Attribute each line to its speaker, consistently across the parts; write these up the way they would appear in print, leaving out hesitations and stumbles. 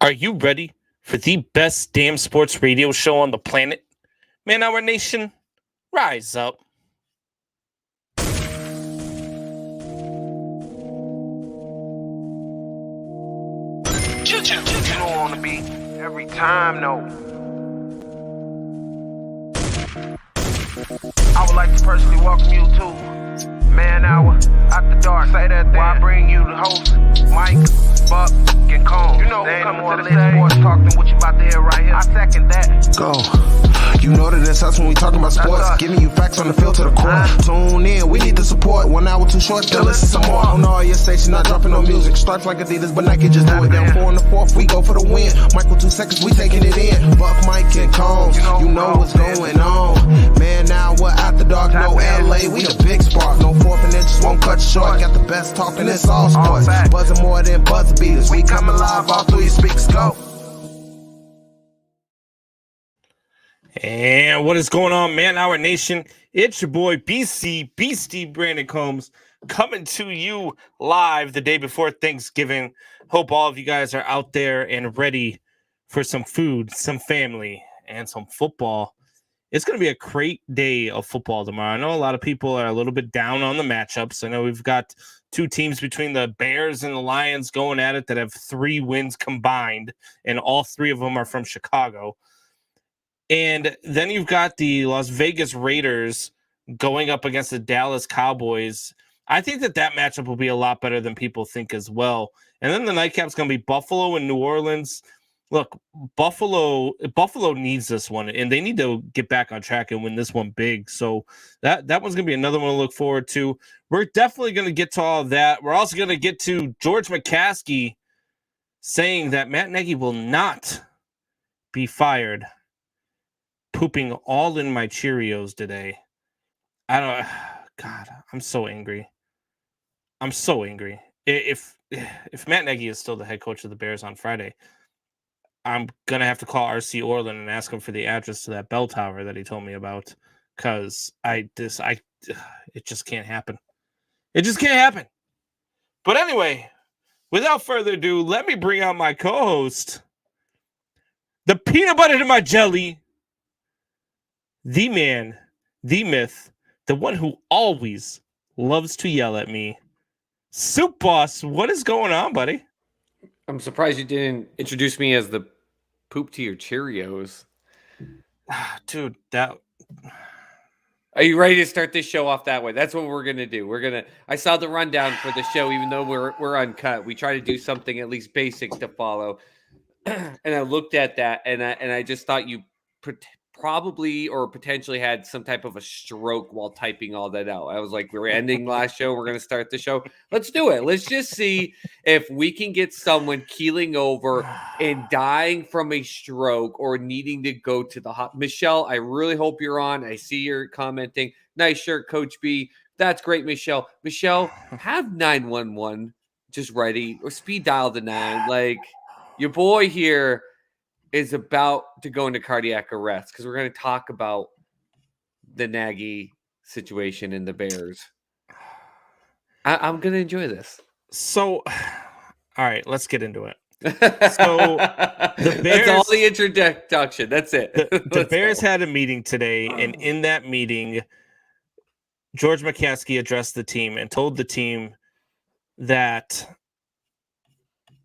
Speaker 1: Are you ready for the best damn sports radio show on the planet? Man, our nation, rise up.
Speaker 2: You don't want to be every time, no. I would like to personally welcome you to Man Hour After Dark. Say that thing. While I bring you the host, Mike, Buck, and Cone. You know who's coming to the stage. Sports talk than what you about to hear right here. I second that.
Speaker 3: Go. You know that it's us when we talking about sports. Giving you facts on the field to the core. Tune in, we need the support. 1 hour too short, still listen some more. On all your stations, not dropping no music. Stripes like Adidas, but Nike just do it. Down 4 in the 4th, we go for the win. Michael 2 seconds, we taking it in. Buck, Mike, and Combs, you know what's going on. Man, now we're After Dark, no LA, we the big spark. No 4th and inches, won't cut you short. Got the best talking, it's all sports. Buzzing more than buzzer beaters. We coming live all through your speakers, go.
Speaker 1: And what is going on, Man Our Nation? It's your boy BC Beastie Brandon Combs coming to you live the day before Thanksgiving. Hope all of you guys are out there and ready for some food, some family, and some football. It's going to be a great day of football tomorrow. I know a lot of people are a little bit down on the matchups. I know we've got 2 teams between the Bears and the Lions going at it that have 3 wins combined, and all 3 of them are from Chicago. And then you've got the Las Vegas Raiders going up against the Dallas Cowboys. I think that matchup will be a lot better than people think as well. And then the nightcap's going to be Buffalo and New Orleans. Look, Buffalo needs this one, and they need to get back on track and win this one big. So that one's going to be another one to look forward to. We're definitely going to get to all of that. We're also going to get to George McCaskey saying that Matt Nagy will not be fired. Pooping all in my Cheerios today. God, I'm so angry. I'm so angry. If Matt Nagy is still the head coach of the Bears on Friday, I'm gonna have to call RC Orland and ask him for the address to that bell tower that he told me about, because it just can't happen. It just can't happen. But anyway, without further ado, let me bring out my co-host, the peanut butter to my jelly. The man, the myth, the one who always loves to yell at me. Soup Boss, what is going on, buddy?
Speaker 4: I'm surprised you didn't introduce me as the poop to your Cheerios.
Speaker 1: Dude,
Speaker 4: Are you ready to start this show off that way? That's what we're gonna do. I saw the rundown for the show, even though we're uncut. We try to do something at least basic to follow. And I looked at that, and I just thought you probably or potentially had some type of a stroke while typing all that out. I was like, we're ending last show. We're going to start the show. Let's do it. Let's just see if we can get someone keeling over and dying from a stroke or needing to go to the hospital. Michelle, I really hope you're on. I see you're commenting. Nice shirt, Coach B. That's great, Michelle. Michelle, have 911 just ready or speed dial the 9. Like, your boy here is about to go into cardiac arrest because we're going to talk about the Nagy situation in the Bears. I'm going to enjoy this.
Speaker 1: So, all right, let's get into it. So, the Bears,
Speaker 4: that's all the introduction. That's it.
Speaker 1: The Bears had a meeting today, and in that meeting, George McCaskey addressed the team and told the team that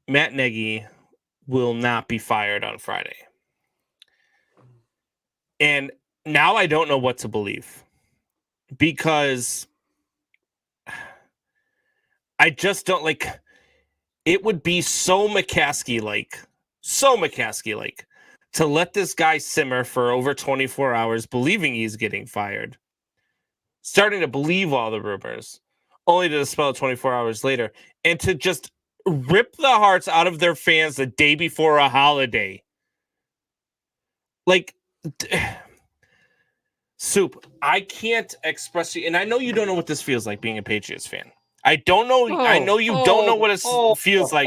Speaker 1: Matt Nagy will not be fired on Friday. And now I don't know what to believe, because I just don't it would be so McCaskey-like to let this guy simmer for over 24 hours, believing he's getting fired, starting to believe all the rumors, only to dispel it 24 hours later, and to just rip the hearts out of their fans the day before a holiday. Soup, I can't express you, and I know you don't know what this feels like being a Patriots fan. I don't know. I know you don't know what it feels like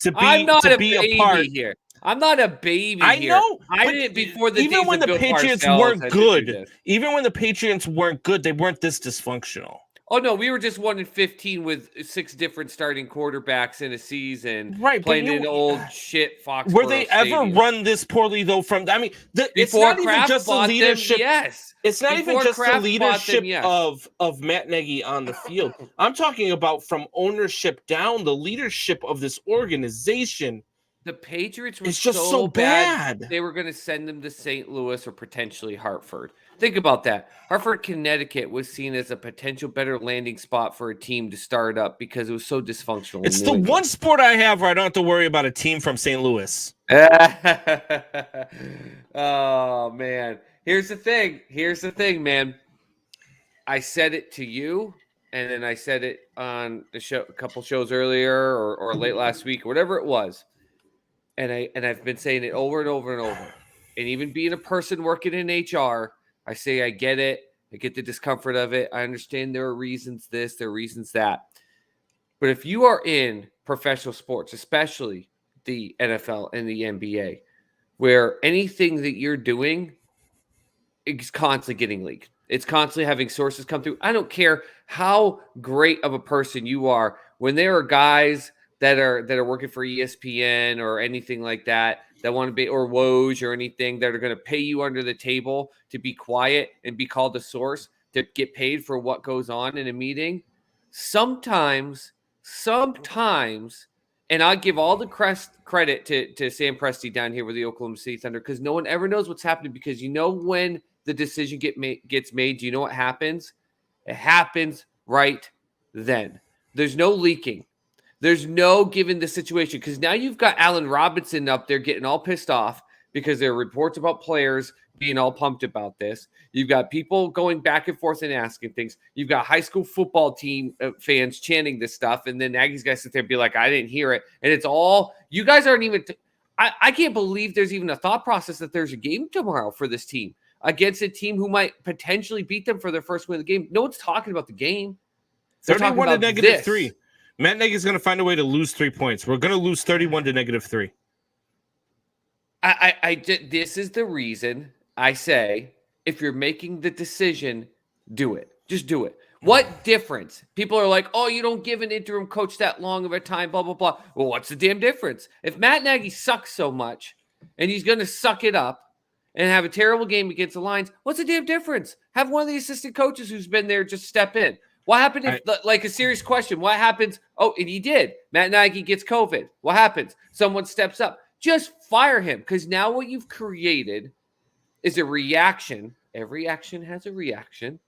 Speaker 1: to be
Speaker 4: I'm not
Speaker 1: to
Speaker 4: a
Speaker 1: be
Speaker 4: baby
Speaker 1: a part
Speaker 4: here. I'm not a baby.
Speaker 1: I
Speaker 4: here.
Speaker 1: know.
Speaker 4: I didn't before the
Speaker 1: even
Speaker 4: days
Speaker 1: when
Speaker 4: of
Speaker 1: the
Speaker 4: Bill
Speaker 1: Patriots
Speaker 4: Parcells,
Speaker 1: weren't good. Even when the Patriots weren't good, they weren't this dysfunctional.
Speaker 4: Oh no, we were just 1-15 with 6 different starting quarterbacks in a season,
Speaker 1: Right, but
Speaker 4: playing in old shit Foxborough
Speaker 1: Were they ever
Speaker 4: Stadium.
Speaker 1: run this poorly though? It's
Speaker 4: Before
Speaker 1: not even
Speaker 4: Kraft
Speaker 1: just the
Speaker 4: bought
Speaker 1: leadership.
Speaker 4: them, yes.
Speaker 1: It's not even
Speaker 4: Before
Speaker 1: just the
Speaker 4: Kraft bought them,
Speaker 1: leadership
Speaker 4: yes.
Speaker 1: of Matt Nagy on the field. I'm talking about from ownership down, the leadership of this organization.
Speaker 4: The Patriots were
Speaker 1: It's just so bad.
Speaker 4: They were going to send them to St. Louis or potentially Hartford. Think about that. Hartford, Connecticut was seen as a potential better landing spot for a team to start up because it was so dysfunctional.
Speaker 1: It's the one sport I have where I don't have to worry about a team from St. Louis.
Speaker 4: Oh, man. Here's the thing, man. I said it to you, and then I said it on the show a couple shows earlier or late last week, or whatever it was. And I've been saying it over and over and over. And even being a person working in HR, I say I get it. I get the discomfort of it. I understand there are reasons this, there are reasons that. But if you are in professional sports, especially the NFL and the NBA, where anything that you're doing is constantly getting leaked. It's constantly having sources come through. I don't care how great of a person you are. When there are guys that are working for ESPN or anything like that want to be, or Woj or anything, that are going to pay you under the table to be quiet and be called a source to get paid for what goes on in a meeting. Sometimes, and I give all the credit to Sam Presti down here with the Oklahoma City Thunder, because no one ever knows what's happening, because you know when the decision gets made, do you know what happens? It happens right then. There's no leaking. There's no giving the situation, because now you've got Allen Robinson up there getting all pissed off because there are reports about players being all pumped about this. You've got people going back and forth and asking things. You've got high school football team fans chanting this stuff, and then Nagy's guys sit there and be like, I didn't hear it. And it's all, you guys aren't even, I can't believe there's even a thought process that there's a game tomorrow for this team against a team who might potentially beat them for their first win of the game. No one's talking about the game. They're
Speaker 1: 31 to
Speaker 4: talking
Speaker 1: negative 3. Matt Nagy's going to find a way to lose 3 points. We're going to lose 31 to negative 3.
Speaker 4: This is the reason I say, if you're making the decision, do it. Just do it. What difference? People are like, oh, you don't give an interim coach that long of a time, blah, blah, blah. Well, what's the damn difference? If Matt Nagy sucks so much and he's going to suck it up and have a terrible game against the Lions, what's the damn difference? Have one of the assistant coaches who's been there just step in. What happened if, like a serious question, what happens? Oh, and he did. Matt Nagy gets COVID. What happens? Someone steps up. Just fire him, because now what you've created is a reaction. Every action has a reaction.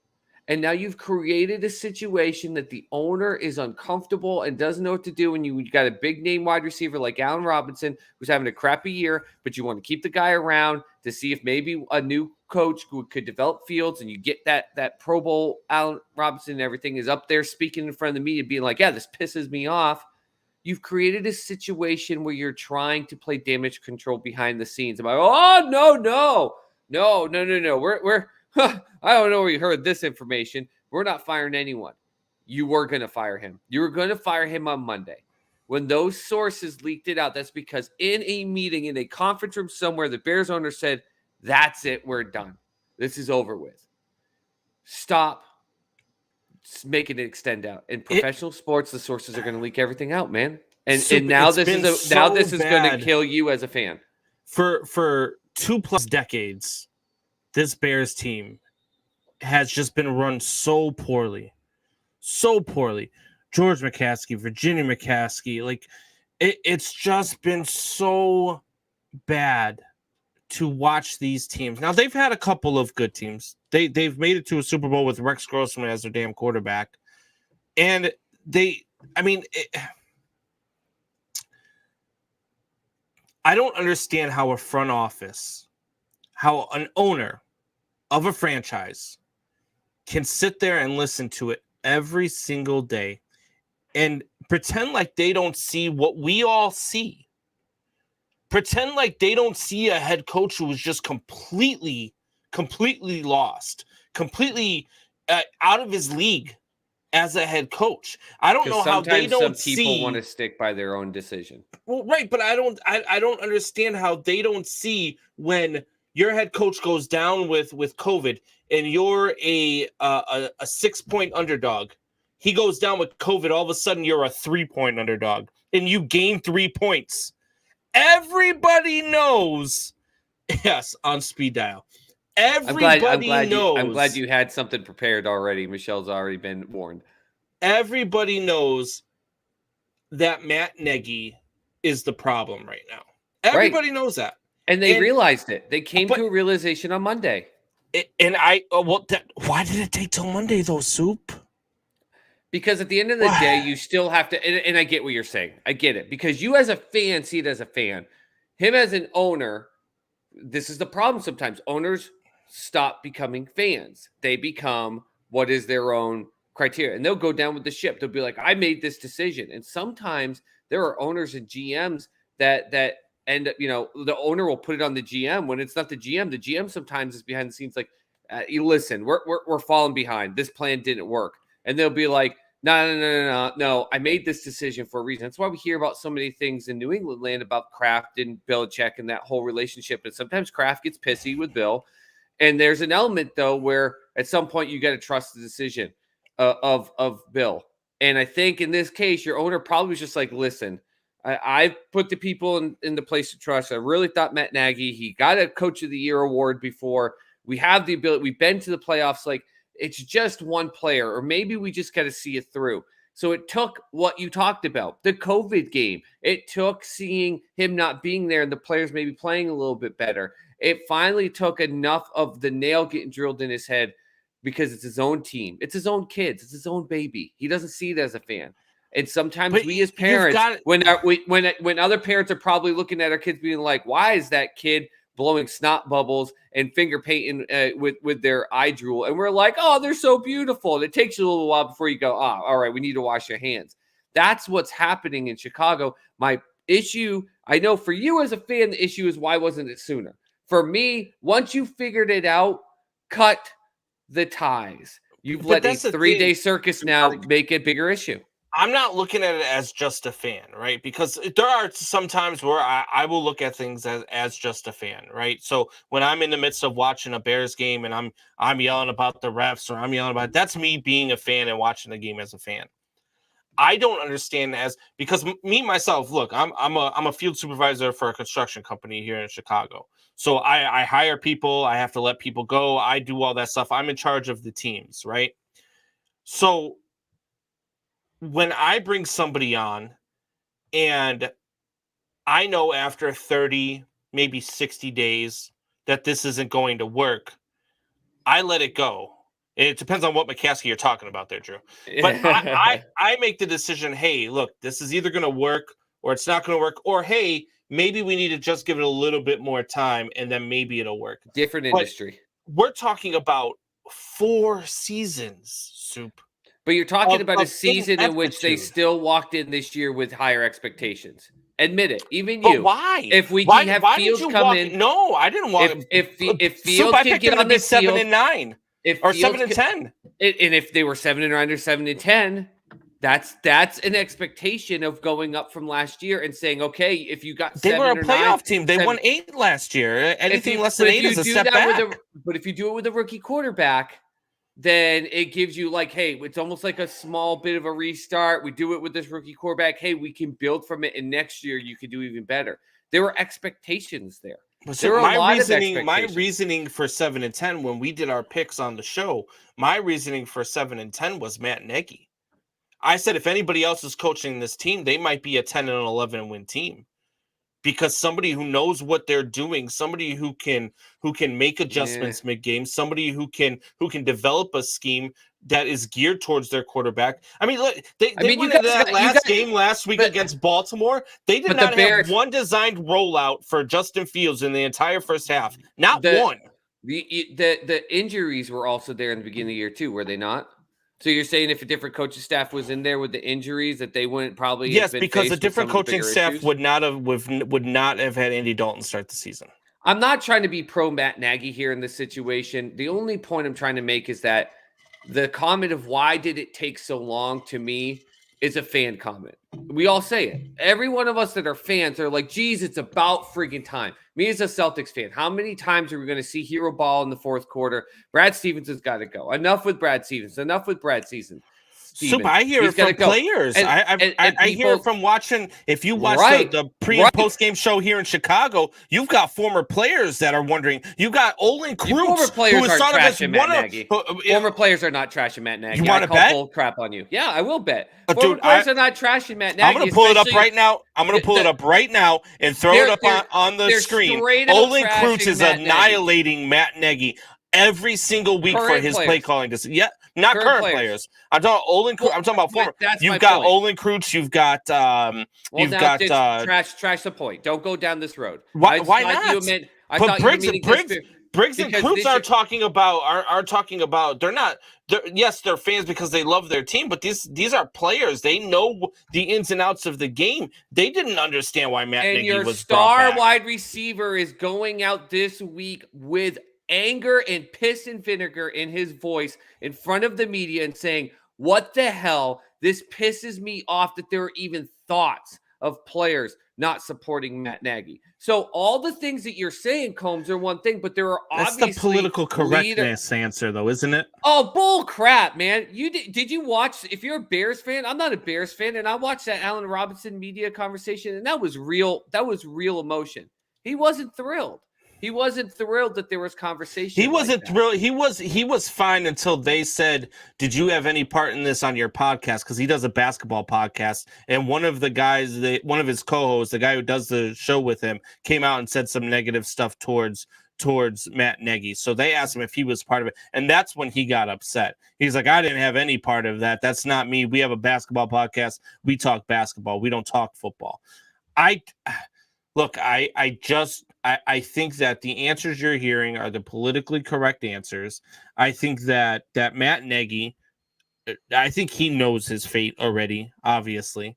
Speaker 4: And now you've created a situation that the owner is uncomfortable and doesn't know what to do. And you got a big name wide receiver like Allen Robinson, who's having a crappy year, but you want to keep the guy around to see if maybe a new coach who could develop Fields, and you get that Pro Bowl Allen Robinson and everything is up there speaking in front of the media, being like, yeah, this pisses me off. You've created a situation where you're trying to play damage control behind the scenes. I'm like, oh, no. We're I don't know where you heard this information. We're not firing anyone. You were going to fire him. You were going to fire him on Monday. When those sources leaked it out, that's because in a meeting, in a conference room somewhere, the Bears owner said, that's it, we're done. This is over with. Stop making it extend out. In professional sports, the sources are going to leak everything out, man. And now this is going to kill you as a fan.
Speaker 1: For 2+ decades, this Bears team has just been run so poorly. George McCaskey, Virginia McCaskey, like it's just been so bad to watch these teams. Now they've had a couple of good teams. They've made it to a Super Bowl with Rex Grossman as their damn quarterback. And I don't understand how a front office, how an owner of a franchise can sit there and listen to it every single day and pretend like they don't see what we all see. Pretend like they don't see a head coach who was just completely lost, completely out of his league as a head coach. I don't know how they don't see.
Speaker 4: Some people want to stick by their own decision.
Speaker 1: Well, right, but I don't understand how they don't see when your head coach goes down with COVID and you're a 6-point underdog He goes down with COVID. All of a sudden, you're a 3-point underdog, and you gain 3 points. Everybody knows. Yes, on speed dial. Everybody knows.
Speaker 4: I'm glad you had something prepared already. Michelle's already been warned.
Speaker 1: Everybody knows that Matt Nagy is the problem right now. Everybody knows that.
Speaker 4: And they realized it. They came to a realization on Monday.
Speaker 1: Why did it take till Monday, though, Soup?
Speaker 4: Because at the end of the day, you still have to, and I get what you're saying. I get it. Because you as a fan see it as a fan. Him as an owner, this is the problem sometimes. Owners stop becoming fans. They become what is their own criteria. And they'll go down with the ship. They'll be like, I made this decision. And sometimes there are owners and GMs that end up, the owner will put it on the GM when it's not the GM. The GM sometimes is behind the scenes like, you listen, we're falling behind. This plan didn't work. And they'll be like, no, I made this decision for a reason. That's why we hear about so many things in New England land about Kraft and Belichick and that whole relationship. And sometimes Kraft gets pissy with Bill. And there's an element, though, where at some point you got to trust the decision of Bill. And I think in this case, your owner probably was just like, listen, I put the people in the place to trust. I really thought Matt Nagy, he got a Coach of the Year award before. We have the ability. We've been to the playoffs. Like, it's just one player, or maybe we just got to see it through. So it took what you talked about, the COVID game. It took seeing him not being there and the players maybe playing a little bit better. It finally took enough of the nail getting drilled in his head because it's his own team. It's his own kids. It's his own baby. He doesn't see it as a fan. And sometimes we as parents, when other parents are probably looking at our kids being like, why is that kid blowing snot bubbles and finger painting with their eye drool? And we're like, oh, they're so beautiful. And it takes you a little while before you go, oh, all right, we need to wash your hands. That's what's happening in Chicago. My issue, I know for you as a fan, the issue is why wasn't it sooner? For me, once you figured it out, cut the ties. You've let a 3-day circus now make a bigger issue.
Speaker 1: I'm not looking at it as just a fan, right? Because there are some times where I will look at things as just a fan, right? So when I'm in the midst of watching a Bears game and I'm yelling about the refs or I'm yelling about, that's me being a fan and watching the game as a fan. I don't understand because me myself, look, I'm a field supervisor for a construction company here in Chicago. So I hire people, I have to let people go, I do all that stuff. I'm in charge of the teams, right? So when I bring somebody on and I know after 30, maybe 60 days that this isn't going to work, I let it go. It depends on what McCaskey you're talking about there, Drew. But I make the decision, hey, look, this is either going to work or it's not going to work. Or, hey, maybe we need to just give it a little bit more time and then maybe it'll work.
Speaker 4: Different industry.
Speaker 1: We're talking about 4 seasons, Soup.
Speaker 4: But you're talking about a season in which they still walked in this year with higher expectations. Admit it, even you.
Speaker 1: But why?
Speaker 4: If we can have Fields come in,
Speaker 1: no, I didn't want.
Speaker 4: If Fields can get on the
Speaker 1: 7-9, or 7-10,
Speaker 4: and if they were 7-9 or 7-10, that's an expectation of going up from last year and saying, okay, if you got
Speaker 1: they
Speaker 4: 7
Speaker 1: were a
Speaker 4: or
Speaker 1: playoff
Speaker 4: 9,
Speaker 1: team. They won 8 last year. Anything less than 8 is a step back.
Speaker 4: But if you do it with a rookie quarterback, then it gives you like, hey, it's almost like a small bit of a restart. We do it with this rookie quarterback. Hey, we can build from it, and next year you can do even better. There were expectations there.
Speaker 1: So my reasoning for 7-10 when we did our picks on the show, my reasoning for 7-10 was Matt Nagy. I said if anybody else is coaching this team, they might be a 10-11 win team. Because somebody who knows what they're doing, somebody who can make adjustments mid-game, somebody who can develop a scheme that is geared towards their quarterback. I mean, look, they went into that game last week against Baltimore. They did not have one designed rollout for Justin Fields in the entire first half. Not one.
Speaker 4: The injuries were also there in the beginning of the year too, were they not? So you're saying if a different coaching staff was in there with the injuries that they wouldn't probably
Speaker 1: because a different coaching staff would not have had Andy Dalton start the season.
Speaker 4: I'm not trying to be pro Matt Nagy here in this situation. The only point I'm trying to make is that the comment of why did it take so long to me is a fan comment. We all say it. Every one of us that are fans are like, geez, it's about freaking time. Me as a Celtics fan, how many times are we going to see hero ball in the fourth quarter? Brad Stevens has got to go. Enough with Brad Stevens.
Speaker 1: Super, I hear
Speaker 4: He's
Speaker 1: it from
Speaker 4: gotta go.
Speaker 1: players.
Speaker 4: And-
Speaker 1: I hear
Speaker 4: people-
Speaker 1: it from watching. If you watch
Speaker 4: Right,
Speaker 1: the pre and post game show here in Chicago, you've got former players that are wondering. You got Olin
Speaker 4: Former
Speaker 1: Kreutz,
Speaker 4: players
Speaker 1: who was
Speaker 4: aren't
Speaker 1: thought of as
Speaker 4: trashing Matt
Speaker 1: one of.
Speaker 4: Nagy. Former players are not trashing Matt Nagy.
Speaker 1: You wanna
Speaker 4: I call
Speaker 1: bet?
Speaker 4: bull crap on you. Yeah, I will bet.
Speaker 1: Dude,
Speaker 4: Former players are not trashing Matt Nagy.
Speaker 1: I'm going to pull it up
Speaker 4: especially-
Speaker 1: right now. I'm going to pull it up right now and throw it up on the
Speaker 4: they're
Speaker 1: screen.
Speaker 4: straight up
Speaker 1: Olin
Speaker 4: trashing
Speaker 1: Kreutz is
Speaker 4: Matt Nagy.
Speaker 1: annihilating Matt Nagy every single week for
Speaker 4: Current
Speaker 1: his
Speaker 4: players.
Speaker 1: play calling. Yeah, not current players. I'm talking Olin. I'm talking about former.
Speaker 4: That's
Speaker 1: You've
Speaker 4: my
Speaker 1: got
Speaker 4: point.
Speaker 1: Olin Kreutz. You've got you've
Speaker 4: now
Speaker 1: got
Speaker 4: trash the point. Don't go down this road.
Speaker 1: Why
Speaker 4: I
Speaker 1: not?
Speaker 4: thought you meant- I
Speaker 1: But
Speaker 4: thought you were meaning
Speaker 1: Briggs and
Speaker 4: because
Speaker 1: Kreutz
Speaker 4: this
Speaker 1: are
Speaker 4: year-
Speaker 1: talking about. They're not. Yes, they're fans because they love their team, but these are players. They know the ins and outs of the game. They didn't understand why Matt
Speaker 4: And
Speaker 1: Nagy
Speaker 4: your
Speaker 1: was brought
Speaker 4: star
Speaker 1: back.
Speaker 4: wide receiver is going out this week with anger and piss and vinegar in his voice in front of the media and saying, "What the hell? This pisses me off that there are even thoughts of players not supporting Matt Nagy." So all the things that you're saying, Combs, are one thing, but there are
Speaker 1: That's
Speaker 4: obviously
Speaker 1: the political correctness answer, though, isn't it?
Speaker 4: Oh, bull crap, man. Did you watch, if you're a Bears fan, I'm not a Bears fan, and I watched that Allen Robinson media conversation, and that was real emotion. He wasn't thrilled. He wasn't thrilled that there was conversation.
Speaker 1: He
Speaker 4: like
Speaker 1: wasn't
Speaker 4: that.
Speaker 1: thrilled. He was fine until they said, "Did you have any part in this on your podcast?" Because he does a basketball podcast, and one of the guys, one of his co-hosts, the guy who does the show with him, came out and said some negative stuff towards Matt Nagy. So they asked him if he was part of it, and that's when he got upset. He's like, "I didn't have any part of that. That's not me. We have a basketball podcast. We talk basketball. We don't talk football." I think that the answers you're hearing are the politically correct answers. I think that Matt Nagy, I think he knows his fate already, obviously.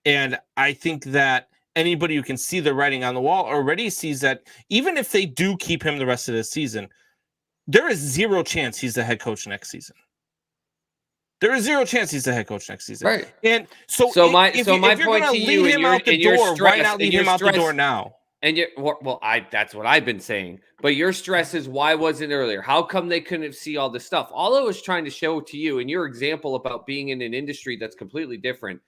Speaker 1: And I think that anybody who can see the writing on the wall already sees that even if they do keep him the rest of the season, there is zero chance he's the head coach next season. There is zero chance he's the head coach next season.
Speaker 4: Right.
Speaker 1: And
Speaker 4: So my point to you,
Speaker 1: lead
Speaker 4: and
Speaker 1: him out the
Speaker 4: your
Speaker 1: door,
Speaker 4: stress,
Speaker 1: why not lead
Speaker 4: and
Speaker 1: him out the
Speaker 4: your
Speaker 1: door
Speaker 4: stress-
Speaker 1: now?
Speaker 4: And that's what I've been saying. But your stress is, why wasn't it earlier? How come they couldn't see all this stuff? All I was trying to show to you, and your example about being in an industry that's completely different,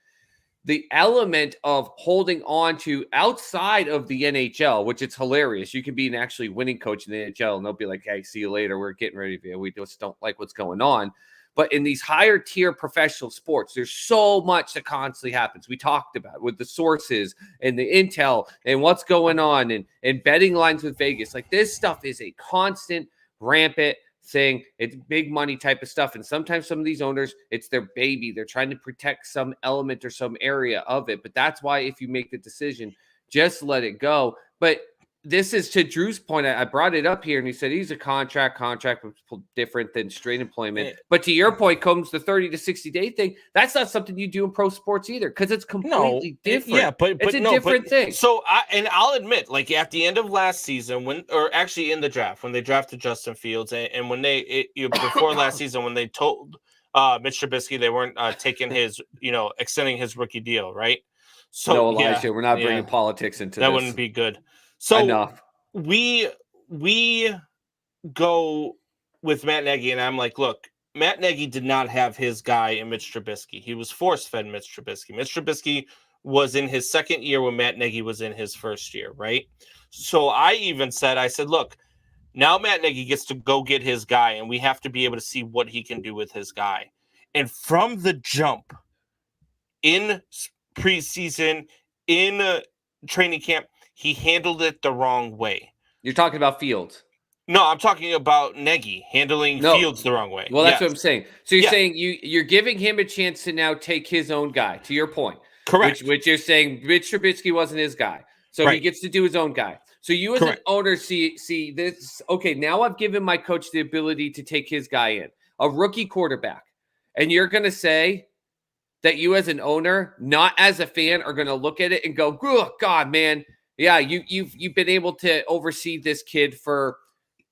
Speaker 4: the element of holding on to outside of the NHL, which it's hilarious. You can be an actually winning coach in the NHL, and they'll be like, "Hey, see you later. We're getting ready for you. We just don't like what's going on." But in these higher tier professional sports, there's so much that constantly happens. We talked about with the sources and the intel and what's going on and betting lines with Vegas. Like, this stuff is a constant, rampant thing. It's big money type of stuff. And sometimes some of these owners, it's their baby. They're trying to protect some element or some area of it. But that's why if you make the decision, just let it go. But this is to Drew's point. I brought it up here, and he said he's a contract was different than straight employment. But to your point, comes the 30 to 60 day thing. That's not something you do in pro sports either, because it's completely different.
Speaker 1: Yeah, but
Speaker 4: it's a different thing.
Speaker 1: So I'll admit, like at the end of last season, or actually in the draft, when they drafted Justin Fields, and when before last season, when they told Mitch Trubisky they weren't taking his, extending his rookie deal, right? So
Speaker 4: no, Elijah, we're not bringing politics into
Speaker 1: that.
Speaker 4: This
Speaker 1: wouldn't be good. So
Speaker 4: enough.
Speaker 1: We go with Matt Nagy, and I'm like, look, Matt Nagy did not have his guy in Mitch Trubisky. He was force-fed Mitch Trubisky. Mitch Trubisky was in his second year when Matt Nagy was in his first year, right? So I said, look, now Matt Nagy gets to go get his guy, and we have to be able to see what he can do with his guy. And from the jump, in preseason, in training camp, he handled it the wrong way.
Speaker 4: You're talking about Fields.
Speaker 1: No, I'm talking about Nagy handling Fields the wrong way.
Speaker 4: Well, that's what I'm saying. So you're saying you're giving him a chance to now take his own guy, to your point.
Speaker 1: Correct.
Speaker 4: Which you're saying Mitch Trubisky wasn't his guy. So he gets to do his own guy. So you as an owner see this, okay, now I've given my coach the ability to take his guy in, a rookie quarterback. And you're going to say that you as an owner, not as a fan, are going to look at it and go, "Oh God, man, yeah, you've been able to oversee this kid for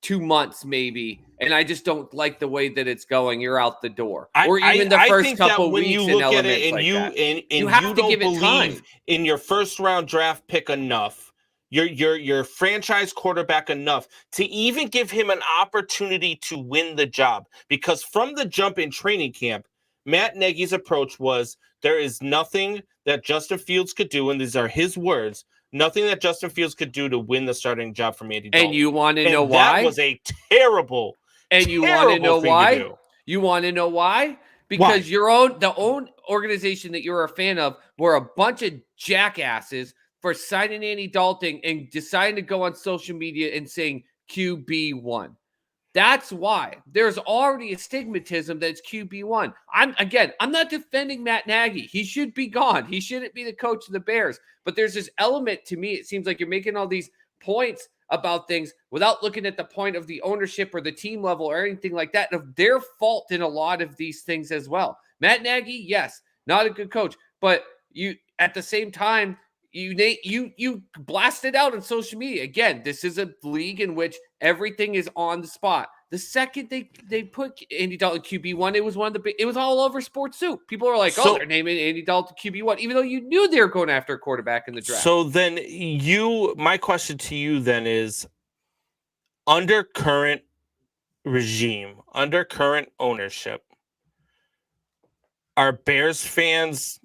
Speaker 4: 2 months maybe, and I just don't like the way that it's going. You're out the door." Or even the first couple weeks
Speaker 1: when you
Speaker 4: in
Speaker 1: look at
Speaker 4: elements
Speaker 1: it and
Speaker 4: like
Speaker 1: you
Speaker 4: that.
Speaker 1: and
Speaker 4: You have to give it time.
Speaker 1: believe in your first round draft pick enough, your franchise quarterback enough to even give him an opportunity to win the job, because from the jump in training camp, Matt Nagy's approach was there is nothing that Justin Fields could do, and these are his words, nothing that Justin Fields could do to win the starting job from Andy Dalton.
Speaker 4: And you want to know
Speaker 1: And
Speaker 4: why?
Speaker 1: that was a terrible,
Speaker 4: and you want to know
Speaker 1: thing to
Speaker 4: why?
Speaker 1: do.
Speaker 4: You want to know why? Because the own organization that you're a fan of were a bunch of jackasses for signing Andy Dalton and deciding to go on social media and saying QB1. That's why there's already a stigmatism that it's QB1. I'm not defending Matt Nagy. He should be gone. He shouldn't be the coach of the Bears. But there's this element to me. It seems like you're making all these points about things without looking at the point of the ownership or the team level or anything like that. And of their fault in a lot of these things as well. Matt Nagy, yes, not a good coach, but you at the same time, you blast it out on social media. Again, this is a league in which everything is on the spot. The second they put Andy Dalton QB1, it was all over Sports Soup. People are like, they're naming Andy Dalton QB1, even though you knew they were going after a quarterback in the draft.
Speaker 1: So then my question to you then is, under current regime, under current ownership, are Bears fans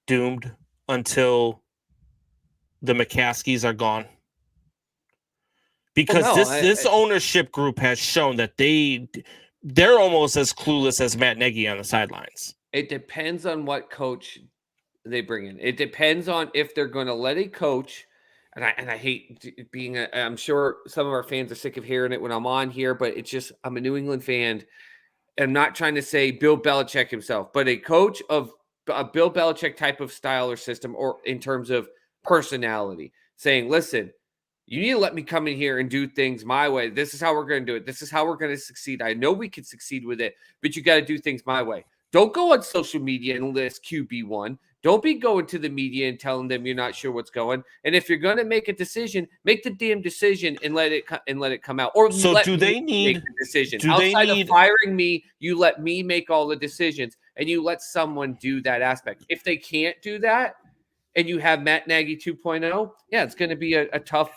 Speaker 1: doomed until the McCaskies are gone? Because this ownership group has shown that they're almost as clueless as Matt Nagy on the sidelines.
Speaker 4: It depends on what coach they bring in. It depends on if they're going to let a coach. And I hate being I'm sure some of our fans are sick of hearing it when I'm on here, but it's just, I'm a New England fan. I'm not trying to say Bill Belichick himself, but a coach of a Bill Belichick type of style or system, or in terms of personality, saying, listen, you need to let me come in here and do things my way. This is how we're going to do it. This is how we're going to succeed. I know we can succeed with it, but you got to do things my way. Don't go on social media and list QB1. Don't be going to the media and telling them you're not sure what's going. And if you're going to make a decision, make the damn decision and let it come out. Or
Speaker 1: so
Speaker 4: let
Speaker 1: do they need
Speaker 4: make the decision?
Speaker 1: do
Speaker 4: Outside
Speaker 1: they need,
Speaker 4: of firing me, you let me make all the decisions and you let someone do that aspect. If they can't do that and you have Matt Nagy 2.0, yeah, it's going to be a tough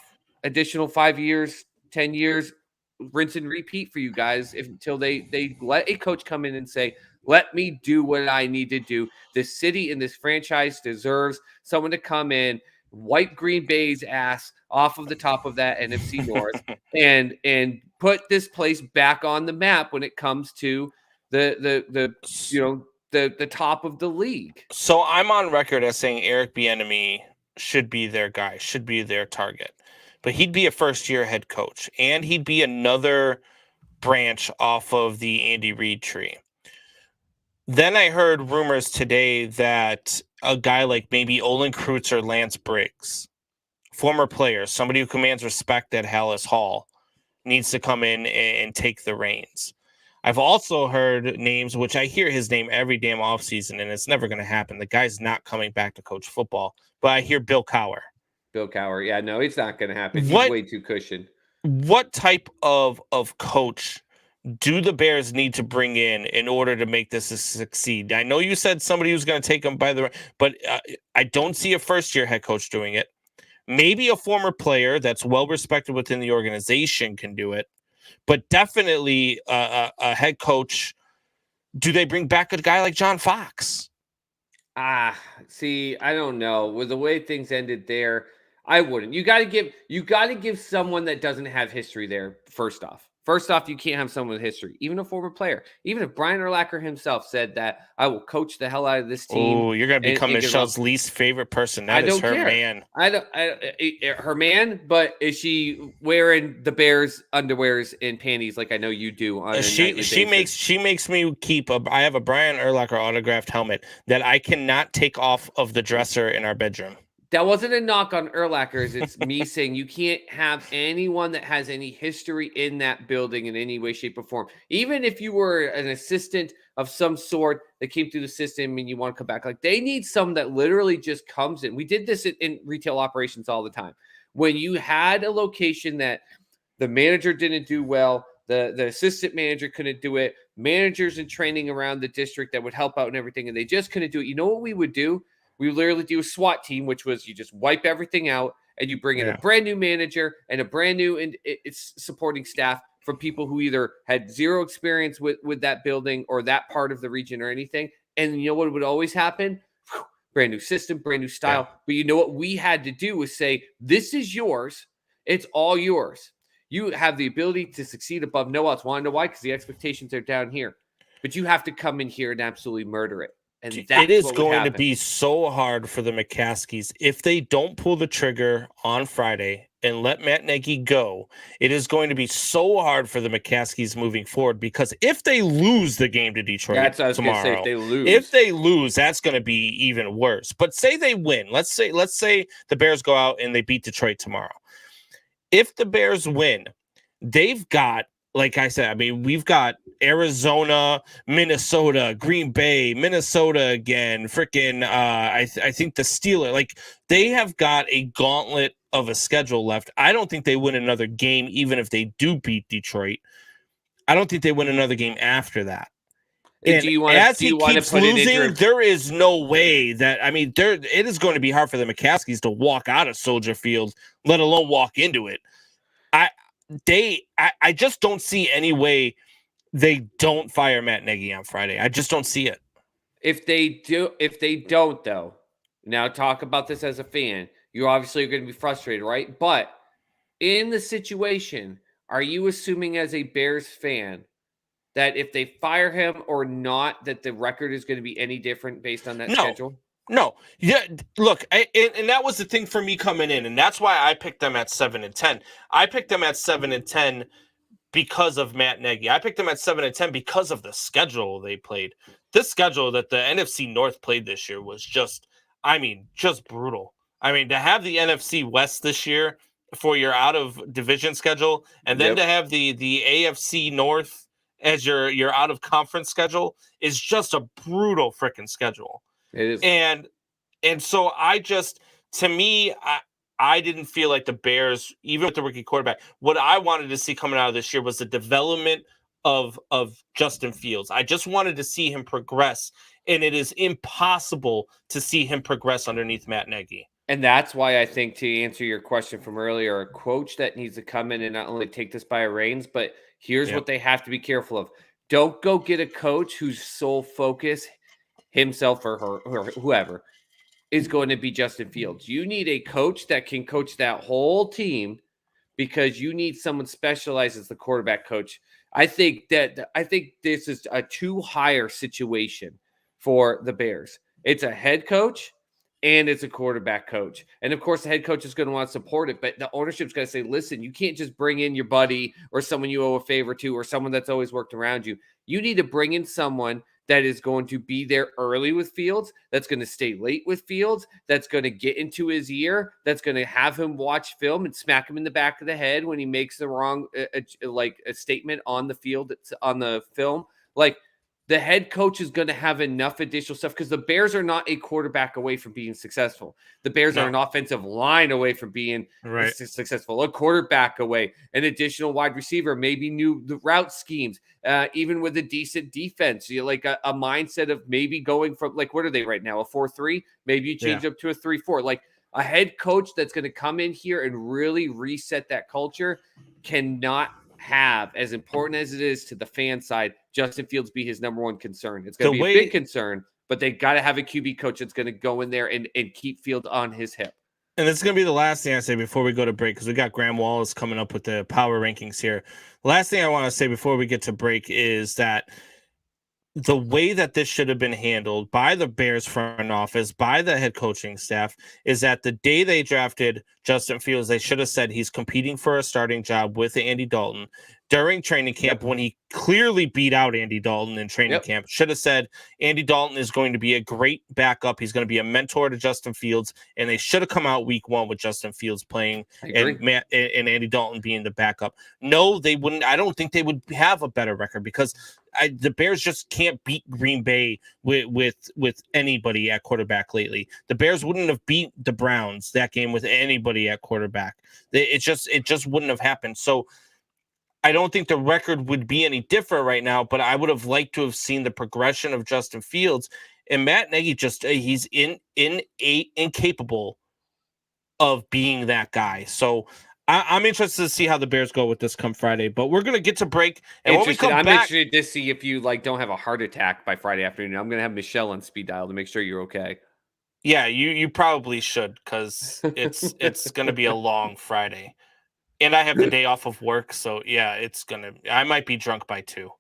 Speaker 4: additional 5 years, 10 years, rinse and repeat for you guys until they let a coach come in and say, let me do what I need to do. This city and this franchise deserves someone to come in, wipe Green Bay's ass off of the top of that NFC North and put this place back on the map when it comes to the top of the league.
Speaker 1: So I'm on record as saying Eric Bieniemy should be their guy, should be their target. But he'd be a first-year head coach, and he'd be another branch off of the Andy Reid tree. Then I heard rumors today that a guy like maybe Olin Kreutz or Lance Briggs, former players, somebody who commands respect at Hallis Hall, needs to come in and take the reins. I've also heard names, which I hear his name every damn offseason, and it's never going to happen. The guy's not coming back to coach football. But I hear Bill Cowher.
Speaker 4: Bill Cowher. Yeah, no, it's not going to happen. He's way too cushioned.
Speaker 1: What type of coach do the Bears need to bring in order to make this succeed? I know you said somebody who's going to take them by the, but I don't see a first-year head coach doing it. Maybe a former player that's well-respected within the organization can do it, but definitely a head coach. Do they bring back a guy like John Fox?
Speaker 4: See, I don't know. With the way things ended there, I wouldn't. You got to give someone that doesn't have history there. First off, you can't have someone with history, even a former player. Even if Brian Urlacher himself said that, I will coach the hell out of this team.
Speaker 1: Oh, you're going to become Michelle's least favorite person. That is her man.
Speaker 4: Her man, but is she wearing the Bears underwears and panties like I know you do? On she
Speaker 1: makes me keep I have a Brian Urlacher autographed helmet that I cannot take off of the dresser in our bedroom.
Speaker 4: That wasn't a knock on Urlachers. It's me saying you can't have anyone that has any history in that building in any way, shape, or form. Even if you were an assistant of some sort that came through the system and you want to come back, like they need someone that literally just comes in. We did this in retail operations all the time. When you had a location that the manager didn't do well, the assistant manager couldn't do it, managers in training around the district that would help out and everything, and they just couldn't do it. You know what we would do? We would literally do a SWAT team, which was you just wipe everything out and you bring in a brand new manager and a brand new it's supporting staff from people who either had zero experience with that building or that part of the region or anything. And you know what would always happen? Brand new system, brand new style.
Speaker 1: Yeah.
Speaker 4: But you know what we had to do was say, this is yours. It's all yours. You have the ability to succeed above no else. Want to know why? Because the expectations are down here. But you have to come in here and absolutely murder it. And that's
Speaker 1: it is
Speaker 4: what would
Speaker 1: going to
Speaker 4: happen.
Speaker 1: be so hard for the McCaskies if they don't pull the trigger on Friday and let Matt Nagy go. It is going to be so hard for the McCaskies moving forward, because if they lose the game to Detroit
Speaker 4: That's what I was going to say.
Speaker 1: tomorrow,
Speaker 4: If they lose,
Speaker 1: that's going to be even worse. But say they win. Let's say the Bears go out and they beat Detroit tomorrow. If the Bears win, they've got, like I said, I mean, we've got Arizona, Minnesota, Green Bay, Minnesota again, freaking, I think the Steelers, like, they have got a gauntlet of a schedule left. I don't think they win another game, even if they do beat Detroit. I don't think they win another game after that. And
Speaker 4: do you want
Speaker 1: as
Speaker 4: to
Speaker 1: he keeps
Speaker 4: put it
Speaker 1: losing,
Speaker 4: into
Speaker 1: there is no way that, I mean, it is going to be hard for the McCaskies to walk out of Soldier Field, let alone walk into it. I just don't see any way they don't fire Matt Nagy on Friday. I just don't see it.
Speaker 4: If they don't, though, now talk about this as a fan. You obviously are going to be frustrated, right? But in the situation, are you assuming as a Bears fan that if they fire him or not, that the record is going to be any different based on that schedule?
Speaker 1: No. Yeah, look, and that was the thing for me coming in, and that's why I picked them at 7-10. I picked them at 7-10 because of Matt Nagy. I picked them at 7-10 because of the schedule they played. This schedule that the NFC North played this year was just brutal. I mean, to have the NFC West this year for your out of division schedule, and then to have the AFC North as your out of conference schedule is just a brutal freaking schedule.
Speaker 4: It is.
Speaker 1: And so to me, I didn't feel like the Bears, even with the rookie quarterback, what I wanted to see coming out of this year was the development of Justin Fields. I just wanted to see him progress, and it is impossible to see him progress underneath Matt Nagy.
Speaker 4: And that's why I think, to answer your question from earlier, a coach that needs to come in and not only take this by reins, but here's what they have to be careful of. Don't go get a coach whose sole focus, himself or her or whoever, is going to be Justin Fields. You need a coach that can coach that whole team, because you need someone specialized as the quarterback coach. I think this is a too higher situation for the Bears. It's a head coach and it's a quarterback coach. And of course, the head coach is going to want to support it, but the ownership's going to say, listen, you can't just bring in your buddy or someone you owe a favor to or someone that's always worked around you. You need to bring in someone that is going to be there early with Fields, that's going to stay late with Fields, that's going to get into his ear, that's going to have him watch film and smack him in the back of the head when he makes the wrong, a statement on the field, on the film. Like, the head coach is going to have enough additional stuff, because the Bears are not a quarterback away from being successful. The Bears are an offensive line away from being successful, a quarterback away, an additional wide receiver, maybe the route schemes, even with a decent defense, like a mindset of maybe going from, like, what are they right now? A 4-3? Maybe you change up to a 3-4. Like, a head coach that's going to come in here and really reset that culture cannot have, as important as it is to the fan side, Justin Fields be his number one concern. It's going to be a big concern, but they got to have a QB coach that's going to go in there and keep Fields on his hip.
Speaker 1: And this is going to be the last thing I say before we go to break, because we got Graham Wallace coming up with the power rankings here. Last thing I want to say before we get to break is that the way that this should have been handled by the Bears front office, by the head coaching staff, is that the day they drafted Justin Fields, they should have said he's competing for a starting job with Andy Dalton. During training camp, when he clearly beat out Andy Dalton in training camp, should have said Andy Dalton is going to be a great backup. He's going to be a mentor to Justin Fields, and they should have come out week one with Justin Fields playing and Andy Dalton being the backup. No, they wouldn't. I don't think they would have a better record, because the Bears just can't beat Green Bay with anybody at quarterback lately. The Bears wouldn't have beat the Browns that game with anybody at quarterback. It just wouldn't have happened. So I don't think the record would be any different right now, but I would have liked to have seen the progression of Justin Fields. And Matt Nagy he's incapable of being that guy. So I'm interested to see how the Bears go with this come Friday, but we're gonna get to break, and when we come
Speaker 4: I'm
Speaker 1: back,
Speaker 4: interested to see if you don't have a heart attack by Friday afternoon. I'm gonna have Michelle on speed dial to make sure you're okay.
Speaker 1: yeah, you probably should because it's gonna be a long Friday, and I have the day off of work, so yeah, I might be drunk by 2.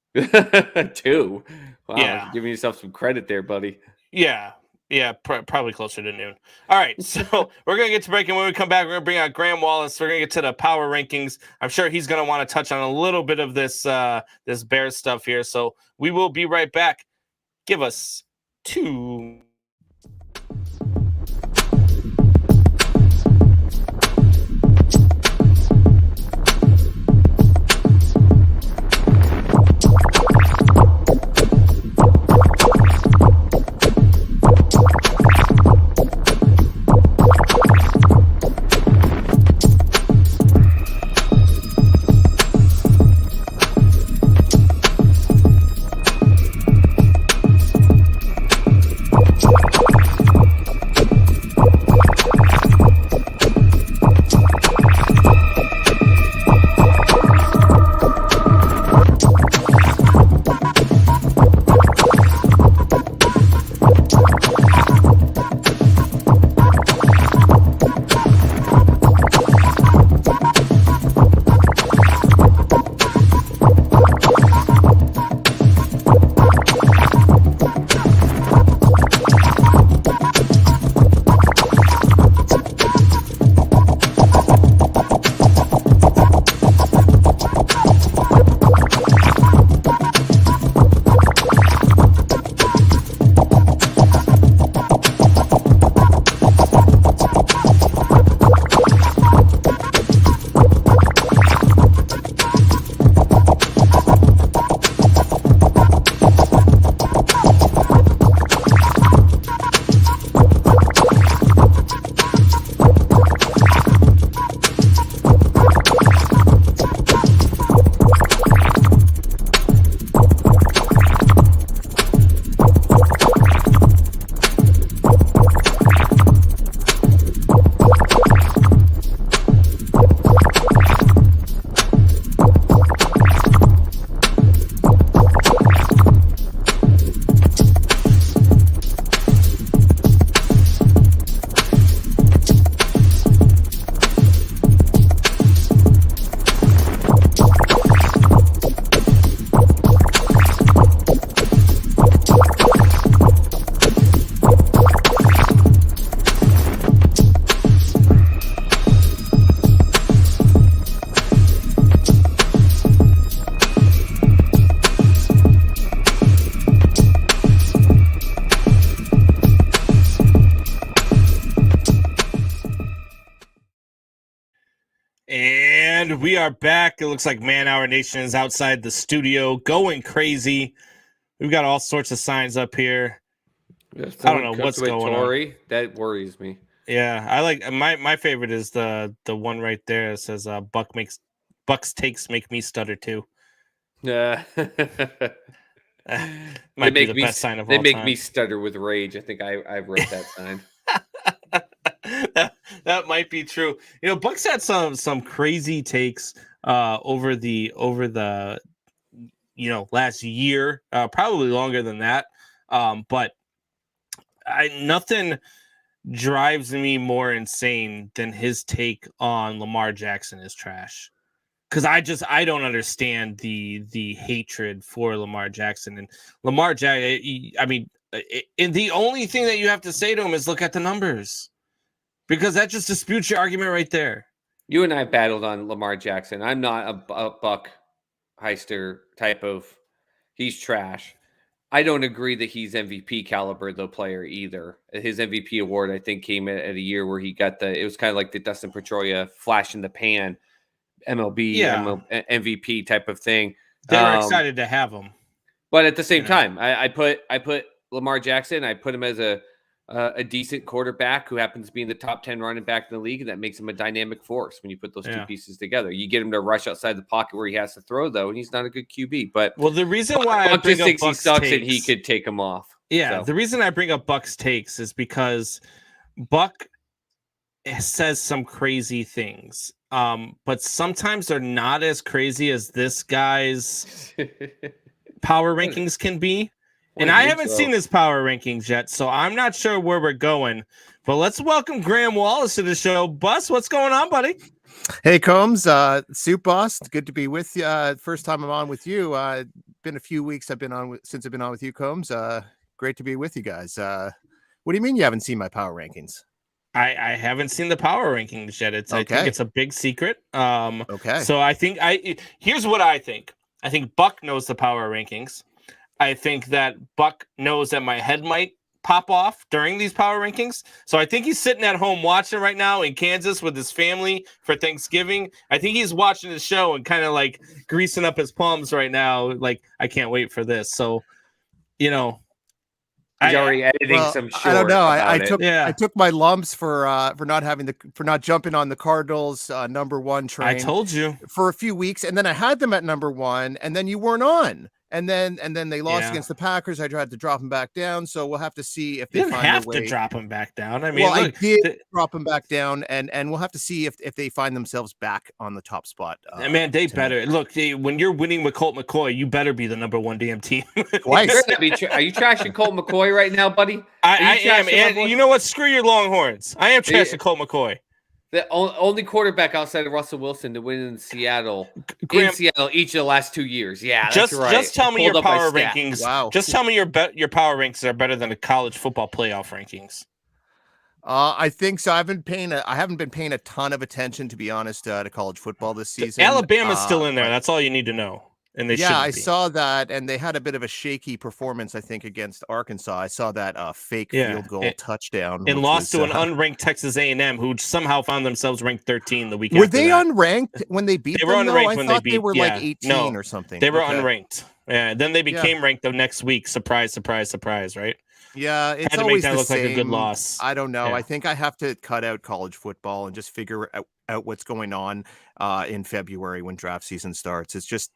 Speaker 4: 2. Wow,
Speaker 1: Yeah.
Speaker 4: giving yourself some credit there, buddy.
Speaker 1: Yeah, probably closer to noon. All right, so we're gonna get to break, and when we come back, we're gonna bring out Graham Wallace. We're gonna get to the power rankings. I'm sure he's gonna want to touch on a little bit of this this Bears stuff here. So we will be right back. Give us 2. And we are back. It looks like Man Hour Nation is outside the studio going crazy. We've got all sorts of signs up here. I don't know what's going on.
Speaker 4: That worries me.
Speaker 1: Yeah, I like my favorite is the one right there that says Bucks takes make me stutter too.
Speaker 4: Yeah.
Speaker 1: Might be the best sign of all time.
Speaker 4: They make me stutter with rage. I think I wrote that sign.
Speaker 1: that might be true. You know, Bucks had some crazy takes over the last year, probably longer than that. But nothing drives me more insane than his take on Lamar Jackson is trash. Because I don't understand the hatred for Lamar Jackson and Lamar Jackson. I mean, and the only thing that you have to say to him is look at the numbers, because that just disputes your argument right there.
Speaker 4: You and I battled on Lamar Jackson. I'm not a Buck Heister type of. He's trash. I don't agree that he's MVP caliber though player either. His MVP award, I think, came at a year where he got it was kind of like the Dustin Pedroia flash in the pan MLB MVP type of thing.
Speaker 1: They were excited to have him.
Speaker 4: But at the same time, I put Lamar Jackson, I put him as a decent quarterback who happens to be in the top 10 running back in the league, and that makes him a dynamic force when you put those two pieces together. You get him to rush outside the pocket where he has to throw, though, and he's not a good QB. But
Speaker 1: the reason why I bring up Bucks
Speaker 4: he sucks
Speaker 1: takes,
Speaker 4: and he could take him off.
Speaker 1: Yeah, so. The reason I bring up Bucks takes is because Buck says some crazy things. But sometimes they're not as crazy as this guy's power rankings can be. And I haven't seen his power rankings yet, so I'm not sure where we're going. But let's welcome Graham Wallace to the show. Bus, what's going on, buddy?
Speaker 5: Hey, Combs, Soup Boss. Good to be with you. First time I'm on with you. Been a few weeks since I've been on with you, Combs. Great to be with you guys. What do you mean you haven't seen my power rankings?
Speaker 1: I haven't seen the power rankings yet. I think it's a big secret.
Speaker 5: Okay.
Speaker 1: So I think here's what I think. I think Buck knows the power rankings. I think that Buck knows that my head might pop off during these power rankings. So I think he's sitting at home watching right now in Kansas with his family for Thanksgiving. I think he's watching the show and kind of like greasing up his palms right now. Like, I can't wait for this. So, you know,
Speaker 4: he's already editing some short.
Speaker 5: I don't know. I
Speaker 4: I
Speaker 5: took my lumps for not jumping on the Cardinals number one train.
Speaker 1: I told you
Speaker 5: for a few weeks, and then I had them at number one, and then you weren't on. And then they lost against the Packers. I tried to drop them back down, so we'll have to see if they
Speaker 1: didn't
Speaker 5: find
Speaker 1: have
Speaker 5: a way
Speaker 1: to drop them back down. I mean,
Speaker 5: well,
Speaker 1: look,
Speaker 5: I did drop them back down, and we'll have to see if they find themselves back on the top spot.
Speaker 1: Man, they better look. When you're winning with Colt McCoy, you better be the number one damn team.
Speaker 5: Twice.
Speaker 4: Are you trashing Colt McCoy right now, buddy?
Speaker 1: I am, and you know what? Screw your Longhorns. I am trashing Colt McCoy.
Speaker 4: The only quarterback outside of Russell Wilson to win in Seattle,
Speaker 1: Graham,
Speaker 4: each of the last 2 years. Yeah,
Speaker 1: just
Speaker 4: that's right.
Speaker 1: Just tell me your power rankings.
Speaker 5: Wow.
Speaker 1: Just tell me your power rankings are better than the college football playoff rankings.
Speaker 5: I think so. I haven't been paying a ton of attention, to be honest, to college football this season.
Speaker 1: Alabama's still in there. That's all you need to know. And
Speaker 5: I saw that, and they had a bit of a shaky performance, I think, against Arkansas. I saw that fake field goal touchdown,
Speaker 1: and lost to an unranked Texas A&M, who somehow found themselves ranked 13. The week
Speaker 5: were
Speaker 1: after
Speaker 5: they
Speaker 1: that.
Speaker 5: unranked when they beat
Speaker 1: them? They were unranked when they beat.
Speaker 5: They were like 18 or something.
Speaker 1: They were unranked. Yeah, then they became ranked the next week. Surprise, surprise, surprise! Right?
Speaker 5: Yeah, it's
Speaker 1: had to
Speaker 5: always
Speaker 1: make that
Speaker 5: the
Speaker 1: look
Speaker 5: same.
Speaker 1: like a good loss.
Speaker 5: I don't know.
Speaker 1: Yeah.
Speaker 5: I think I have to cut out college football and just figure out what's going on in February when draft season starts. It's just.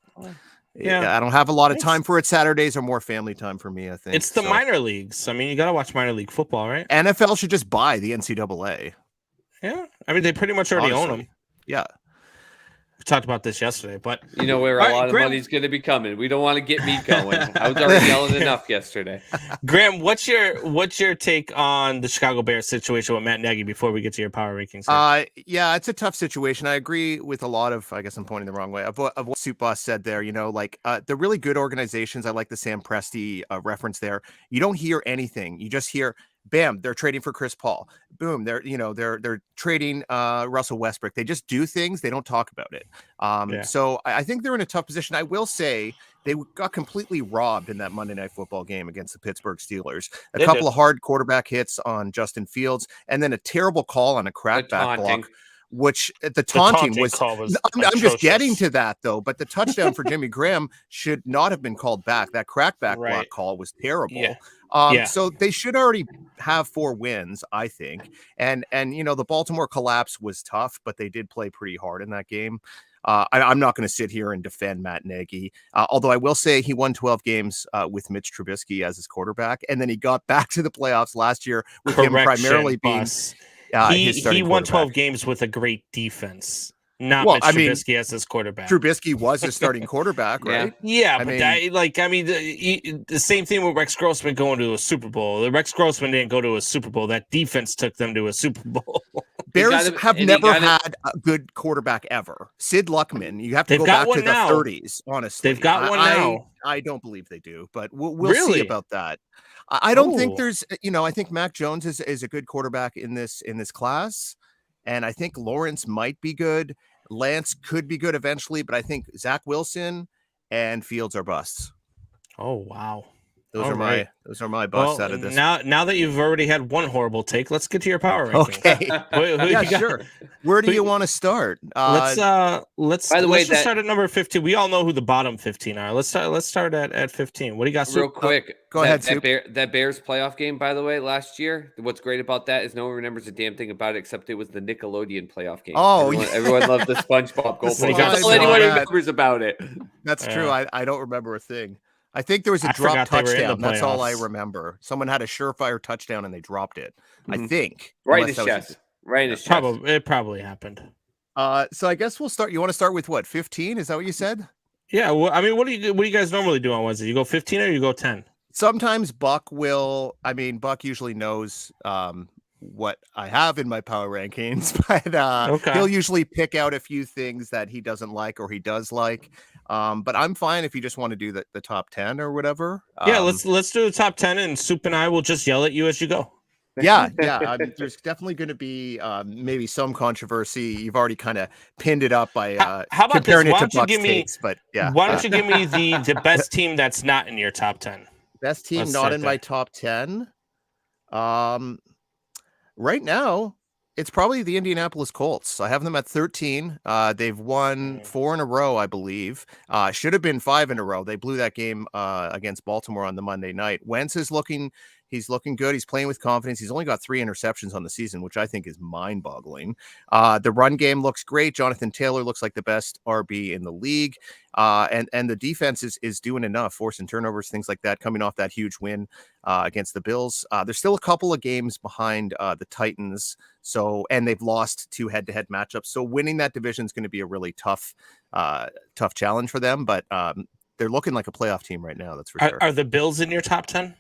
Speaker 5: Yeah, I don't have a lot of time for it. Saturdays are more family time for me, I think.
Speaker 1: It's the minor leagues. I mean, you got to watch minor league football, right?
Speaker 5: NFL should just buy the NCAA.
Speaker 1: Yeah. I mean, they pretty much already own them.
Speaker 5: Yeah.
Speaker 1: We talked about this yesterday, but
Speaker 4: you know where a lot of money's going to be coming. We don't want to get me going. I was already yelling enough yesterday.
Speaker 1: Graham, what's your take on the Chicago Bears situation with Matt Nagy before we get to your power rankings?
Speaker 5: Yeah, it's a tough situation. I agree with a lot of, I guess I'm pointing the wrong way, of what Soup Boss said there. You know, like the really good organizations, I like the Sam Presti reference there. You don't hear anything. You just hear, bam, they're trading for Chris Paul. Boom, they're trading Russell Westbrook. They just do things. They don't talk about it. So I think they're in a tough position. I will say they got completely robbed in that Monday Night Football game against the Pittsburgh Steelers. A couple of hard quarterback hits on Justin Fields, and then a terrible call on a crackback block. Which the taunting was I'm just getting to that though, but the touchdown for Jimmy Graham should not have been called back. That crackback block call was terrible. So they should already have 4 wins, I think. And you know, the Baltimore collapse was tough, but they did play pretty hard in that game. I'm not going to sit here and defend Matt Nagy, although I will say he won 12 games with Mitch Trubisky as his quarterback, and then he got back to the playoffs last year with him primarily being
Speaker 1: he won 12 games with a great defense. Not Mitch Trubisky as his quarterback.
Speaker 5: Trubisky was his starting quarterback, right?
Speaker 1: Yeah, the same thing with Rex Grossman going to a Super Bowl. Rex Grossman didn't go to a Super Bowl. That defense took them to a Super Bowl.
Speaker 5: Bears have never had a good quarterback ever. Sid Luckman, you have to go back to the 30s, honestly.
Speaker 1: They've got one now.
Speaker 5: I don't believe they do, but we'll see about that. I don't think there's, I think Mac Jones is a good quarterback in this class. And I think Lawrence might be good. Lance could be good eventually, but I think Zach Wilson and Fields are busts.
Speaker 1: Oh, wow.
Speaker 5: Those are my busts out of this.
Speaker 1: Now that you've already had one horrible take, let's get to your power rankings.
Speaker 5: Okay. Sure. Where do you want to start?
Speaker 1: Let's just start at number 15. We all know who the bottom 15 are. Let's start at 15. What do you got?
Speaker 4: Real quick.
Speaker 5: Go ahead.
Speaker 4: That Bears playoff game, by the way, last year. What's great about that is no one remembers a damn thing about it except it was the Nickelodeon playoff game.
Speaker 5: Oh,
Speaker 4: everyone loved the SpongeBob goalpost. That's all anyone remembers about it.
Speaker 5: That's true. I don't remember a thing. I think there was a drop touchdown. That's all I remember. Someone had a surefire touchdown and they dropped it. I think.
Speaker 4: Right in his chest. Right in his chest.
Speaker 1: It probably happened.
Speaker 5: So I guess we'll start. You want to start with what? 15? Is that what you said?
Speaker 1: Yeah. Well, I mean, what do you guys normally do on Wednesday? You go 15 or you go 10?
Speaker 5: Sometimes Buck will. I mean, Buck usually knows what I have in my power rankings, but
Speaker 1: Okay.
Speaker 5: he'll usually pick out a few things that he doesn't like or he does like. But I'm fine if you just want to do the top 10 or whatever.
Speaker 1: Yeah, let's do the top 10, and Soup and I will just yell at you as you go.
Speaker 5: Yeah. I mean, there's definitely going to be maybe some controversy. You've already kind of pinned it up by
Speaker 1: how about
Speaker 5: comparing
Speaker 1: this? Why
Speaker 5: it to
Speaker 1: don't you
Speaker 5: Buck's
Speaker 1: give me?
Speaker 5: takes, but yeah.
Speaker 1: Why don't you give me the best team that's not in your top 10?
Speaker 5: Best team
Speaker 1: Let's
Speaker 5: not
Speaker 1: start
Speaker 5: in
Speaker 1: there.
Speaker 5: my top 10. Right now, it's probably the Indianapolis Colts. I have them at 13. They've won 4 in a row, I believe. Should have been 5 in a row. They blew that game against Baltimore on the Monday night. Wentz is looking good. He's playing with confidence. He's only got 3 interceptions on the season, which I think is mind-boggling. The run game looks great. Jonathan Taylor looks like the best RB in the league. And the defense is doing enough, forcing turnovers, things like that, coming off that huge win against the Bills. There's still a couple of games behind the Titans. And they've lost 2 head-to-head matchups. So winning that division is going to be a really tough challenge for them. But they're looking like a playoff team right now. That's for sure.
Speaker 1: Are the Bills in your top 10?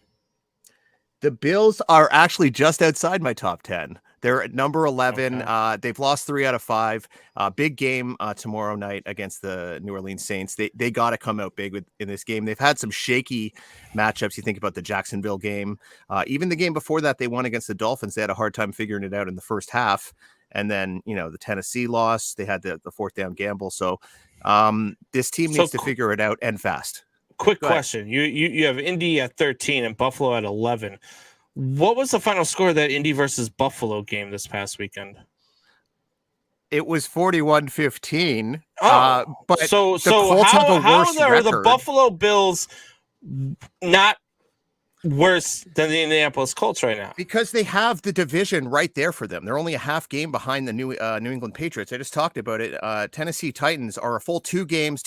Speaker 5: The Bills are actually just outside my top 10. They're at number 11.
Speaker 1: Okay.
Speaker 5: They've lost 3 out of 5. Big game tomorrow night against the New Orleans Saints. They got to come out big in this game. They've had some shaky matchups. You think about the Jacksonville game. Even the game before that, they won against the Dolphins. They had a hard time figuring it out in the first half. And then, the Tennessee loss, they had the fourth down gamble. So this team needs to figure it out and fast.
Speaker 1: Quick question. You have Indy at 13 and Buffalo at 11. What was the final score of that Indy versus Buffalo game this past weekend?
Speaker 5: It was 41-15.
Speaker 1: But so how are the Buffalo Bills not worse than the Indianapolis Colts right now?
Speaker 5: Because they have the division right there for them. They're only a half game behind the New England Patriots. I just talked about it. Tennessee Titans are a full 2 games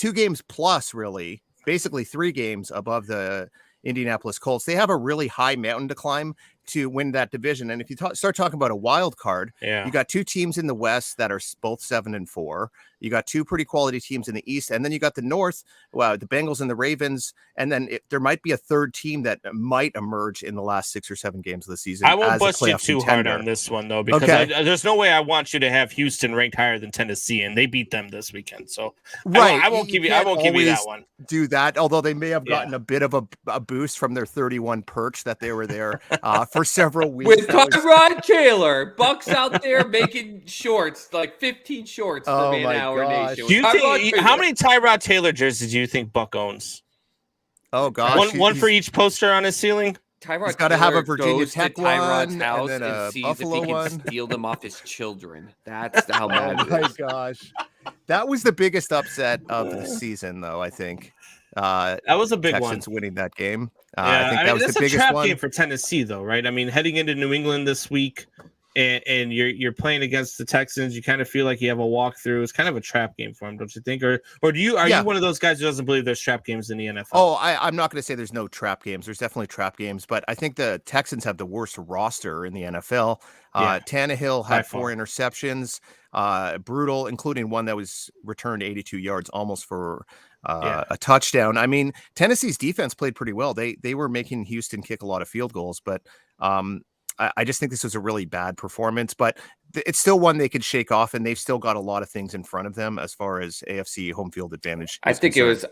Speaker 5: plus, really. Basically 3 games above the Indianapolis Colts. They have a really high mountain to climb to win that division. And if you start talking about a wild card, you got 2 teams in the West that are both 7-4. You got 2 pretty quality teams in the East, and then you got the North. Well, the Bengals and the Ravens, and then there might be a third team that might emerge in the last 6 or 7 games of the season.
Speaker 1: I won't bust you too hard on this one though, because there's no way I want you to have Houston ranked higher than Tennessee, and they beat them this weekend. So I won't give you that one.
Speaker 5: Do that, although they may have gotten a bit of a boost from their 31 perch that they were there for several weeks.
Speaker 4: With Tyrod Taylor, Buck's out there making shorts, like 15 shorts for Man Hour Nation.
Speaker 1: Do you think how many Tyrod Taylor jerseys do you think Buck owns?
Speaker 5: Oh gosh,
Speaker 1: one for each poster on his ceiling.
Speaker 4: Tyrod's
Speaker 5: got to have a Virginia Tech
Speaker 4: Tyrod's
Speaker 5: one,
Speaker 4: house
Speaker 5: and then a
Speaker 4: sees
Speaker 5: Buffalo
Speaker 4: if he can
Speaker 5: one.
Speaker 4: steal them off his children. That's how bad
Speaker 5: Oh
Speaker 4: it
Speaker 5: my
Speaker 4: is.
Speaker 5: gosh, that was the biggest upset of the season, though. I think
Speaker 1: that was a big
Speaker 5: Texans
Speaker 1: one.
Speaker 5: winning that game.
Speaker 1: I
Speaker 5: think
Speaker 1: mean,
Speaker 5: that was
Speaker 1: that's
Speaker 5: the biggest
Speaker 1: a trap
Speaker 5: one.
Speaker 1: game for Tennessee, though, right? I mean, heading into New England this week, and you're playing against the Texans, you kind of feel like you have a walkthrough. It's kind of a trap game for them, don't you think? Or are you one of those guys who doesn't believe there's trap games in the NFL?
Speaker 5: Oh, I'm not going to say there's no trap games. There's definitely trap games, but I think the Texans have the worst roster in the NFL. Tannehill had 4 interceptions, brutal, including one that was returned 82 yards, almost for a touchdown. I mean, Tennessee's defense played pretty well. They were making Houston kick a lot of field goals, but I just think this was a really bad performance, but it's still one they could shake off, and they've still got a lot of things in front of them as far as AFC home field advantage.
Speaker 4: I think it was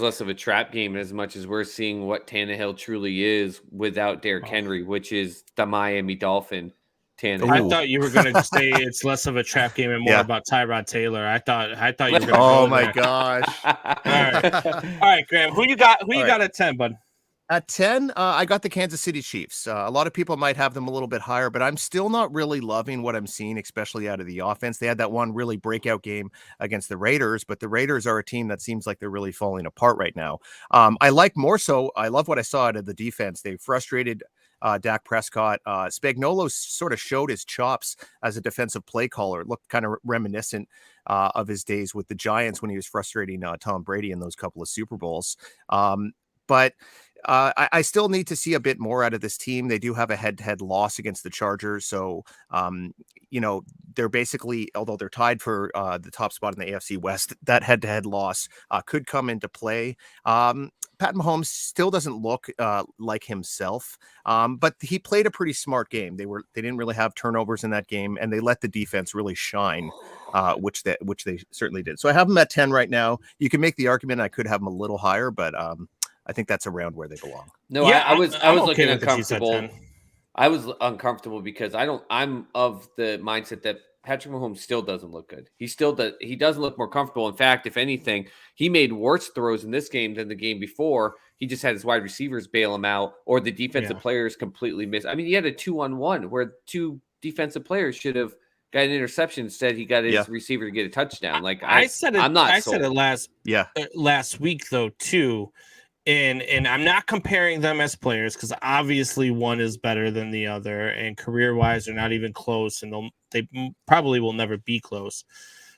Speaker 4: less of a trap game as much as we're seeing what Tannehill truly is without Derrick Henry, which is the Miami Dolphin. Tannehill.
Speaker 1: I thought you were going to say it's less of a trap game and more about Tyrod Taylor. I thought you were going to.
Speaker 5: Oh my gosh!
Speaker 1: All right, Graham. Who you got? Who you got at 10, bud?
Speaker 5: At 10, I got the Kansas City Chiefs. A lot of people might have them a little bit higher, but I'm still not really loving what I'm seeing, especially out of the offense. They had that one really breakout game against the Raiders, but the Raiders are a team that seems like they're really falling apart right now. I love what I saw out of the defense. They frustrated Dak Prescott. Spagnuolo sort of showed his chops as a defensive play caller. It looked kind of reminiscent of his days with the Giants when he was frustrating Tom Brady in those couple of Super Bowls. But I still need to see a bit more out of this team. They do have a head-to-head loss against the Chargers, so they're basically, although they're tied for the top spot in the AFC West, that head-to-head loss could come into play. Pat Mahomes still doesn't look like himself, but he played a pretty smart game. They didn't really have turnovers in that game, and they let the defense really shine, which they certainly did. So I have them at 10 right now. You can make the argument I could have them a little higher, but I think that's around where they belong.
Speaker 4: No,
Speaker 1: Yeah,
Speaker 4: I was
Speaker 1: I'm okay
Speaker 4: looking
Speaker 1: with the Chiefs at
Speaker 4: uncomfortable.
Speaker 1: 10.
Speaker 4: I was uncomfortable because I'm of the mindset that Patrick Mahomes still doesn't look good. He doesn't look more comfortable. In fact, if anything, he made worse throws in this game than the game before. He just had his wide receivers bail him out, or the defensive players completely missed. I mean, he had a 2-on-1 where two defensive players should have got an interception. Instead, he got his receiver to get a touchdown. Like
Speaker 1: I said it.
Speaker 4: I'm not
Speaker 1: I
Speaker 4: sold.
Speaker 1: said it last week though too. And I'm not comparing them as players because obviously one is better than the other, and career-wise, they're not even close, and they probably will never be close.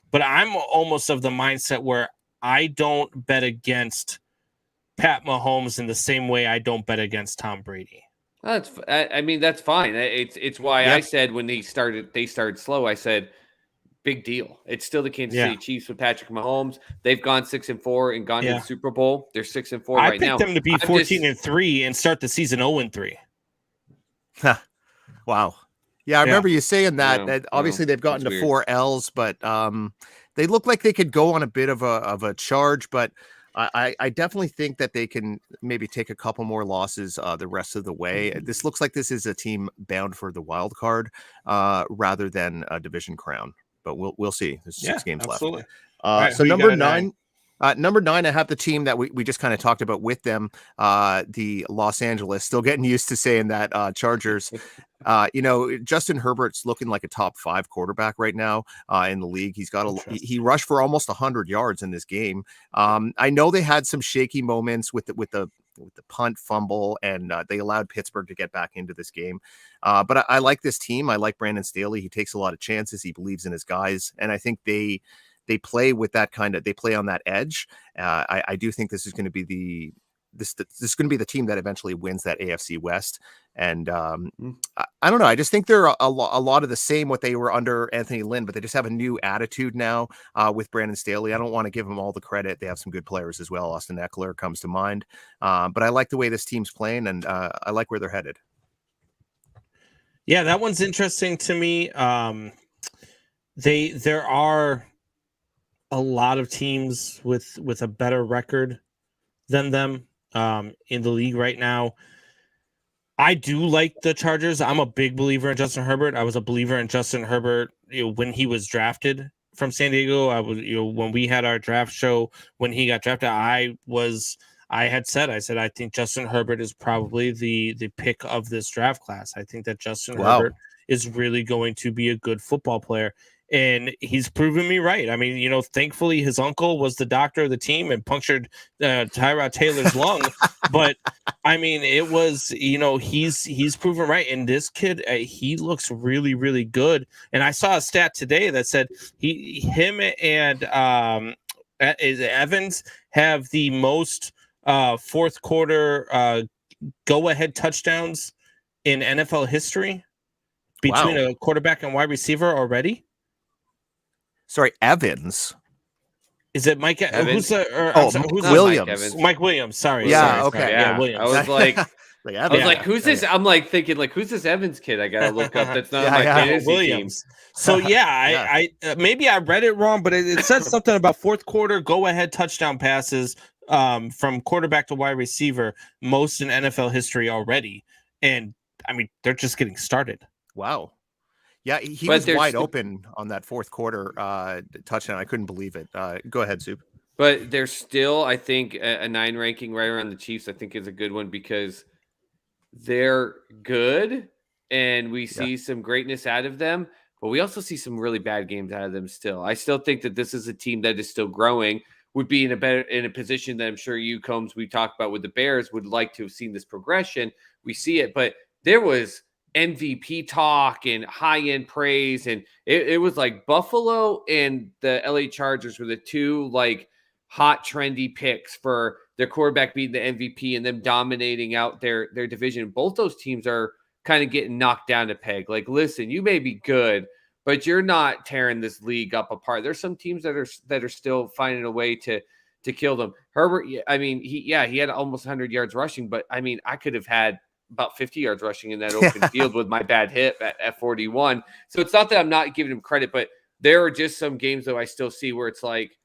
Speaker 1: But I'm almost of the mindset where I don't bet against Pat Mahomes in the same way I don't bet against Tom Brady.
Speaker 4: That's fine. It's why I said when they started slow. I said, big deal. It's still the Kansas City Chiefs with Patrick Mahomes. They've gone 6-4 and gone to the Super Bowl. They're 6-4 right now.
Speaker 1: I picked them to be 14-3 and start the season 0-3.
Speaker 5: Wow. Yeah, I remember you saying that. Obviously, they've gotten to 4 L's, but they look like they could go on a bit of a charge. But I definitely think that they can maybe take a couple more losses the rest of the way. This looks like this is a team bound for the wild card rather than a division crown. But we'll see. There's 6 games left.
Speaker 1: Right,
Speaker 5: so number 9. Number 9, I have the team that we just kind of talked about with them, the Los Angeles. Still getting used to saying that Chargers. Justin Herbert's looking like a top 5 quarterback right now in the league. He's got he rushed for almost 100 yards in this game. I know they had some shaky moments with the punt fumble, and they allowed Pittsburgh to get back into this game. But I like this team. I like Brandon Staley. He takes a lot of chances. He believes in his guys, and I think they play with that they play on that edge. I do think this is going to be this is going to be the team that eventually wins that AFC West. And I don't know. I just think they're a lot of the same what they were under Anthony Lynn, but they just have a new attitude now with Brandon Staley. I don't want to give them all the credit. They have some good players as well. Austin Eckler comes to mind. But I like the way this team's playing, and I like where they're headed.
Speaker 1: Yeah, that one's interesting to me. There are a lot of teams with a better record than them in the league right now. I do like the Chargers. I'm a big believer in Justin Herbert. I was a believer in Justin Herbert when he was drafted from San Diego. I was, when we had our draft show, when he got drafted, I said I think Justin Herbert is probably the pick of this draft class. I think that Justin Herbert is really going to be a good football player. And he's proven me right. I mean, thankfully his uncle was the doctor of the team and punctured Tyrod Taylor's lung. But I mean, it was, he's proven right. And this kid, he looks really, really good. And I saw a stat today that said him and Evans have the most fourth quarter go-ahead touchdowns in NFL history between a quarterback and wide receiver already.
Speaker 5: Sorry, Evans.
Speaker 1: Is it Mike Evans?
Speaker 5: Who's Williams?
Speaker 1: Mike Williams. Sorry.
Speaker 5: Yeah.
Speaker 1: Sorry,
Speaker 5: okay.
Speaker 1: sorry.
Speaker 4: Yeah,
Speaker 1: Williams.
Speaker 4: I was like, who's this?
Speaker 5: Yeah.
Speaker 4: I'm like thinking, who's this Evans kid? I gotta look up. That's not my fantasy
Speaker 1: Williams. So I maybe I read it wrong, but it said something about fourth quarter go-ahead touchdown passes from quarterback to wide receiver, most in NFL history already. And I mean, they're just getting started.
Speaker 5: Wow. Yeah, he was wide open on that fourth quarter touchdown. I couldn't believe it. Go ahead, Soup.
Speaker 4: But there's still, I think, a 9 ranking right around the Chiefs, I think is a good one because they're good and we see some greatness out of them, but we also see some really bad games out of them still. I still think that this is a team that is still growing, would be in a position that I'm sure you, Combs, we talked about with the Bears, would like to have seen this progression. We see it, but there was MVP talk and high-end praise, and it was like Buffalo and the LA Chargers were the two hot, trendy picks for their quarterback being the MVP and them dominating out their division. Both those teams are kind of getting knocked down a peg. Like, listen, you may be good, but you're not tearing this league up apart. There's some teams that are still finding a way to kill them. Herbert, I mean, he had almost 100 yards rushing, but I mean, I could have had about 50 yards rushing in that open field with my bad hip at 41. So it's not that I'm not giving him credit, but there are just some games though I still see where it's like,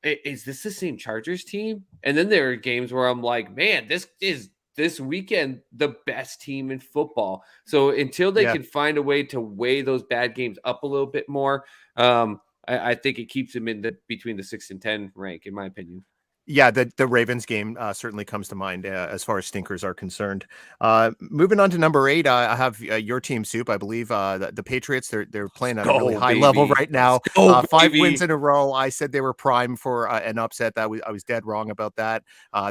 Speaker 4: is this the same Chargers team? And then there are games where I'm like, man, this is this weekend the best team in football. So until they can find a way to weigh those bad games up a little bit more, I think it keeps them in between the 6 and 10 rank, in my opinion.
Speaker 5: Yeah, the Ravens game certainly comes to mind as far as stinkers are concerned. Moving on to number 8, I have your team, Soup. I believe the Patriots. They're playing at a really high level right now. 5 wins in a row. I said they were prime for an upset. I was dead wrong about that.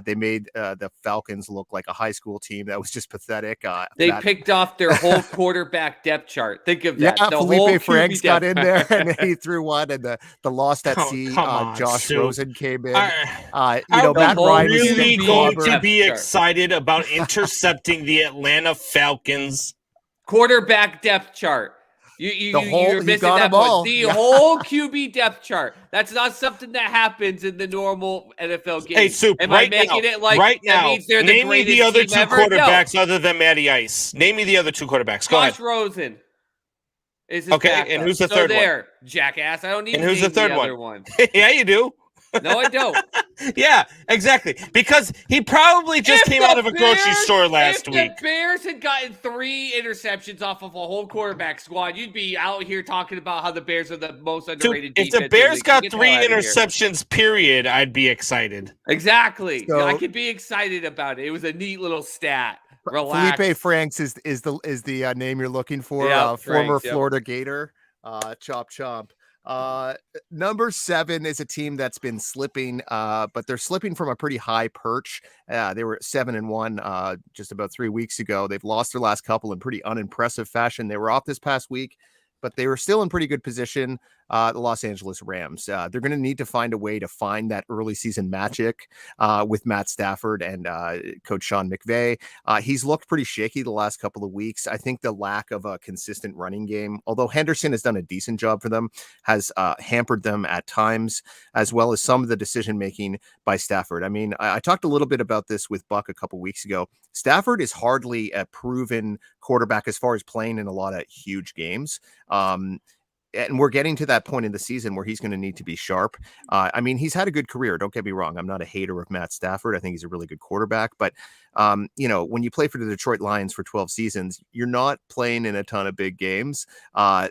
Speaker 5: They made the Falcons look like a high school team. That was just pathetic.
Speaker 4: They picked off their whole quarterback depth chart. Think of that.
Speaker 5: Yeah,
Speaker 4: the
Speaker 5: Felipe Franks got in there and he threw one, and the lost at sea. Josh Rosen came in.
Speaker 1: Matt Ryan really going to be
Speaker 4: chart.
Speaker 1: excited about intercepting the Atlanta Falcons
Speaker 4: quarterback depth chart. You're missing that point. The whole QB depth chart. That's not something that happens in the normal NFL game.
Speaker 1: Hey, Soup,
Speaker 4: Am
Speaker 1: right
Speaker 4: I making
Speaker 1: now,
Speaker 4: it like
Speaker 1: right
Speaker 4: that
Speaker 1: now,
Speaker 4: means they're the
Speaker 1: name me
Speaker 4: greatest
Speaker 1: the other
Speaker 4: team
Speaker 1: two
Speaker 4: ever?
Speaker 1: quarterbacks
Speaker 4: No.
Speaker 1: other than Matty Ice. Name me the other two quarterbacks. Go
Speaker 4: Josh
Speaker 1: ahead.
Speaker 4: Rosen is his
Speaker 1: Okay,
Speaker 4: backup.
Speaker 1: and who's the third
Speaker 4: one? Jackass. I don't need
Speaker 1: And
Speaker 4: to
Speaker 1: who's the
Speaker 4: name
Speaker 1: third
Speaker 4: other
Speaker 1: one?
Speaker 4: one.
Speaker 1: Yeah, you do.
Speaker 4: No, I don't.
Speaker 1: Yeah, exactly. Because he probably just came out of a grocery store last week.
Speaker 4: If the Bears had gotten 3 interceptions off of a whole quarterback squad, you'd be out here talking about how the Bears are the most underrated
Speaker 1: If
Speaker 4: defense.
Speaker 1: the Bears got
Speaker 4: Get the
Speaker 1: 3
Speaker 4: hell out of here.
Speaker 1: interceptions, period, I'd be excited.
Speaker 4: Exactly.
Speaker 5: So-
Speaker 4: I could be excited about it. It was a neat little stat. Relax.
Speaker 5: Felipe Franks is the name you're looking for.
Speaker 4: Yeah,
Speaker 5: Former
Speaker 4: Franks, yep.
Speaker 5: Florida Gator. Chop chomp. Number 7 is a team that's been slipping, but they're slipping from a pretty high perch. They were 7-1 just about 3 weeks ago. They've lost their last couple in pretty unimpressive fashion. They were off this past week, but they were still in pretty good position. The Los Angeles Rams. They're going to need to find a way to find that early season magic with Matt Stafford and Coach Sean McVay. He's looked pretty shaky the last couple of weeks. I think the lack of a consistent running game, although Henderson has done a decent job for them, has hampered them at times, as well as some of the decision making by Stafford. I mean, I talked a little bit about this with Buck a couple weeks ago. Stafford is hardly a proven quarterback as far as playing in a lot of huge games. And we're getting to that point in the season where he's going to need to be sharp. I mean, he's had a good career. Don't get me wrong. I'm not a hater of Matt Stafford. I think he's a really good quarterback. But, when you play for the Detroit Lions for 12 seasons, you're not playing in a ton of big games.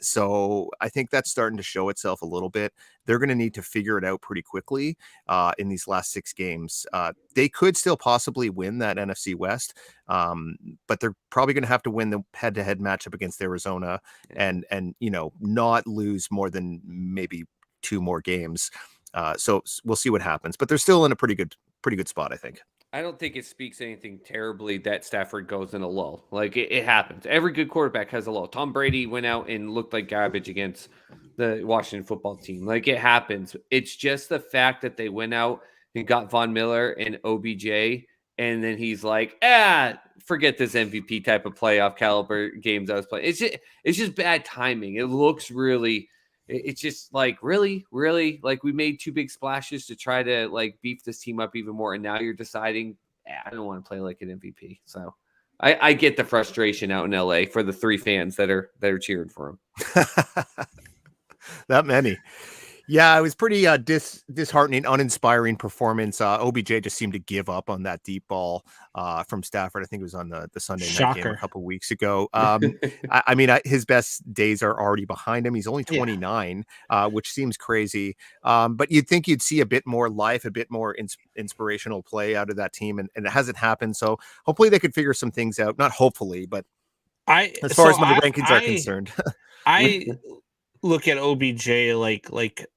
Speaker 5: So I think that's starting to show itself a little bit. They're going to need to figure it out pretty quickly in these last 6 games. They could still possibly win that NFC West, but they're probably going to have to win the head-to-head matchup against Arizona and not lose more than maybe 2 more games. So we'll see what happens. But they're still in a pretty good spot, I think.
Speaker 4: I don't think it speaks anything terribly that Stafford goes in a lull. Like it happens. Every good quarterback has a lull. Tom Brady went out and looked like garbage against the Washington football team. Like it happens. It's just the fact that they went out and got Von Miller and OBJ, and then he's like, forget this MVP type of playoff caliber games I was playing. It's just bad timing. It looks really. It's just like really, like we made 2 big splashes to try to like beef this team up even more. And now you're deciding, I don't want to play like an MVP. So I get the frustration out in LA for the 3 fans that are cheering for him.
Speaker 5: That many. Yeah, it was pretty disheartening, uninspiring performance. OBJ just seemed to give up on that deep ball from Stafford. I think it was on the Sunday night game a couple of weeks ago. I mean, his best days are already behind him. He's only 29, which seems crazy. But you'd think you'd see a bit more life, a bit more inspirational play out of that team, and it hasn't happened. So hopefully they could figure some things out. Not hopefully, but as far as my rankings are concerned.
Speaker 1: I look at OBJ like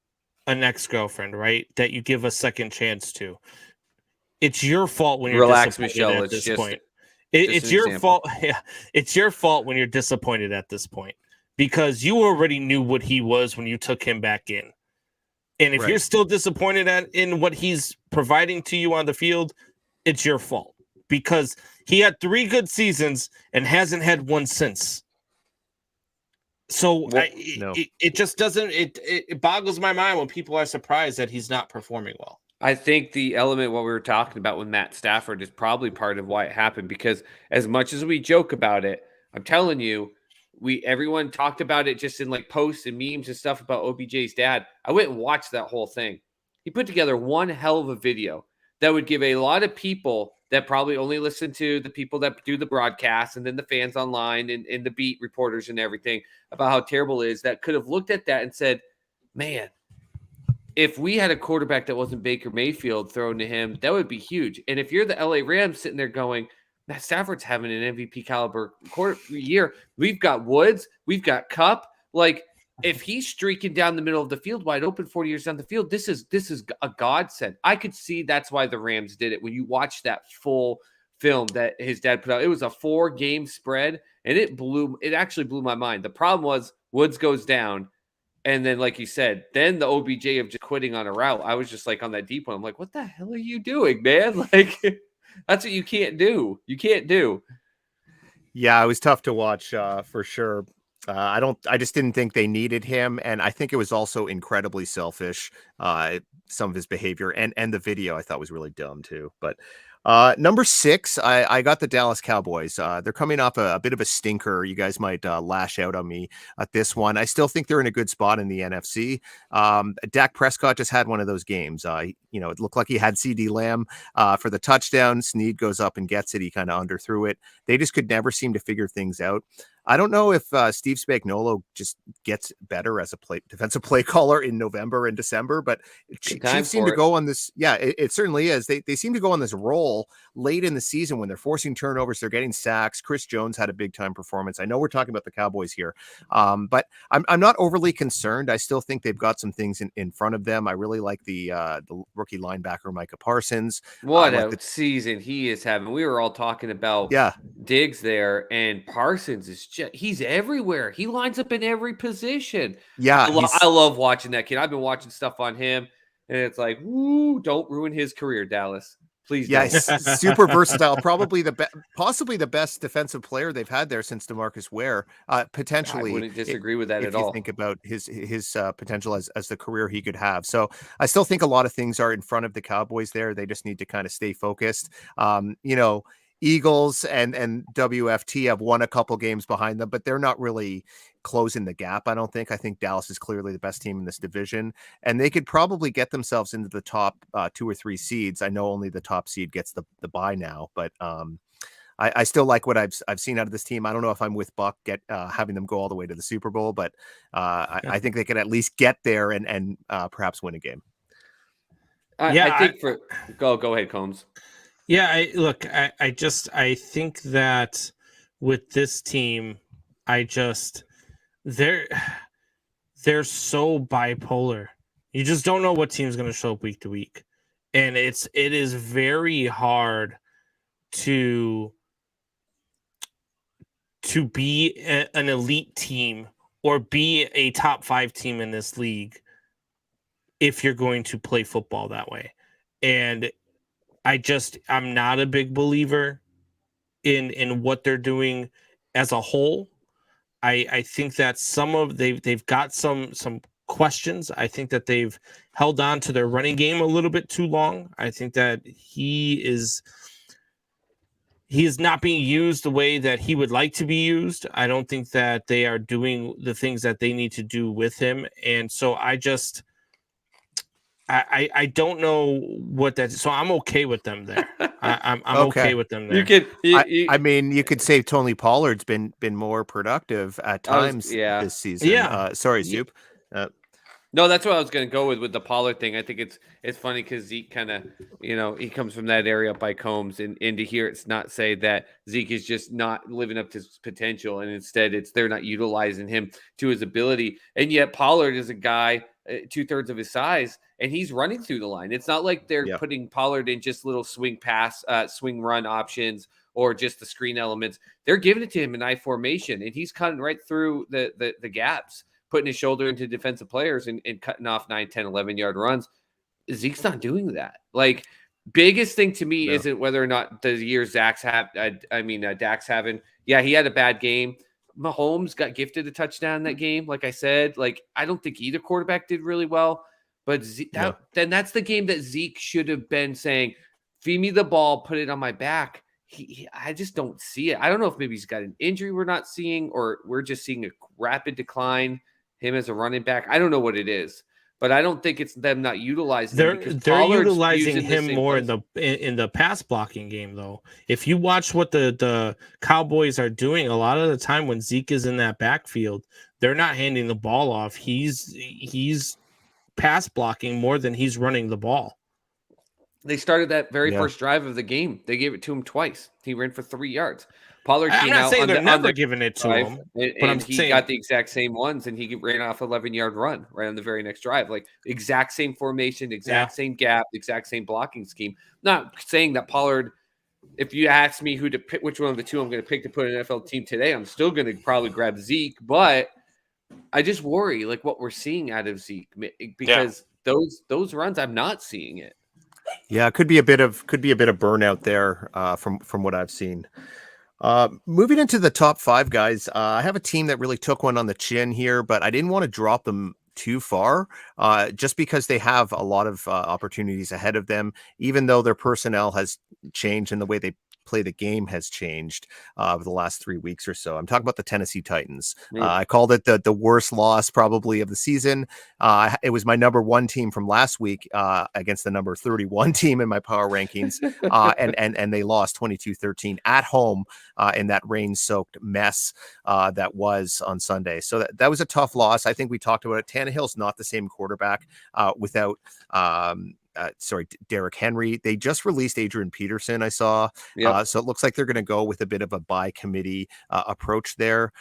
Speaker 1: an ex-girlfriend, right? That you give a second chance to. It's your fault when you're disappointed
Speaker 4: Michelle.
Speaker 1: at this point. It's your fault. Yeah, it's your fault when you're disappointed at this point because you already knew what he was when you took him back in. And if
Speaker 5: Right.
Speaker 1: you're still disappointed in what he's providing to you on the field, it's your fault, because he had 3 good seasons and hasn't had one since. So
Speaker 4: Well,
Speaker 5: no.
Speaker 1: it just doesn't, it boggles my mind when people are surprised that he's not performing well.
Speaker 4: I think the element what we were talking about with Matt Stafford is probably part of why it happened, because as much as we joke about it, I'm telling you, everyone talked about it just in like posts and memes and stuff about OBJ's dad. I went and watched that whole thing. He put together one hell of a video that would give a lot of people that probably only listen to the people that do the broadcast and then the fans online and the beat reporters and everything about how terrible it is, that could have looked at that and said, man, if we had a quarterback that wasn't Baker Mayfield thrown to him, that would be huge. And if you're the LA Rams sitting there going, Matt Stafford's having an MVP caliber year. We've got Woods. We've got Kupp. Like, if he's streaking down the middle of the field wide open 40 years down the field, this is a godsend. I could see that's why the Rams did it. When you watch that full film that his dad put out, it was a 4-game spread, and it actually blew my mind. The problem was Woods goes down. And then, like you said, then the OBJ of just quitting on a route, I was just like on that deep one. I'm like, what the hell are you doing, man? Like, that's what you can't do. You can't do.
Speaker 5: Yeah, it was tough to watch for sure. I just didn't think they needed him. And I think it was also incredibly selfish, some of his behavior, and the video I thought was really dumb too. But number 6, I got the Dallas Cowboys. They're coming off a bit of a stinker. You guys might lash out on me at this one. I still think they're in a good spot in the NFC. Dak Prescott just had one of those games. It looked like he had CD Lamb for the touchdown. Snead goes up and gets it. He kind of underthrew it. They just could never seem to figure things out. I don't know if Steve Spagnuolo just gets better as a defensive play caller in November and December, but Chiefs seem to go on this. Yeah, it certainly is. They seem to go on this roll late in the season when they're forcing turnovers. They're getting sacks. Chris Jones had a big time performance. I know we're talking about the Cowboys here, but I'm not overly concerned. I still think they've got some things in front of them. I really like the rookie linebacker Micah Parsons.
Speaker 4: What a season he is having. We were all talking about Diggs there, and Parsons is he's everywhere. He lines up in every position.
Speaker 5: Yeah,
Speaker 4: I love watching that kid. I've been watching stuff on him, and it's like, woo, don't ruin his career, Dallas. Please don't.
Speaker 5: Yes, super versatile. Probably possibly the best defensive player they've had there since DeMarcus Ware. Potentially,
Speaker 4: I wouldn't disagree with that
Speaker 5: if
Speaker 4: at all.
Speaker 5: You think about his potential as the career he could have. So I still think a lot of things are in front of the Cowboys there. They just need to kind of stay focused. Eagles and WFT have won a couple games behind them, but they're not really closing the gap. I think Dallas is clearly the best team in this division, and they could probably get themselves into the top 2 or 3 seeds. I know only the top seed gets the bye now, but I still like what I've seen out of this team. I don't know if I'm with Buck having them go all the way to the Super Bowl, but I think they could at least get there and perhaps win a game.
Speaker 4: I think go ahead, Combs.
Speaker 1: Yeah, I think that with this team, they're so bipolar. You just don't know what team's going to show up week to week. And it is very hard to be an elite team or be a top 5 team in this league if you're going to play football that way. And I'm not a big believer in what they're doing as a whole. I think that they've got some questions. I think that they've held on to their running game a little bit too long. I think that he is not being used the way that he would like to be used. I don't think that they are doing the things that they need to do with him. And so I don't know what that is. So I'm okay with them there. I'm okay with them there.
Speaker 5: You could say Tony Pollard's been more productive at times this season.
Speaker 1: Yeah.
Speaker 5: Sorry, Soup.
Speaker 4: No, that's what I was going to go with the Pollard thing. I think it's funny because Zeke kind of, he comes from that area up by Combs, and to hear it's not say that Zeke is just not living up to his potential, and instead they're not utilizing him to his ability. And yet Pollard is a guy 2/3 of his size, and he's running through the line. It's not like they're putting Pollard in just little swing run options or just the screen elements. They're giving it to him in I formation, and he's cutting right through the gaps putting his shoulder into defensive players and cutting off 9, 10, 11-yard runs. Zeke's not doing that. Like, biggest thing to me isn't whether or not the year Dak's having. Yeah, he had a bad game. Mahomes got gifted a touchdown in that game. Like I said, like, I don't think either quarterback did really well. But then that's the game that Zeke should have been saying, feed me the ball, put it on my back. I just don't see it. I don't know if maybe he's got an injury we're not seeing, or we're just seeing a rapid decline, him as a running back. I don't know what it is, but I don't think it's them not utilizing him.
Speaker 1: They're utilizing him more in the pass blocking game, though. If you watch what the Cowboys are doing, a lot of the time when Zeke is in that backfield, they're not handing the ball off. He's pass blocking more than he's running the ball.
Speaker 4: They started that very first drive of the game. They gave it to him twice. He ran for 3 yards. Pollard came out.
Speaker 1: I'm not saying they're giving it to him,
Speaker 4: but he got the exact same ones, and he ran off 11-yard run right on the very next drive. Like, exact same formation, exact same gap, exact same blocking scheme. Not saying that Pollard. If you ask me who to pick, which one of the two I'm going to pick to put an NFL team today, I'm still going to probably grab Zeke, but I just worry like what we're seeing out of Zeke, because those runs, I'm not seeing it.
Speaker 5: Yeah, it could be a bit of burnout there from what I've seen. Moving into the top 5 guys, I have a team that really took one on the chin here, but I didn't want to drop them too far just because they have a lot of opportunities ahead of them, even though their personnel has changed and the way they play the game has changed over the last 3 weeks or so. I'm talking about the Tennessee Titans. I called it the worst loss probably of the season. It was my number 1 team from last week against the number 31 team in my power rankings. And they lost 22-13 at home in that rain-soaked mess that was on Sunday. So that was a tough loss. I think we talked about it. Tannehill's not the same quarterback without Derrick Henry. They just released Adrian Peterson, I saw. So it looks like they're going to go with a bit of a by committee approach there.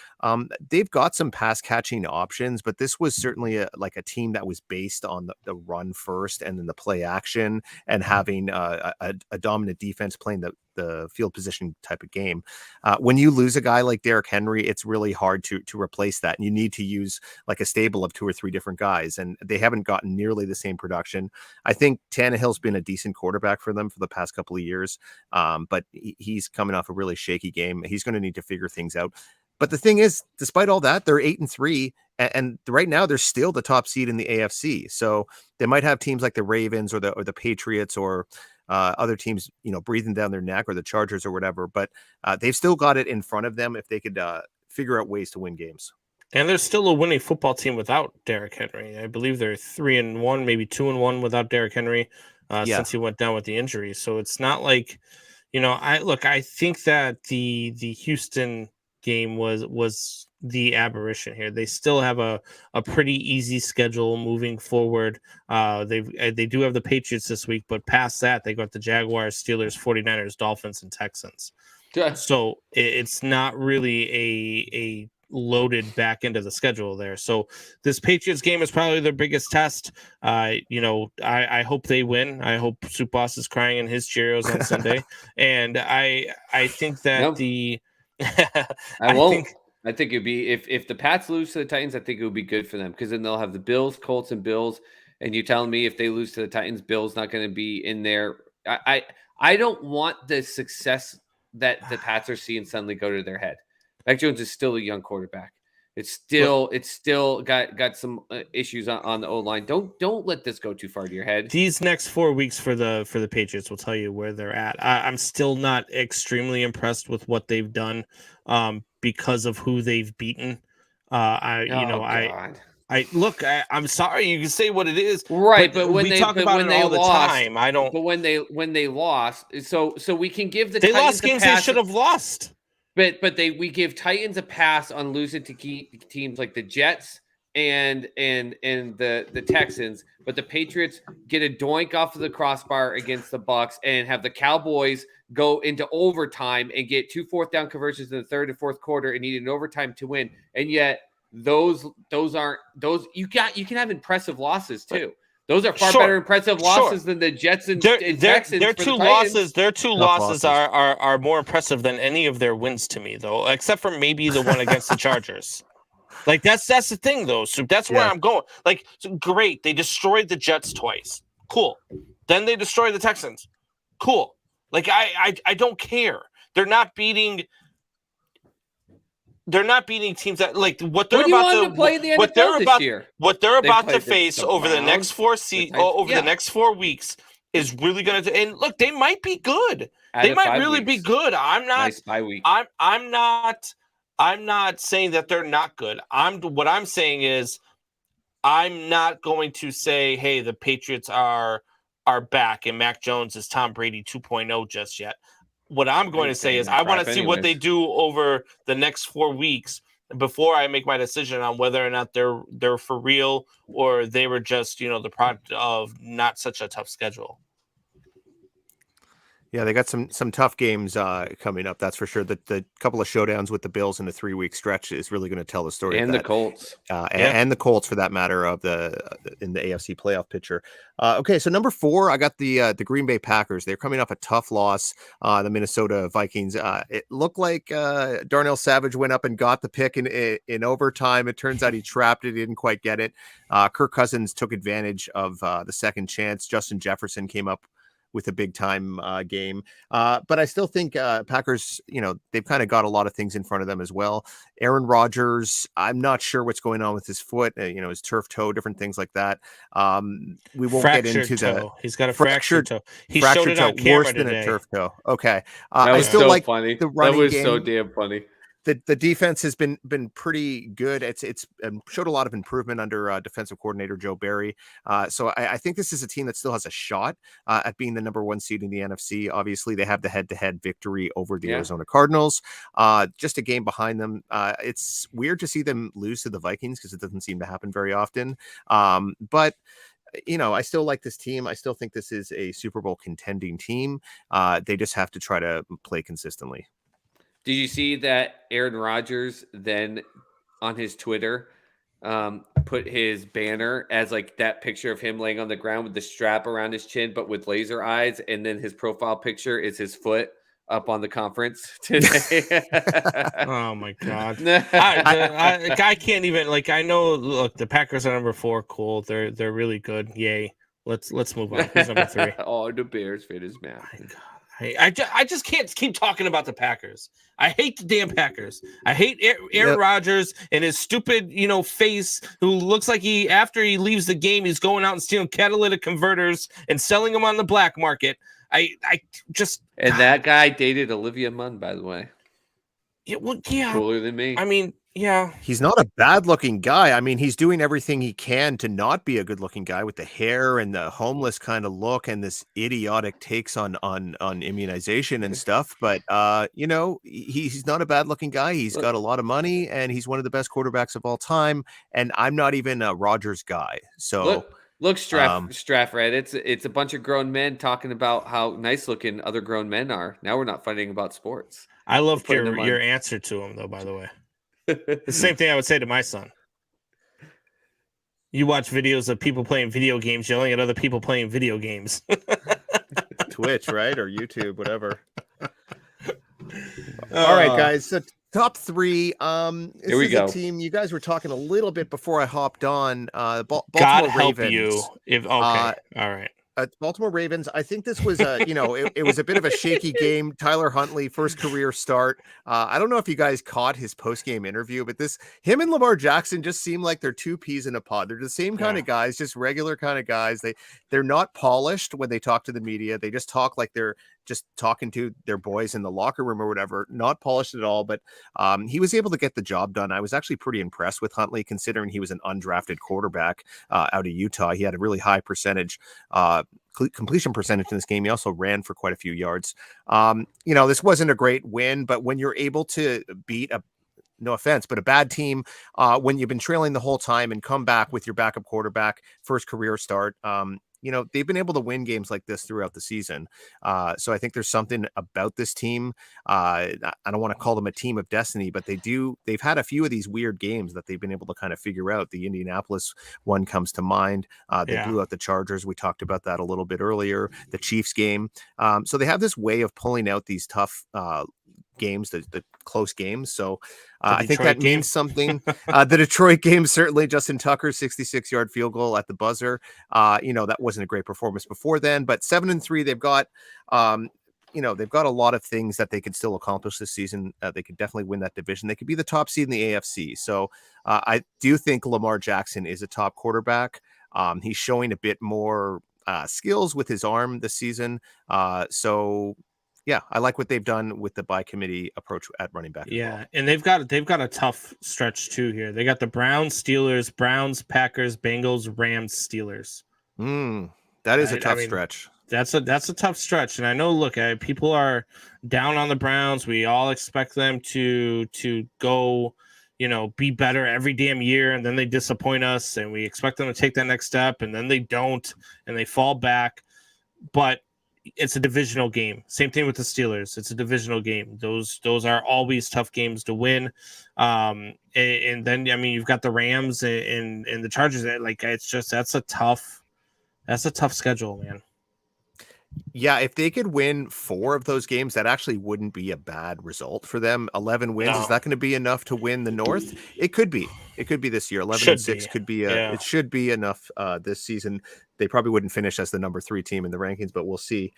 Speaker 5: They've got some pass catching options, but this was certainly a team that was based on the run first and then the play action and having a dominant defense playing the field position type of game. When you lose a guy like Derrick Henry, it's really hard to replace that. And you need to use like a stable of 2 or 3 different guys. And they haven't gotten nearly the same production. I think Tannehill's been a decent quarterback for them for the past couple of years. But he's coming off a really shaky game. He's going to need to figure things out. But the thing is, despite all that, they're 8-3, and right now they're still the top seed in the AFC. So they might have teams like the Ravens or the Patriots or other teams, breathing down their neck, or the Chargers or whatever. But they've still got it in front of them if they could figure out ways to win games.
Speaker 1: And there's still a winning football team without Derrick Henry. I believe they're 3-1, maybe 2-1 without Derrick Henry since he went down with the injury. So it's not like, I think that the Houston game was the aberration here. They still have a pretty easy schedule moving forward. They do have the Patriots this week, but past that, they got the Jaguars, Steelers, 49ers, Dolphins, and Texans. So it's not really a loaded back into the schedule there. So this Patriots game is probably their biggest test. I hope they win. I hope Soup Boss is crying in his Cheerios on Sunday. And I think that
Speaker 4: I won't. I think it'd be if the Pats lose to the Titans, I think it would be good for them, because then they'll have the Bills, Colts, and Bills. And you telling me if they lose to the Titans, Bills not going to be in there? I don't want the success that the Pats are seeing suddenly go to their head. Mac Jones is still a young quarterback. It's still got some issues on the O-line. Don't let this go too far to your head.
Speaker 1: These next 4 weeks for the Patriots will tell you where they're at. I'm still not extremely impressed with what they've done because of who they've beaten. I'm sorry. You can say what it is,
Speaker 4: right? But when
Speaker 1: we
Speaker 4: they
Speaker 1: talk about
Speaker 4: when
Speaker 1: it
Speaker 4: they
Speaker 1: all the
Speaker 4: lost,
Speaker 1: time, I don't.
Speaker 4: But when they lost, so we can give the
Speaker 1: they
Speaker 4: Titans
Speaker 1: lost games they should have lost.
Speaker 4: But we give Titans a pass on losing to key teams like the Jets and the Texans, but the Patriots get a doink off of the crossbar against the Bucs and have the Cowboys go into overtime and get 2 4th-down conversions in the third and fourth quarter and need an overtime to win. And yet those aren't those. You can have impressive losses too. Those are far better impressive losses than the Jets and Texans.
Speaker 1: Their two losses are more impressive than any of their wins to me, though, except for maybe the one against the Chargers. Like that's the thing though. So that's where
Speaker 5: Yeah.
Speaker 1: I'm going. Like, so great, they destroyed the Jets twice. Cool. Then they destroyed the Texans. Cool. Like I don't care. They're not beating teams that like what they're
Speaker 4: Who do you
Speaker 1: about
Speaker 4: want
Speaker 1: to
Speaker 4: them to play in the
Speaker 1: what they're
Speaker 4: NFL this
Speaker 1: about
Speaker 4: year?
Speaker 1: what they're
Speaker 4: They
Speaker 1: about to
Speaker 4: played
Speaker 1: face
Speaker 4: the
Speaker 1: over the
Speaker 4: Browns,
Speaker 1: next four
Speaker 4: the
Speaker 1: over
Speaker 4: yeah.
Speaker 1: the next 4 weeks is really going to. And look, they might be good.
Speaker 4: Out
Speaker 1: They
Speaker 4: of
Speaker 1: might
Speaker 4: 5
Speaker 1: really be
Speaker 4: weeks.
Speaker 1: good. I'm not.
Speaker 4: Nice bye week.
Speaker 1: I'm not saying that they're not good. What I'm saying is I'm not going to say, hey, the Patriots are back and Mac Jones is Tom Brady 2.0 just yet. What I'm going to say is I want to see what they do over the next 4 weeks before I make my decision on whether or not they're for real or they were just, the product of not such a tough schedule.
Speaker 5: Yeah, they got some tough games coming up. That's for sure. The couple of showdowns with the Bills in the 3-week stretch is really going to tell the story.
Speaker 4: And
Speaker 5: of
Speaker 4: the
Speaker 5: that.
Speaker 4: Colts.
Speaker 5: And the Colts, for that matter, in the AFC playoff picture. Okay, so number 4, I got the Green Bay Packers. They're coming off a tough loss. The Minnesota Vikings. It looked like Darnell Savage went up and got the pick in overtime. It turns out he trapped it. He didn't quite get it. Kirk Cousins took advantage of the second chance. Justin Jefferson came up with a big time game. But I still think Packers, they've kind of got a lot of things in front of them as well. Aaron Rodgers, I'm not sure what's going on with his foot, his turf toe, different things like that. We won't
Speaker 1: fractured
Speaker 5: get into
Speaker 1: toe. He's got a fractured toe. He
Speaker 5: fractured
Speaker 1: showed it
Speaker 5: toe,
Speaker 1: on camera
Speaker 5: worse than
Speaker 1: today.
Speaker 5: a turf toe. Okay.
Speaker 4: That was
Speaker 5: I still
Speaker 4: so
Speaker 5: like
Speaker 4: funny.
Speaker 5: the running
Speaker 4: That was
Speaker 5: game.
Speaker 4: so damn funny.
Speaker 5: The defense has been pretty good. It's showed a lot of improvement under defensive coordinator Joe Barry. So I think this is a team that still has a shot at being the number 1 seed in the NFC. Obviously, they have the head-to-head victory over the Arizona Cardinals. Just a game behind them. It's weird to see them lose to the Vikings because it doesn't seem to happen very often. But I still like this team. I still think this is a Super Bowl contending team. They just have to try to play consistently.
Speaker 4: Did you see that Aaron Rodgers then on his Twitter put his banner as like that picture of him laying on the ground with the strap around his chin, but with laser eyes, and then his profile picture is his foot up on the conference today?
Speaker 1: Oh my god! I can't even I know. Look, the Packers are number 4. Cool, they're really good. Yay! Let's move on. Who's number 3?
Speaker 4: Oh, the Bears fit his mouth.
Speaker 1: I just can't keep talking about the Packers. I hate the damn Packers. I hate Aaron Rodgers and his stupid, face who looks like after he leaves the game, he's going out and stealing catalytic converters and selling them on the black market. And
Speaker 4: that guy dated Olivia Munn, by the way.
Speaker 1: Yeah, well, yeah.
Speaker 4: Cooler than me.
Speaker 1: I mean, yeah.
Speaker 5: He's not a bad looking guy. I mean, he's doing everything he can to not be a good looking guy with the hair and the homeless kind of look and this idiotic takes on immunization and stuff. But, he's not a bad looking guy. He's got a lot of money and he's one of the best quarterbacks of all time. And I'm not even a Rodgers guy. So
Speaker 4: look, Straffred, it's a bunch of grown men talking about how nice looking other grown men are. Now we're not fighting about sports.
Speaker 1: I loved your answer to him, though, by the way. The same thing I would say to my son. You watch videos of people playing video games, yelling at other people playing video games.
Speaker 5: Twitch, right? Or YouTube, whatever. All right, guys. So top 3. This
Speaker 4: Here we go.
Speaker 5: A team you guys were talking a little bit before I hopped on. Baltimore
Speaker 1: God help
Speaker 5: Ravens.
Speaker 1: you. All right.
Speaker 5: Baltimore Ravens. I think this was it was a bit of a shaky game. Tyler Huntley, first career start. I don't know if you guys caught his post-game interview, but him and Lamar Jackson just seem like they're 2 peas in a pod. They're the same kind of guys, just regular kind of guys. They're not polished when they talk to the media. They just talk like they're just talking to their boys in the locker room or whatever, not polished at all, but he was able to get the job done. I was actually pretty impressed with Huntley considering he was an undrafted quarterback out of Utah. He had a really high completion percentage in this game. He also ran for quite a few yards. This wasn't a great win, but when you're able to beat no offense, but a bad team, when you've been trailing the whole time and come back with your backup quarterback, first career start, they've been able to win games like this throughout the season. So I think there's something about this team. I don't want to call them a team of destiny, but they've had a few of these weird games that they've been able to kind of figure out. The Indianapolis one comes to mind. They blew out the Chargers. We talked about that a little bit earlier, the Chiefs game. So they have this way of pulling out these tough games, the close games. So
Speaker 1: The
Speaker 5: I think
Speaker 1: Detroit
Speaker 5: that
Speaker 1: game?
Speaker 5: means something. The Detroit game, certainly Justin Tucker's 66-yard field goal at the buzzer. That wasn't a great performance before then, but 7-3, they've got, they've got a lot of things that they could still accomplish this season. They could definitely win that division. They could be the top seed in the AFC. So I do think Lamar Jackson is a top quarterback. He's showing a bit more skills with his arm this season. Yeah, I like what they've done with the by committee approach at running back.
Speaker 1: Yeah, and they've got a tough stretch too here. They got the Browns, Steelers, Browns, Packers, Bengals, Rams, Steelers.
Speaker 5: That is a tough stretch.
Speaker 1: That's a tough stretch, and I know. Look, people are down on the Browns. We all expect them to go, be better every damn year, and then they disappoint us, and we expect them to take that next step, and then they don't, and they fall back. But it's a divisional game. Same thing with the Steelers. It's a divisional game. Those are always tough games to win. And then you've got the Rams and the Chargers. That's a tough schedule, man.
Speaker 5: Yeah, if they could win 4 of those games, that actually wouldn't be a bad result for them. 11 wins,
Speaker 1: No.
Speaker 5: Is that going to be enough to win the North? It could be. It could be this year. 11-6 could be it should be enough this season. They probably wouldn't finish as the number 3 team in the rankings, but we'll see.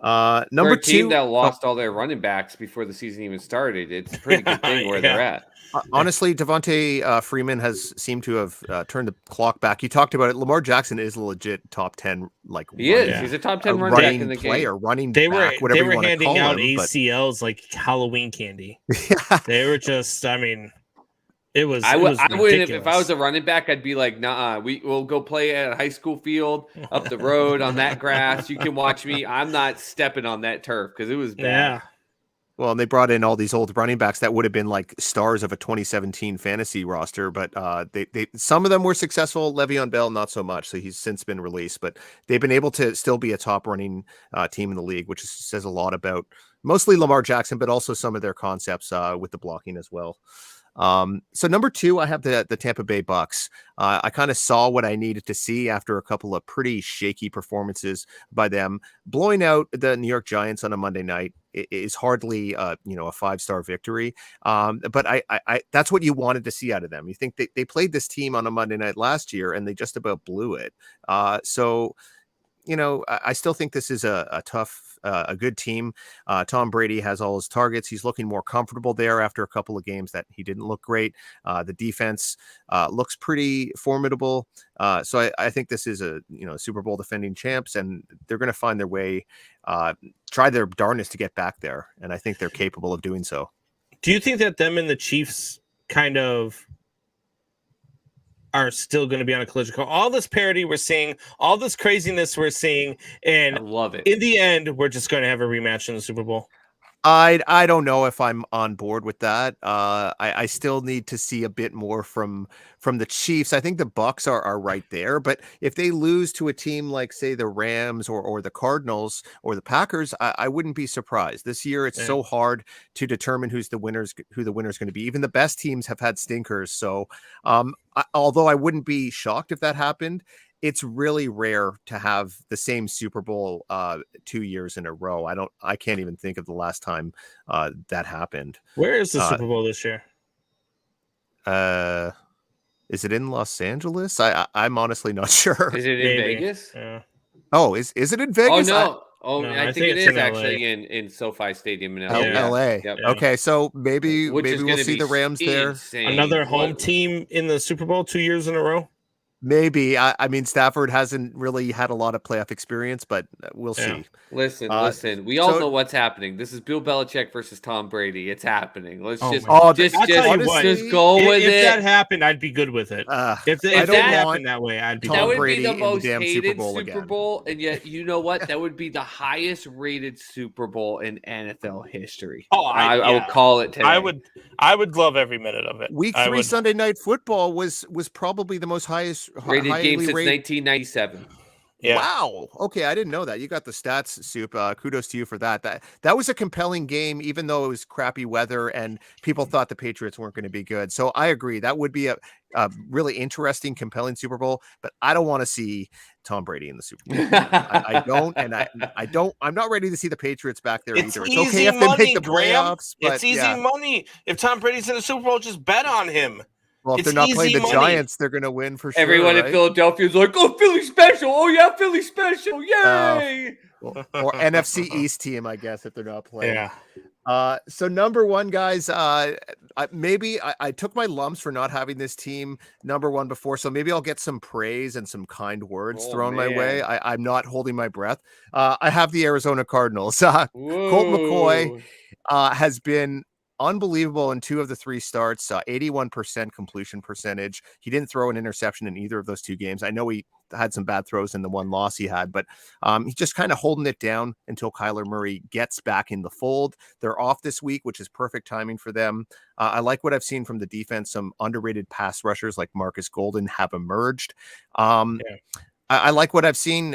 Speaker 5: Number
Speaker 4: For a team
Speaker 5: 2
Speaker 4: that lost all their running backs before the season even started, it's a pretty good thing where they're at.
Speaker 5: Honestly, Devontae Freeman has seemed to have turned the clock back. You talked about it. Lamar Jackson is a legit top 10.
Speaker 4: He is. He's a top 10 running back in the
Speaker 5: player,
Speaker 4: game.
Speaker 5: Running
Speaker 1: They
Speaker 5: back, whatever
Speaker 1: were
Speaker 5: you want to
Speaker 1: handing
Speaker 5: call
Speaker 1: out
Speaker 5: him,
Speaker 1: ACLs like Halloween candy.
Speaker 5: Yeah.
Speaker 1: They were just. It was.
Speaker 4: I
Speaker 1: was
Speaker 4: wouldn't if I
Speaker 1: ridiculous.
Speaker 4: was a running back. I'd be like, nah, we'll go play at a high school field up the road on that grass. You can watch me. I'm not stepping on that turf because it was bad.
Speaker 1: Yeah.
Speaker 5: Well, and they brought in all these old running backs that would have been like stars of a 2017 fantasy roster, but they some of them were successful. Le'Veon Bell, not so much. So he's since been released, but they've been able to still be a top running team in the league, which says a lot about mostly Lamar Jackson, but also some of their concepts with the blocking as well. So number 2, I have the Tampa Bay Bucks. I kind of saw what I needed to see after a couple of pretty shaky performances by them. Blowing out the New York Giants on a Monday night is hardly a 5-star victory. But I that's what you wanted to see out of them. You think they played this team on a Monday night last year and they just about blew it. So I still think this is a tough, a good team. Tom Brady has all his targets. He's looking more comfortable there after a couple of games that he didn't look great. The defense looks pretty formidable. So I think this is a Super Bowl defending champs, and they're going to find their way, try their darnest to get back there. And I think they're capable of doing so.
Speaker 1: Do you think that them and the Chiefs kind of are still going to be on a collision course? All this parity we're seeing, all this craziness we're seeing, and
Speaker 4: I love it.
Speaker 1: in the end, we're just going to have a rematch in the Super Bowl.
Speaker 5: I don't know if I'm on board with that. I still need to see a bit more from the Chiefs. I think the Bucks are right there, but if they lose to a team like, say, the Rams or the Cardinals or the Packers, I wouldn't be surprised. This year, it's so hard to determine who the winner's going to be. Even the best teams have had stinkers. So, although I wouldn't be shocked if that happened, it's really rare to have the same Super Bowl 2 years in a row. I can't even think of the last time that happened.
Speaker 1: Where is the Super Bowl this year?
Speaker 5: Is it in Los Angeles? I'm honestly not sure.
Speaker 4: Is it in Vegas?
Speaker 1: Yeah.
Speaker 5: Oh, is it in Vegas?
Speaker 4: No,
Speaker 1: No,
Speaker 4: I think it
Speaker 1: it's
Speaker 4: is
Speaker 1: in
Speaker 4: actually in SoFi Stadium in LA.
Speaker 5: LA.
Speaker 4: Yep.
Speaker 5: Okay, so maybe
Speaker 4: Which is
Speaker 5: we'll
Speaker 4: gonna
Speaker 5: see
Speaker 4: be
Speaker 5: the Rams there.
Speaker 4: insane.
Speaker 1: Another home
Speaker 4: What-
Speaker 1: team in the Super Bowl 2 years in a row?
Speaker 5: Maybe. I mean, Stafford hasn't really had a lot of playoff experience, but we'll see.
Speaker 4: Listen. We all
Speaker 5: so-
Speaker 4: know what's happening. This is Bill Belichick versus Tom Brady. It's happening. Let's
Speaker 1: Oh
Speaker 4: just
Speaker 1: my
Speaker 5: God.
Speaker 4: just
Speaker 1: I'll tell you what,
Speaker 4: just go with
Speaker 1: If
Speaker 4: it.
Speaker 1: that happened, I'd be good with it. If
Speaker 5: I
Speaker 1: that
Speaker 5: don't want
Speaker 1: happened that way, I'd be
Speaker 5: Tom
Speaker 4: That
Speaker 1: good
Speaker 4: would
Speaker 1: with
Speaker 5: Brady
Speaker 4: be
Speaker 5: in
Speaker 4: the
Speaker 5: the
Speaker 4: most
Speaker 5: damn Super
Speaker 4: hated
Speaker 5: Bowl
Speaker 4: Super
Speaker 5: again.
Speaker 4: Bowl, and yet you know what? That would be the highest rated Super Bowl in NFL history.
Speaker 1: Oh,
Speaker 4: I will
Speaker 1: yeah.
Speaker 4: call it today.
Speaker 1: I would love every minute of it.
Speaker 5: Week
Speaker 1: I
Speaker 5: 3
Speaker 1: would-
Speaker 5: Sunday Night Football was probably the most
Speaker 4: rated
Speaker 5: highly
Speaker 4: game since
Speaker 5: rated.
Speaker 4: 1997.
Speaker 1: Yeah.
Speaker 5: Wow. Okay, I didn't know that. You got the stats, Soup. Kudos to you for that. That was a compelling game, even though it was crappy weather and people thought the Patriots weren't going to be good. So I agree. That would be a really interesting, compelling Super Bowl. But I don't want to see Tom Brady in the Super Bowl. I don't, and I don't. I'm not ready to see the Patriots back there
Speaker 1: It's
Speaker 5: either. It's
Speaker 1: easy
Speaker 5: okay if
Speaker 1: money,
Speaker 5: they make the
Speaker 1: Graham.
Speaker 5: playoffs, but
Speaker 1: It's easy
Speaker 5: yeah.
Speaker 1: money. If Tom Brady's in the Super Bowl, just bet on him.
Speaker 5: Well, if
Speaker 1: It's
Speaker 5: they're not playing
Speaker 1: easy
Speaker 5: the
Speaker 1: money.
Speaker 5: Giants, they're going to win for sure.
Speaker 4: Everyone in
Speaker 5: right?
Speaker 4: Philadelphia is like, "Oh, Philly special! Oh yeah, Philly special! Yay!"
Speaker 5: or NFC East team, I guess, if they're not playing.
Speaker 1: Yeah.
Speaker 5: So number one, guys, I took my lumps for not having this team number one before, so maybe I'll get some praise and some kind words thrown my way. I'm not holding my breath. I have the Arizona Cardinals. Colt McCoy has been unbelievable in 2 of the 3 starts, 81% completion percentage. He didn't throw an interception in either of those 2 games. I know he had some bad throws in the one loss he had, but he's just kind of holding it down until Kyler Murray gets back in the fold. They're off this week, which is perfect timing for them. I like what I've seen from the defense. Some underrated pass rushers like Marcus Golden have emerged. I like what I've seen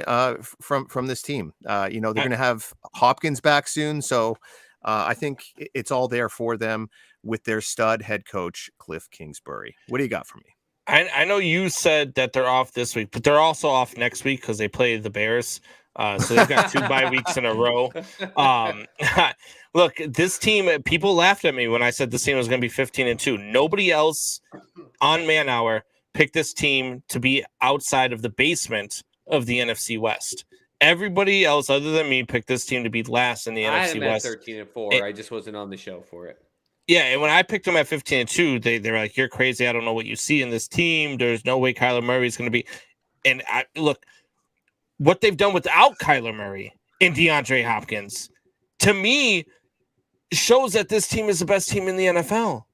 Speaker 5: from this team. They're going to have Hopkins back soon, so I think it's all there for them with their stud head coach, Cliff Kingsbury. What do you got for me?
Speaker 1: I know you said that they're off this week, but they're also off next week because they play the Bears. So they've got 2 bye weeks in a row. Look, this team, people laughed at me when I said this team was going to be 15-2. Nobody else on Man Hour picked this team to be outside of the basement of the NFC West. Everybody else other than me picked this team to be last in the NFC West.
Speaker 4: 13-4. I just wasn't on the show for it.
Speaker 1: Yeah, and when I picked them at 15-2, they were like, "You're crazy. I don't know what you see in this team. There's no way Kyler Murray is going to be." And look, what they've done without Kyler Murray and DeAndre Hopkins, to me, shows that this team is the best team in the NFL.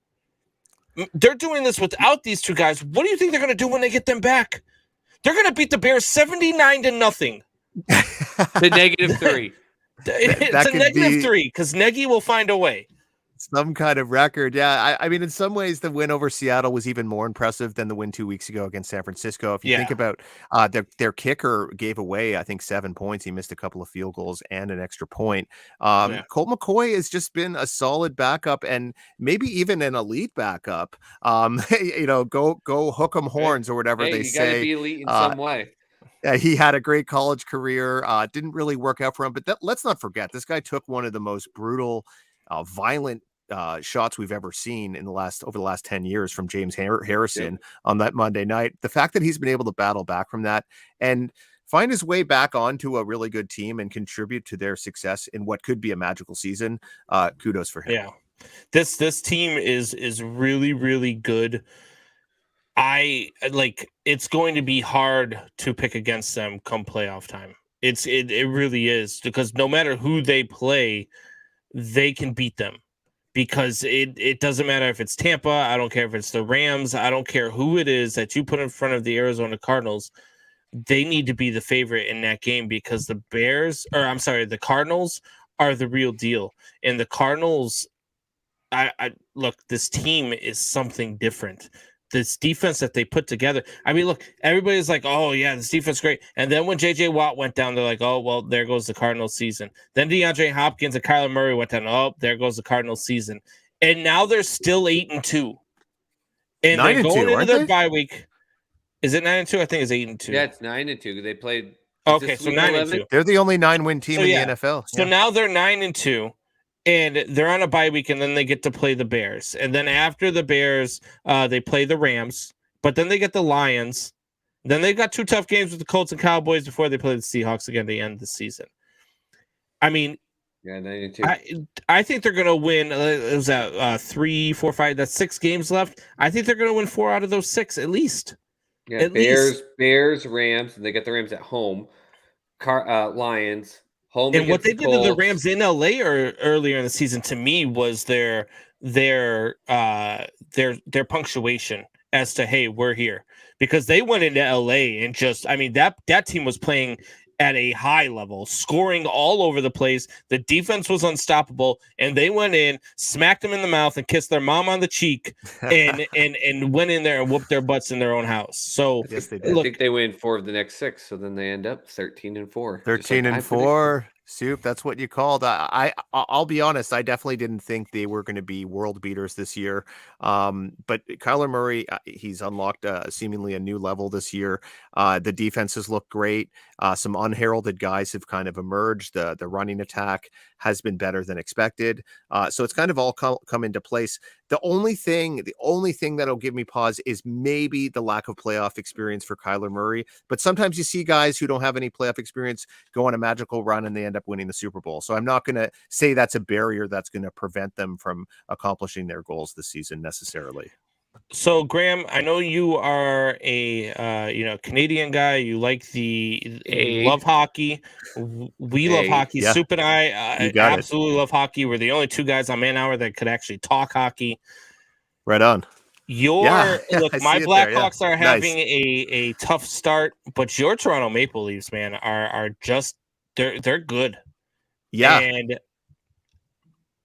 Speaker 1: They're doing this without these 2 guys. What do you think they're going to do when they get them back? They're going to beat the Bears 79-0.
Speaker 4: The -3.
Speaker 1: It's a -3 because Nagy will find a way.
Speaker 5: Some kind of record. Yeah. I mean, in some ways, the win over Seattle was even more impressive than the win 2 weeks ago against San Francisco. If you think about their kicker gave away, I think, 7 points. He missed a couple of field goals and an extra point. Colt McCoy has just been a solid backup and maybe even an elite backup. Go hook 'em horns or whatever they say.
Speaker 4: You got to be elite in some way.
Speaker 5: He had a great college career. Didn't really work out for him, but let's not forget this guy took one of the most brutal, violent shots we've ever seen over the last 10 years from James Harrison on that Monday night. The fact that he's been able to battle back from that and find his way back onto a really good team and contribute to their success in what could be a magical season. Kudos for him.
Speaker 1: Yeah, this team is really, really good. It's going to be hard to pick against them come playoff time. It really is, because no matter who they play, they can beat them. Because it doesn't matter if it's Tampa, I don't care if it's the Rams, I don't care who it is that you put in front of the Arizona Cardinals, they need to be the favorite in that game because the Cardinals are the real deal. And the Cardinals, look, this team is something different. This defense that they put together. I mean, look, everybody's like, "Oh yeah, this defense is great." And then when JJ Watt went down, they're like, "Oh well, there goes the Cardinals season." Then DeAndre Hopkins and Kyler Murray went down. Oh, there goes the Cardinals season. And now they're still 8-2, and they're going into their bye week. Is it 9-2? I think it's 8-2.
Speaker 4: Yeah, it's 9-2. They played.
Speaker 1: Okay, so 9-2.
Speaker 5: They're the only 9-win team in the NFL.
Speaker 1: So now they're 9-2. And they're on a bye week, and then they get to play the Bears. And then after the Bears, they play the Rams. But then they get the Lions. Then they've got 2 tough games with the Colts and Cowboys before they play the Seahawks again at the end of the season. I mean,
Speaker 4: 9-2.
Speaker 1: I think they're going to win. It was 3, 4, 5. That's 6 games left. I think they're going to win 4 out of those 6 at least.
Speaker 4: Yeah, Bears, Rams. And they get the Rams at home. Lions.
Speaker 1: And what they did to the Rams in LA or earlier in the season, to me, was their punctuation as to, hey, we're here, because they went into LA and that team was playing at a high level, scoring all over the place. The defense was unstoppable, and they went in, smacked them in the mouth, and kissed their mom on the cheek, and went in there and whooped their butts in their own house. So
Speaker 5: Yes, they
Speaker 4: I
Speaker 5: did.
Speaker 1: look,
Speaker 4: think they win 4 of the next 6, so then they end up 13-4.
Speaker 5: 13-4. Soup, that's what you called. I'll be honest, I definitely didn't think they were going to be world beaters this year. But Kyler Murray, he's unlocked seemingly a new level this year. The defenses look great. Some unheralded guys have kind of emerged. The running attack has been better than expected. So it's kind of all come into place. The only thing that'll give me pause is maybe the lack of playoff experience for Kyler Murray. But sometimes you see guys who don't have any playoff experience go on a magical run and they end up winning the Super Bowl. So I'm not going to say that's a barrier that's going to prevent them from accomplishing their goals this season necessarily.
Speaker 1: so Graham, I know you are a Canadian guy. You like you love hockey. We love hockey.
Speaker 5: Yeah.
Speaker 1: Soup and I
Speaker 5: You got it.
Speaker 1: absolutely love hockey. We're the only two guys on Man Hour that could actually talk hockey.
Speaker 5: Right on.
Speaker 1: Look,
Speaker 5: I
Speaker 1: my
Speaker 5: see it there, yeah.
Speaker 1: Blackhawks are
Speaker 5: Nice.
Speaker 1: having a tough start, but your Toronto Maple Leafs, man, are just they're good.
Speaker 5: Yeah.
Speaker 1: And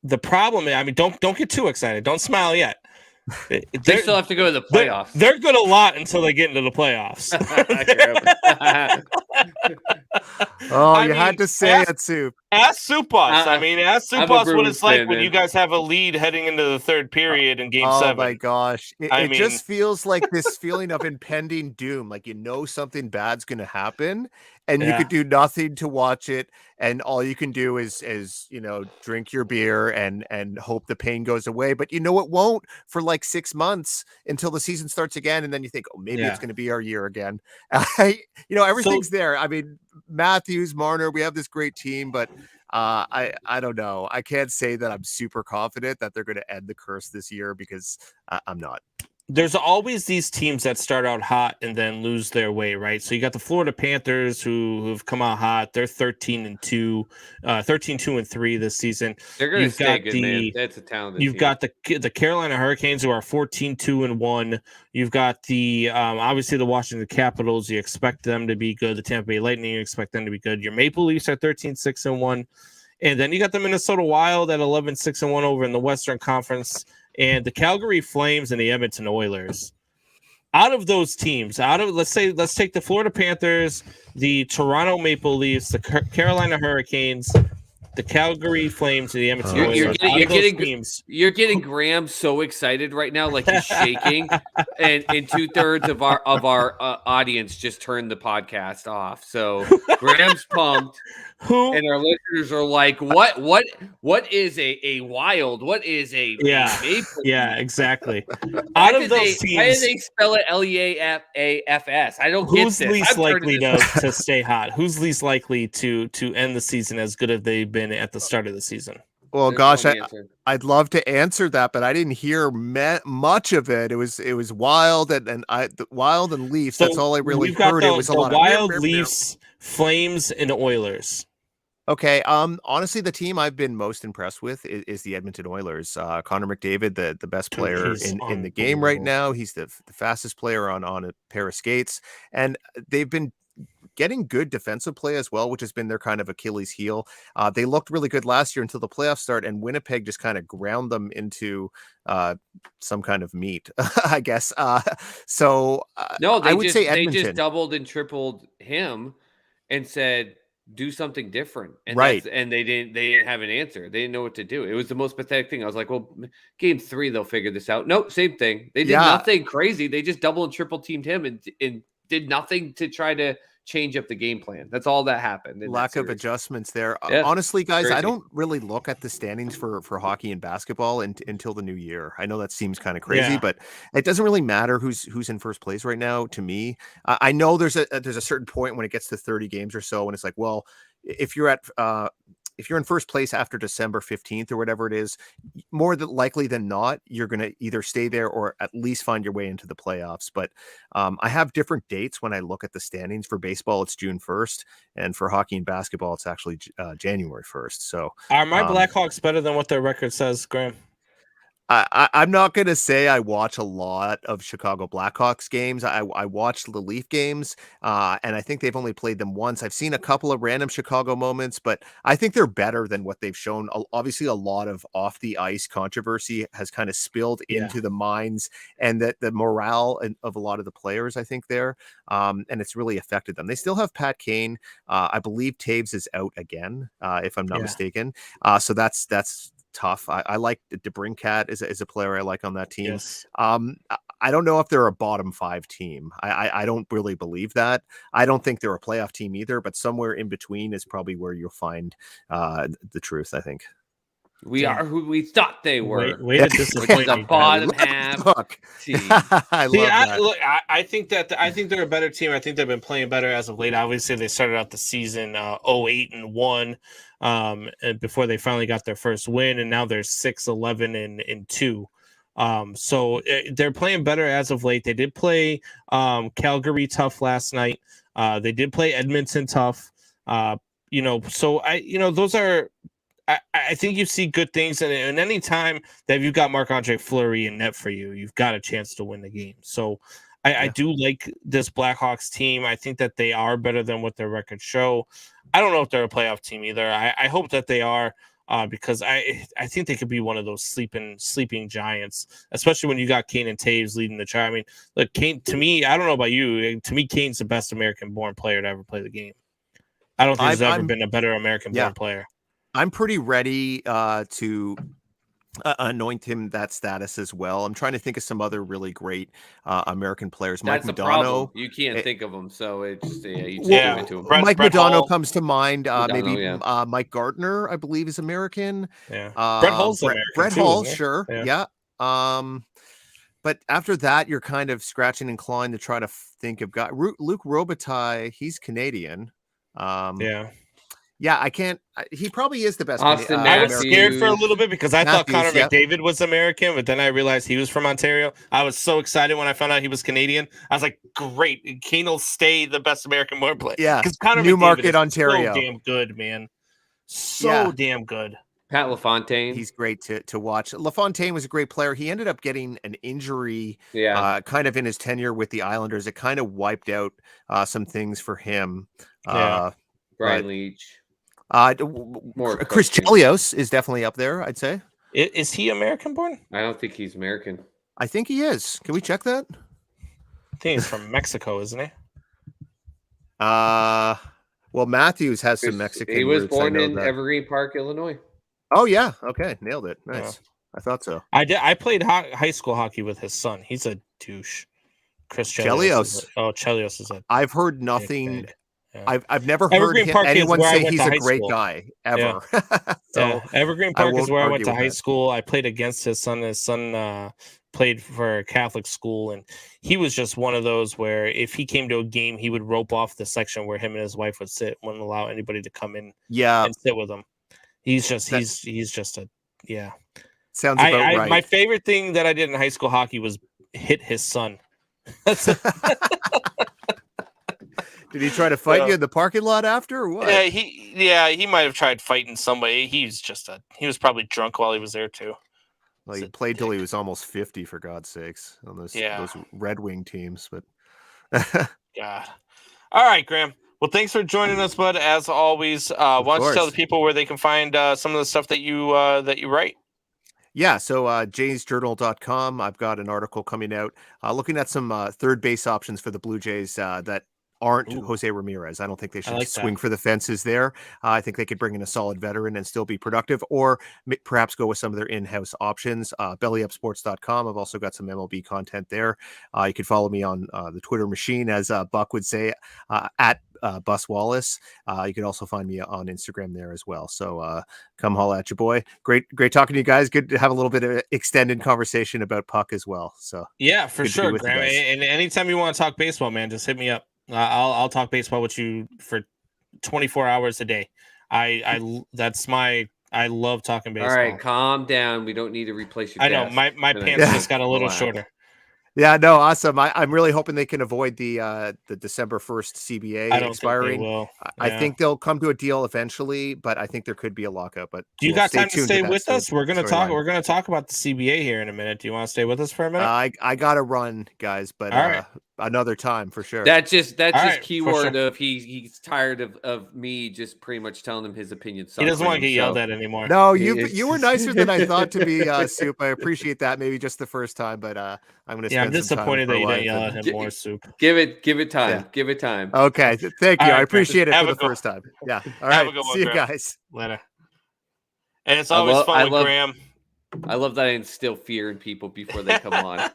Speaker 1: the problem, I mean, don't get too excited. Don't smile yet.
Speaker 4: They still have to go to the playoffs.
Speaker 1: They're good a lot until they get into the playoffs.
Speaker 5: You had to say it, Soup.
Speaker 1: Ask Soup Us. I mean, ask Soup Us what it's like when
Speaker 4: man.
Speaker 1: you guys have a lead heading into the third period in Game 7.
Speaker 5: Oh my gosh.
Speaker 1: I
Speaker 5: It
Speaker 1: mean-
Speaker 5: just feels like this feeling of impending doom. Like, something bad's going to happen and you
Speaker 1: Yeah.
Speaker 5: could do nothing to watch it. And all you can do is drink your beer and hope the pain goes away. But it won't for like 6 months until the season starts again. And then you think, oh, maybe it's going to be our year again. Everything's there. I mean, Matthews, Marner, we have this great team, but I don't know. I can't say that I'm super confident that they're going to end the curse this year because I'm not.
Speaker 1: There's always these teams that start out hot and then lose their way, right? So you got the Florida Panthers who've come out hot. They're 13-2, 13-2-3 this season.
Speaker 4: They're going to stay good, man. That's a talented
Speaker 1: You've
Speaker 4: team.
Speaker 1: got the Carolina Hurricanes who are 14-2-1. You've got the obviously the Washington Capitals. You expect them to be good. The Tampa Bay Lightning, you expect them to be good. Your Maple Leafs are 13-6-1. And then you got the Minnesota Wild at 11-6-1 over in the Western Conference. And the Calgary Flames and the Edmonton Oilers. Out of those teams, let's take the Florida Panthers, the Toronto Maple Leafs, the Carolina Hurricanes, the Calgary Flames, and the Edmonton Oilers.
Speaker 4: You're getting Graham so excited right now, like he's shaking, and 2/3 of our audience just turned the podcast off. So Graham's pumped. And our listeners are like, what is a Wild? What is a Maple?
Speaker 1: Yeah, exactly. Out of those teams,
Speaker 4: why do they spell it LEAFAFS? I don't get this.
Speaker 1: Who's least likely to stay hot? Who's least likely to end the season as good as they've been at the start of the season?
Speaker 5: Well, gosh, I'd love to answer that, but I didn't hear much of it. It was Wild and Wild and Leafs.
Speaker 1: So
Speaker 5: that's all I really
Speaker 1: we've got
Speaker 5: heard. It was a lot
Speaker 1: Wild,
Speaker 5: of
Speaker 1: Leafs, Flames, and Oilers.
Speaker 5: Okay. Honestly, the team I've been most impressed with is the Edmonton Oilers. Connor McDavid, the best player in the game right now. He's the fastest player on a pair of skates, and they've been getting good defensive play as well, which has been their kind of Achilles heel. They looked really good last year until the playoffs start, and Winnipeg just kind of ground them into some kind of meat, I guess. No, I would say Edmonton.
Speaker 4: They just doubled and tripled him and said, do something different. And
Speaker 5: right.
Speaker 4: And they didn't have an answer. They didn't know what to do. It was the most pathetic thing. I was like, well, game 3, they'll figure this out. Nope. Same thing. They did nothing crazy. They just double and triple teamed him and did nothing to try to change up the game plan. That's all that happened.
Speaker 5: Lack of adjustments there.
Speaker 4: Yeah,
Speaker 5: honestly, guys,
Speaker 4: crazy.
Speaker 5: I don't really look at the standings for hockey and basketball until the new year. I know that seems kind of crazy, but it doesn't really matter who's in first place right now to me. I know there's a certain point when it gets to 30 games or so, and it's like, well, if you're in first place after December 15th or whatever it is, more likely than not, you're going to either stay there or at least find your way into the playoffs. But I have different dates when I look at the standings. For baseball, it's June 1st. And for hockey and basketball, it's actually January 1st. So
Speaker 1: are my Blackhawks better than what their record says, Graham?
Speaker 5: I'm not going to say I watch a lot of Chicago Blackhawks games. I watch the Leaf games, and I think they've only played them once. I've seen a couple of random Chicago moments, but I think they're better than what they've shown. Obviously, a lot of off the ice controversy has kind of spilled into the minds and that the morale of a lot of the players, I think, there, and it's really affected them. They still have Pat Kane. I believe Taves is out again, if I'm not mistaken. So that's tough. I like DeBrincat is a player I like on that team.
Speaker 1: Yes.
Speaker 5: I don't know if they're a bottom 5 team. I don't really believe that. I don't think they're a playoff team either, but somewhere in between is probably where you'll find the truth, I think.
Speaker 4: We are who we thought they were.
Speaker 1: Way to disappoint
Speaker 4: the
Speaker 1: me,
Speaker 4: bottom
Speaker 1: Brad.
Speaker 4: half team.
Speaker 5: I love that.
Speaker 1: Look, I think they're a better team. I think they've been playing better as of late. Obviously, they started out the season 0-8-1 and before they finally got their first win, and now they're 6-11-2. So they're playing better as of late. They did play Calgary tough last night. They did play Edmonton tough. So those are. I think you see good things, and any time that you've got Marc-Andre Fleury in net for you, you've got a chance to win the game. So I do like this Blackhawks team. I think that they are better than what their records show. I don't know if they're a playoff team either. I hope that they are because I think they could be one of those sleeping giants, especially when you got Kane and Taves leading the charge. I mean, look, Kane, to me, I don't know about you. To me, Kane's the best American-born player to ever play the game. I don't think there's ever been a better American-born player.
Speaker 5: I'm pretty ready to anoint him that status as well. I'm trying to think of some other really great American players.
Speaker 4: That's
Speaker 5: Mike
Speaker 4: the
Speaker 5: Modano.
Speaker 4: problem. You can't think of them, so it's you just give it to him.
Speaker 5: Mike
Speaker 1: Brett
Speaker 5: Modano
Speaker 1: Hull
Speaker 5: comes to mind.
Speaker 4: Modano,
Speaker 5: Maybe Mike Gardner, I believe, is American.
Speaker 1: Yeah, Brett Hull's American.
Speaker 5: Brett
Speaker 1: too,
Speaker 5: Hull,
Speaker 1: isn't he?
Speaker 5: sure, yeah. But after that, you're kind of scratching and clawing to try to think of guys. Luc Robitaille, he's Canadian. Yeah, I can't. He probably is the best.
Speaker 4: Austin
Speaker 1: I was
Speaker 4: Matthews.
Speaker 1: scared for a little bit because I thought Connor
Speaker 5: Matthews,
Speaker 1: McDavid was American, but then I realized he was from Ontario. I was so excited when I found out he was Canadian. I was like, great. Kane will stay the best American-born player.
Speaker 5: Yeah,
Speaker 1: because Connor
Speaker 5: Newmarket,
Speaker 1: McDavid is
Speaker 5: Ontario.
Speaker 1: so damn good, man. So damn good.
Speaker 4: Pat LaFontaine.
Speaker 5: He's great to watch. LaFontaine was a great player. He ended up getting an injury kind of in his tenure with the Islanders. It kind of wiped out some things for him.
Speaker 4: Brian Leach.
Speaker 5: Chris Chelios is definitely up there, I'd say.
Speaker 1: Is he American-born?
Speaker 4: I don't think he's American.
Speaker 5: I think he is. Can we check that?
Speaker 1: I think he's from Mexico, isn't he?
Speaker 5: Well, Matthews has some Mexican.
Speaker 4: He was
Speaker 5: roots,
Speaker 4: born in Evergreen Park, Illinois.
Speaker 5: Oh yeah, okay, nailed it. Nice. Yeah. I thought so.
Speaker 1: I played high school hockey with his son. He's a douche. Chris
Speaker 5: Chelios.
Speaker 1: Chelios is a.
Speaker 5: I've heard nothing.
Speaker 1: Yeah.
Speaker 5: I've never heard anyone say he's a great guy ever.
Speaker 1: Evergreen Park is where I went to high school. I played against his son. His son played for a Catholic school, and he was just one of those where if he came to a game, he would rope off the section where him and his wife would sit, wouldn't allow anybody to come in and sit with him. He's just a
Speaker 5: Sounds about right.
Speaker 1: My favorite thing that I did in high school hockey was hit his son.
Speaker 5: Did he try to fight you in the parking lot after, or what?
Speaker 1: He might have tried fighting somebody. He was probably drunk while he was there too.
Speaker 5: Well, he played till he was almost 50, for God's sakes, on those Red Wing teams. But
Speaker 1: God, all right, Graham. Well, thanks for joining us, bud. As always, why don't you tell the people where they can find some of the stuff that you write? Yeah,
Speaker 5: so jaysjournal.com. I've got an article coming out looking at some third base options for the Blue Jays that aren't Jose Ramirez. I don't think they should swing for the fences there. I think they could bring in a solid veteran and still be productive, or perhaps go with some of their in-house options. Bellyupsports.com. I've also got some MLB content there. You can follow me on the Twitter machine, as Buck would say, at Bus Wallace. You can also find me on Instagram there as well. So come holla at your boy. Great talking to you guys. Good to have a little bit of extended conversation about puck as well. So
Speaker 1: yeah, for sure, Graham. And anytime you want to talk baseball, man, just hit me up. I'll talk baseball with you for 24 hours a day. I love talking baseball.
Speaker 4: All right, calm down. We don't need to replace your
Speaker 1: I know my pants just got a little shorter.
Speaker 5: Yeah, no, awesome. I'm really hoping they can avoid the December 1st CBA
Speaker 1: I don't
Speaker 5: expiring.
Speaker 1: think they will.
Speaker 5: I
Speaker 1: Yeah.
Speaker 5: think they'll come to a deal eventually, but I think there could be a lockout. But
Speaker 1: Do you
Speaker 5: we'll
Speaker 1: got
Speaker 5: stay
Speaker 1: time to
Speaker 5: tuned
Speaker 1: stay
Speaker 5: that
Speaker 1: with us? We're gonna talk.
Speaker 5: storyline.
Speaker 1: We're gonna talk about the CBA here in a minute. Do you want to stay with us for a minute?
Speaker 5: I gotta run, guys, but
Speaker 1: All right.
Speaker 5: another time for sure.
Speaker 4: That's just
Speaker 1: All right, for
Speaker 4: keyword
Speaker 1: sure.
Speaker 4: of he's tired of me just pretty much telling him his opinion.
Speaker 1: He doesn't want to get yelled
Speaker 4: at.
Speaker 1: at anymore.
Speaker 5: No,
Speaker 4: It's-
Speaker 5: you were nicer than I thought to be, Soup. I appreciate that. Maybe just the first time, but I'm gonna
Speaker 1: Yeah, I'm
Speaker 5: spend some time
Speaker 1: disappointed
Speaker 5: with
Speaker 1: that
Speaker 5: my
Speaker 1: you didn't
Speaker 5: wife
Speaker 1: yell
Speaker 5: and-
Speaker 1: at him more, Soup.
Speaker 4: Give it time.
Speaker 5: Yeah.
Speaker 4: Give it time.
Speaker 5: Okay, thank
Speaker 1: All
Speaker 5: you.
Speaker 1: right,
Speaker 5: I appreciate it
Speaker 1: have
Speaker 5: for
Speaker 1: a
Speaker 5: the
Speaker 1: good-
Speaker 5: first time. Yeah. All
Speaker 1: Have
Speaker 5: right.
Speaker 1: a good one,
Speaker 5: See you
Speaker 1: Graham.
Speaker 5: guys.
Speaker 1: Later. And it's
Speaker 4: I
Speaker 1: always
Speaker 4: love-
Speaker 1: fun
Speaker 4: I
Speaker 1: with
Speaker 4: love-
Speaker 1: Graham.
Speaker 4: I love that I instill fear in people before they come on.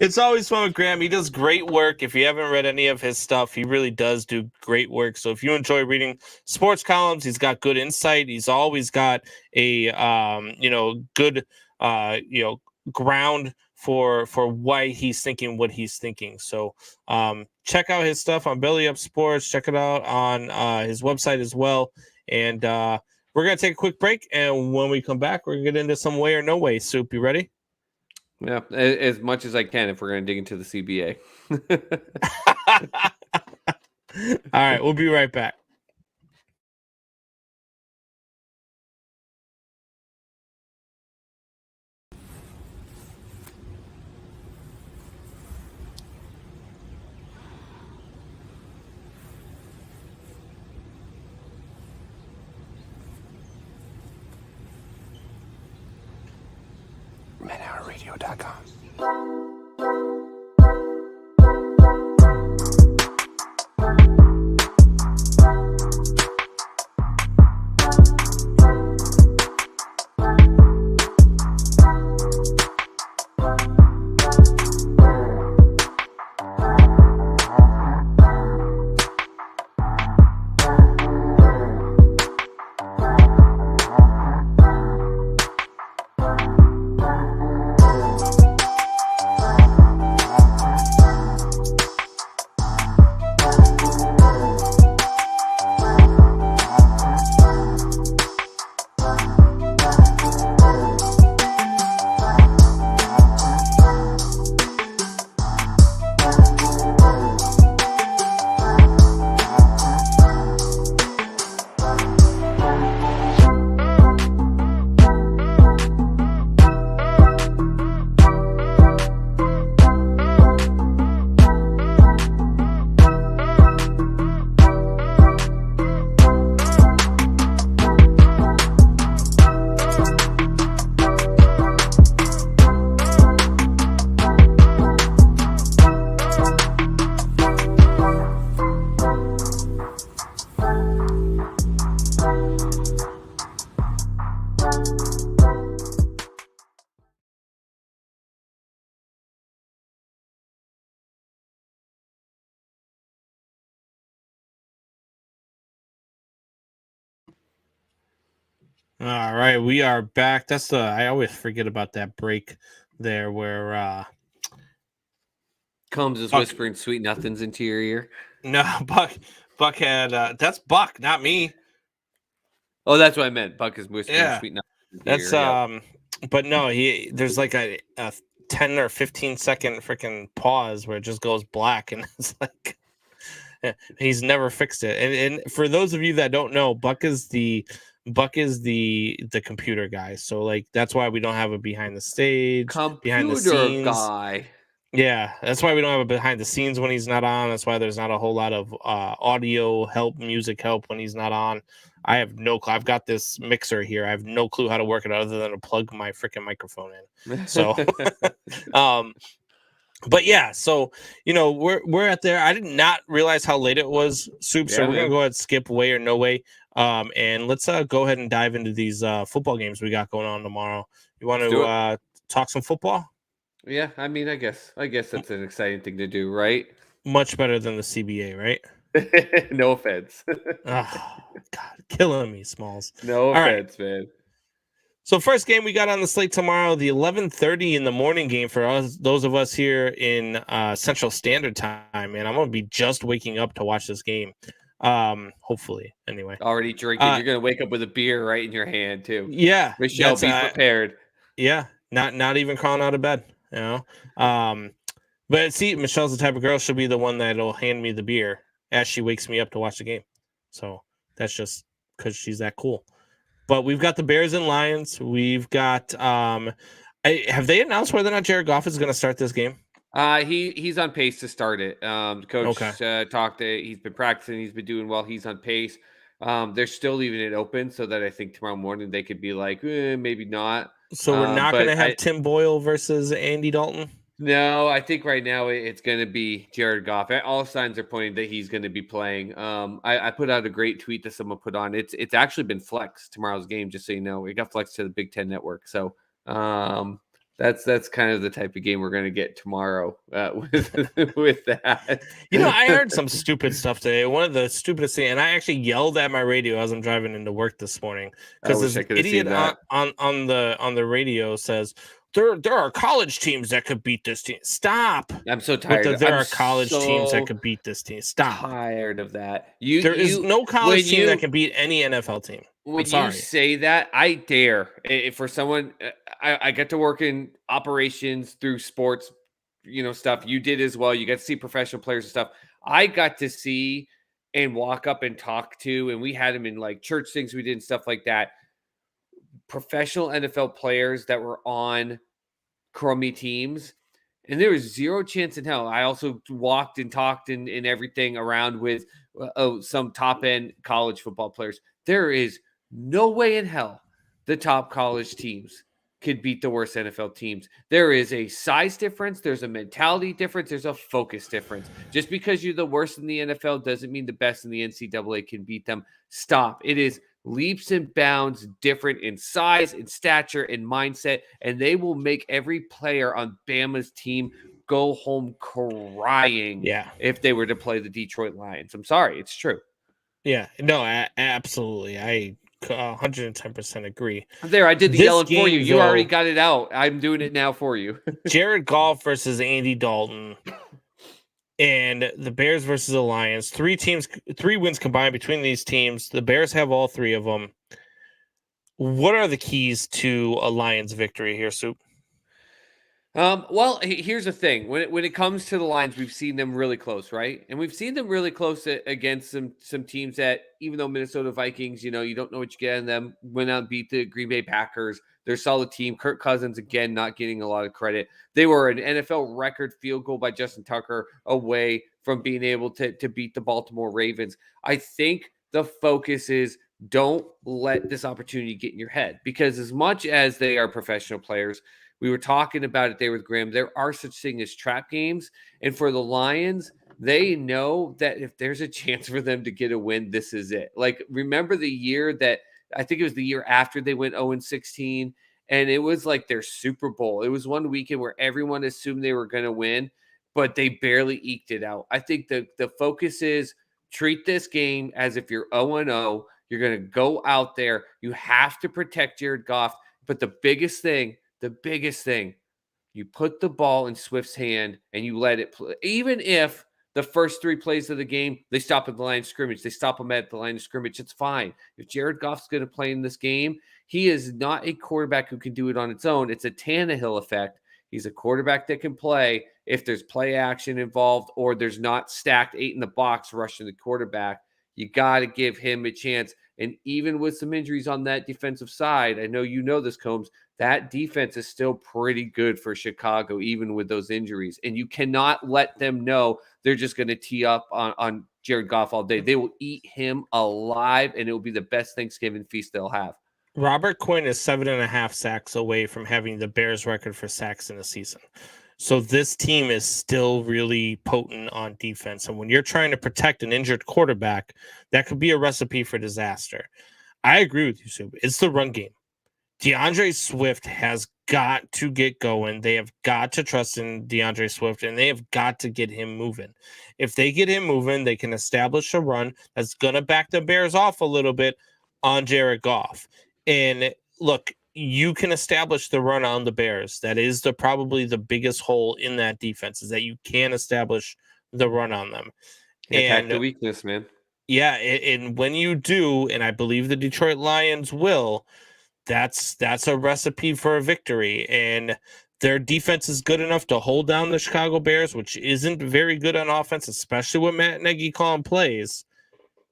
Speaker 1: It's always fun with Graham. He does great work. If you haven't read any of his stuff, he really does do great work. So if you enjoy reading sports columns, he's got good insight. He's always got a good ground for why he's thinking what he's thinking. So check out his stuff on Belly Up Sports. Check it out on his website as well. And we're gonna take a quick break, and when we come back, we're gonna get into some way or no way. Soup, you ready?
Speaker 4: Yeah, as much as I can if we're going to dig into the CBA.
Speaker 1: All right, we'll be right back.
Speaker 3: ManHourRadio.com.
Speaker 1: All right, we are back. I always forget about that break there where
Speaker 4: Combs is
Speaker 1: Buck-
Speaker 4: whispering sweet nothings into your ear.
Speaker 1: no Buck had that's Buck, not me.
Speaker 4: Oh, that's what I meant. Buck is whispering
Speaker 1: Yeah.
Speaker 4: sweet nothings into
Speaker 1: That's
Speaker 4: your ear.
Speaker 1: but no, there's like a 10 or 15 second freaking pause where it just goes black, and it's like he's never fixed it. And for those of you that don't know, Buck is the computer guy. So like that's why we don't have a behind the stage, behind the
Speaker 4: Computer
Speaker 1: scenes
Speaker 4: guy.
Speaker 1: Yeah, that's why we don't have a behind the scenes when he's not on. That's why there's not a whole lot of audio help, music help when he's not on. I have no clue. I've got this mixer here. I have no clue how to work it other than to plug my freaking microphone in. So, but yeah, so we're at there. I did not realize how late it was, Soup. So
Speaker 4: Yeah,
Speaker 1: we're gonna
Speaker 4: man.
Speaker 1: go ahead and skip way or no way. And let's go ahead and dive into these football games we got going on tomorrow. You want
Speaker 4: Let's do
Speaker 1: to talk some football?
Speaker 4: Yeah, I mean, I guess that's an exciting thing to do, right?
Speaker 1: Much better than the CBA, right?
Speaker 4: No offense.
Speaker 1: Oh, God, killing me, Smalls.
Speaker 4: No
Speaker 1: right.
Speaker 4: offense, man.
Speaker 1: So first game we got on the slate tomorrow, the 11:30 in the morning game for us, those of us here in Central Standard Time. And I'm gonna be just waking up to watch this game. Hopefully, anyway.
Speaker 4: Already drinking. You're gonna wake up with a beer right in your hand too.
Speaker 1: Yeah,
Speaker 4: Michelle,
Speaker 1: that's,
Speaker 4: be prepared.
Speaker 1: yeah, not even crawling out of bed. You know, but see, Michelle's the type of girl. She'll be the one that'll hand me the beer as she wakes me up to watch the game. So that's just because she's that cool. But we've got the Bears and Lions. We've got have they announced whether or not Jared Goff is going to start this game?
Speaker 4: He's on pace to start it. The coach talked to, he's been practicing, he's been doing well, he's on pace. They're still leaving it open so that I think tomorrow morning they could be like, maybe not.
Speaker 1: So we're not going to have Tim Boyle versus Andy Dalton?
Speaker 4: No, I think right now it's going to be Jared Goff. All signs are pointing that he's going to be playing. I put out a great tweet that someone put on. It's actually been flexed tomorrow's game, just so you know. It got flexed to the Big Ten Network. So that's kind of the type of game we're going to get tomorrow with that.
Speaker 1: You know, I heard some stupid stuff today. One of the stupidest things, and I actually yelled at my radio as I'm driving into work this morning because this idiot on the radio says, There are college teams that could beat this team. Stop.
Speaker 4: I'm so tired.
Speaker 1: There are college teams that could beat this team. Stop.
Speaker 4: Tired of that.
Speaker 1: There is no college team that can beat any NFL team.
Speaker 4: When you say that, I dare. For someone, I get to work in operations through sports, stuff. You did as well. You got to see professional players and stuff. I got to see and walk up and talk to, and we had them in like church things we did and stuff like that. Professional NFL players that were on crummy teams, and there was zero chance in hell. I also walked and talked and everything around with some top end college football players. There is no way in hell the top college teams could beat the worst NFL teams. There is a size difference. There's a mentality difference. There's a focus difference. Just because you're the worst in the NFL doesn't mean the best in the NCAA can beat them. Stop. It is leaps and bounds different in size, in stature, in mindset, and they will make every player on Bama's team go home crying if they were to play the Detroit Lions. I'm sorry, it's true.
Speaker 1: Yeah, no, absolutely. I 110% agree.
Speaker 4: There, I did the yelling for you. You already got it out. I'm doing it now for you.
Speaker 1: Jared Goff versus Andy Dalton. And the Bears versus the Lions. 3 wins combined between these teams. The Bears have all 3 of them. What are the keys to a Lions victory here, Soup?
Speaker 4: Well, here's the thing. When it comes to the Lions, we've seen them really close, right? And we've seen them really close against some teams that, even though Minnesota Vikings, you don't know what you get in them, went out and beat the Green Bay Packers. They're a solid team. Kirk Cousins, again, not getting a lot of credit. They were an NFL record field goal by Justin Tucker away from being able to beat the Baltimore Ravens. I think the focus is don't let this opportunity get in your head, because as much as they are professional players, we were talking about it there with Graham, there are such things as trap games. And for the Lions, they know that if there's a chance for them to get a win, this is it. Like, remember the year that, I think it was the year after they went 0-16, and it was like their Super Bowl. It was one weekend where everyone assumed they were going to win, but they barely eked it out. I think the focus is treat this game as if you're 0-0. You're going to go out there. You have to protect Jared Goff. But the biggest thing, you put the ball in Swift's hand and you let it play. Even if the first 3 plays of the game, they stop at the line of scrimmage. They stop them at the line of scrimmage. It's fine. If Jared Goff's going to play in this game, he is not a quarterback who can do it on its own. It's a Tannehill effect. He's a quarterback that can play if there's play action involved or there's not stacked 8 in the box rushing the quarterback. You got to give him a chance. And even with some injuries on that defensive side, I know you know this, Combs, that defense is still pretty good for Chicago, even with those injuries. And you cannot let them know they're just going to tee up on Jared Goff all day. They will eat him alive, and it will be the best Thanksgiving feast they'll have.
Speaker 1: Robert Quinn is 7.5 sacks away from having the Bears record for sacks in a season. So this team is still really potent on defense. And when you're trying to protect an injured quarterback, that could be a recipe for disaster. I agree with you, Soup. It's the run game. DeAndre Swift has got to get going. They have got to trust in DeAndre Swift, and they have got to get him moving. If they get him moving, they can establish a run that's going to back the Bears off a little bit on Jared Goff. And look, you can establish the run on the Bears. That is probably the biggest hole in that defense, is that you can establish the run on them.
Speaker 4: Attack the weakness, man.
Speaker 1: Yeah, and when you do, and I believe the Detroit Lions will, that's a recipe for a victory. And Their defense is good enough to hold down the Chicago Bears, which isn't very good on offense, especially with Matt Nagy calling plays.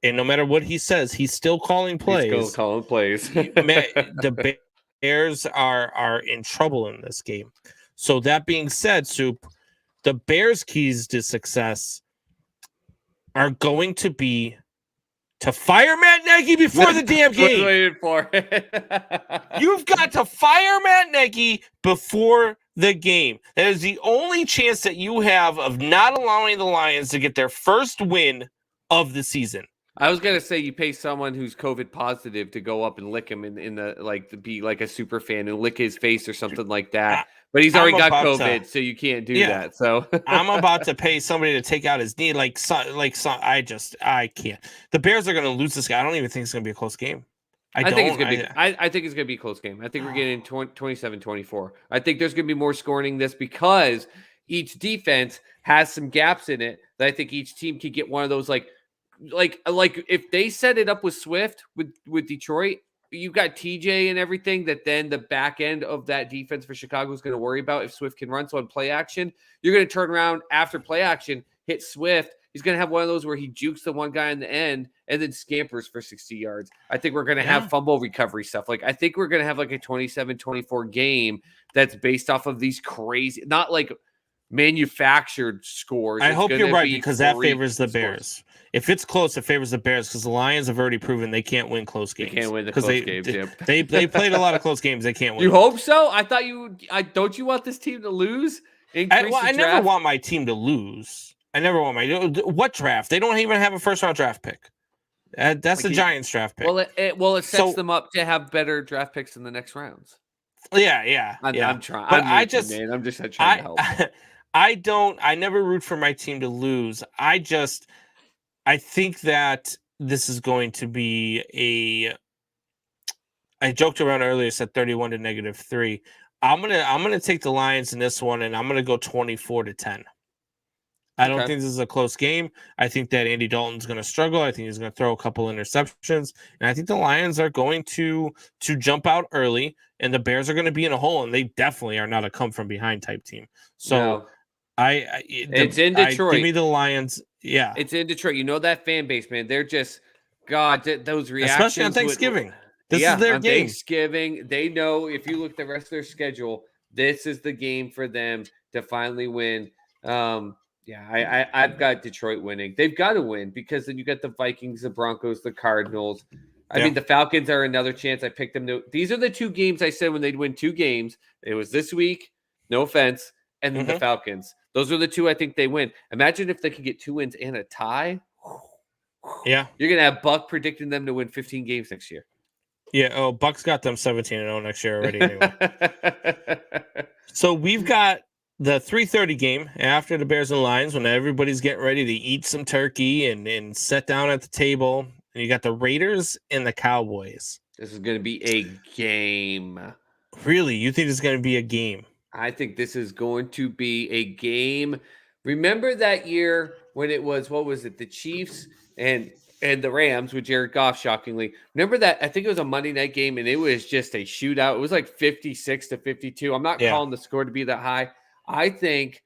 Speaker 1: And no matter what he says, he's still calling plays.
Speaker 4: He's still calling plays.
Speaker 1: The Bears are in trouble in this game. So that being said, Soup, the Bears' keys to success are going to be to fire Matt Nagy before the damn game.
Speaker 4: Waiting for
Speaker 1: You've got to fire Matt Nagy before the game. That is the only chance that you have of not allowing the Lions to get their first win of the season.
Speaker 4: I was gonna say you pay someone who's COVID positive to go up and lick him in the like to be like a super fan and lick his face or something like that. But he's already got COVID, so you can't do that. So
Speaker 1: I'm about to pay somebody to take out his knee. I can't. The Bears are going to lose this game. I don't even think it's going to be a close game.
Speaker 4: I think it's going to be a close game. I think we're getting 27-24. I think there's going to be more scoring this because each defense has some gaps in it that I think each team could get one of those like if they set it up with Swift with Detroit. You got TJ and everything that then the back end of that defense for Chicago is going to worry about if Swift can run. So on play action, you're going to turn around after play action, hit Swift. He's going to have one of those where he jukes the one guy in the end and then scampers for 60 yards. I think we're going to have fumble recovery stuff. Like I think we're going to have like a 27-24 game that's based off of these crazy, not like manufactured scores.
Speaker 1: I hope you're right because that favors the Bears. If it's close, it favors the Bears because the Lions have already proven they can't win close games.
Speaker 4: They can't win the close games.
Speaker 1: They played a lot of close games. They can't win.
Speaker 4: You hope so? I thought don't you want this team to lose?
Speaker 1: I never want my team to lose. I never want what draft? They don't even have a first round draft pick. That's the Giants draft pick.
Speaker 4: Well, it sets them up to have better draft picks in the next rounds.
Speaker 1: Yeah.
Speaker 4: I'm trying.
Speaker 1: But
Speaker 4: I'm just trying to help.
Speaker 1: I never root for my team to lose. I think that this is going to be I joked around earlier, said 31 to -3. I'm gonna take the Lions in this one, and I'm gonna go 24-10. I don't think this is a close game. I think that Andy Dalton's gonna struggle. I think he's gonna throw a couple interceptions, and I think the Lions are going to jump out early, and the Bears are going to be in a hole, and they definitely are not a come from behind type team. So. No.
Speaker 4: It's in Detroit.
Speaker 1: Give me the Lions. Yeah,
Speaker 4: it's in Detroit. You know that fan base, man. They're just those reactions,
Speaker 1: especially on Thanksgiving. This is their game.
Speaker 4: Thanksgiving, they know if you look at the rest of their schedule, this is the game for them to finally win. I've got Detroit winning. They've got to win because then you got the Vikings, the Broncos, the Cardinals. I mean, the Falcons are another chance. I picked them. These are the two games I said when they'd win 2 games. It was this week. No offense. And then the Falcons. Those are the 2 I think they win. Imagine if they could get 2 wins and a tie.
Speaker 1: Yeah.
Speaker 4: You're going to have Buck predicting them to win 15 games next year.
Speaker 1: Yeah. Oh, Buck's got them 17-0 next year already. Anyway. So we've got the 3:30 game after the Bears and Lions when everybody's getting ready to eat some turkey and sit down at the table. And you got the Raiders and the Cowboys.
Speaker 4: This is going to be a game.
Speaker 1: Really? You think it's going to be a game?
Speaker 4: I think this is going to be a game. Remember that year when it was, what was it, the Chiefs and the Rams with Jared Goff, shockingly. Remember that? I think it was a Monday night game, and it was just a shootout. It was like 56-52. I'm not calling the score to be that high. I think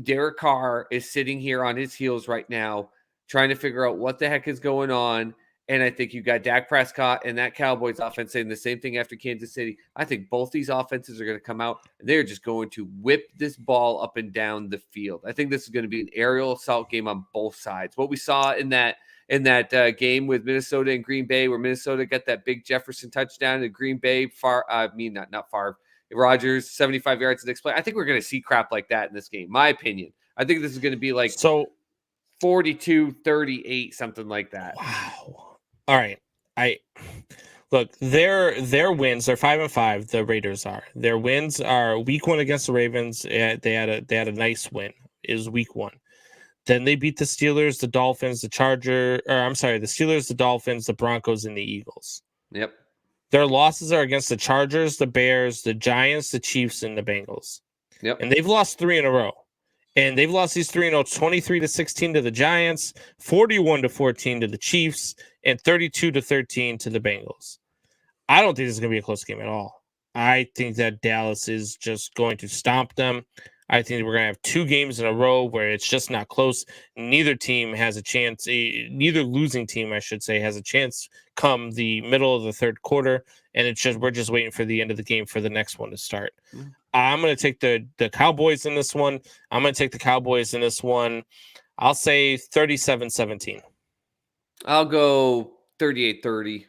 Speaker 4: Derek Carr is sitting here on his heels right now, trying to figure out what the heck is going on. And I think you got Dak Prescott and that Cowboys offense saying the same thing after Kansas City. I think both these offenses are going to come out and they're just going to whip this ball up and down the field. I think this is going to be an aerial assault game on both sides. What we saw in that game with Minnesota and Green Bay, where Minnesota got that big Jefferson touchdown and Green Bay, not Favre, Rodgers, 75 yards the next play. I think we're going to see crap like that in this game. My opinion. I think this is going to be like 42-38, something like that.
Speaker 1: Wow. All right. Look, their wins, they're 5-5, the Raiders are. Their wins are week 1 against the Ravens. They had a nice win. Is week 1. Then they beat the Steelers, the Dolphins, the Steelers, the Dolphins, the Broncos, and the Eagles.
Speaker 4: Yep.
Speaker 1: Their losses are against the Chargers, the Bears, the Giants, the Chiefs, and the Bengals.
Speaker 4: Yep.
Speaker 1: And they've lost 3 in a row. And they've lost these 3 in a row, 23-16 to the Giants, 41-14 to the Chiefs, and 32-13 to the Bengals. I don't think this is going to be a close game at all. I think that Dallas is just going to stomp them. I think we're going to have 2 games in a row where it's just not close. Neither team has a chance. Neither losing team, I should say, has a chance come the middle of the third quarter. And it's just we're just waiting for the end of the game for the next one to start.
Speaker 4: Mm.
Speaker 1: I'm going to take the Cowboys in this one. I'm going to take the Cowboys in this one. I'll say 37-17.
Speaker 4: I'll go 38-30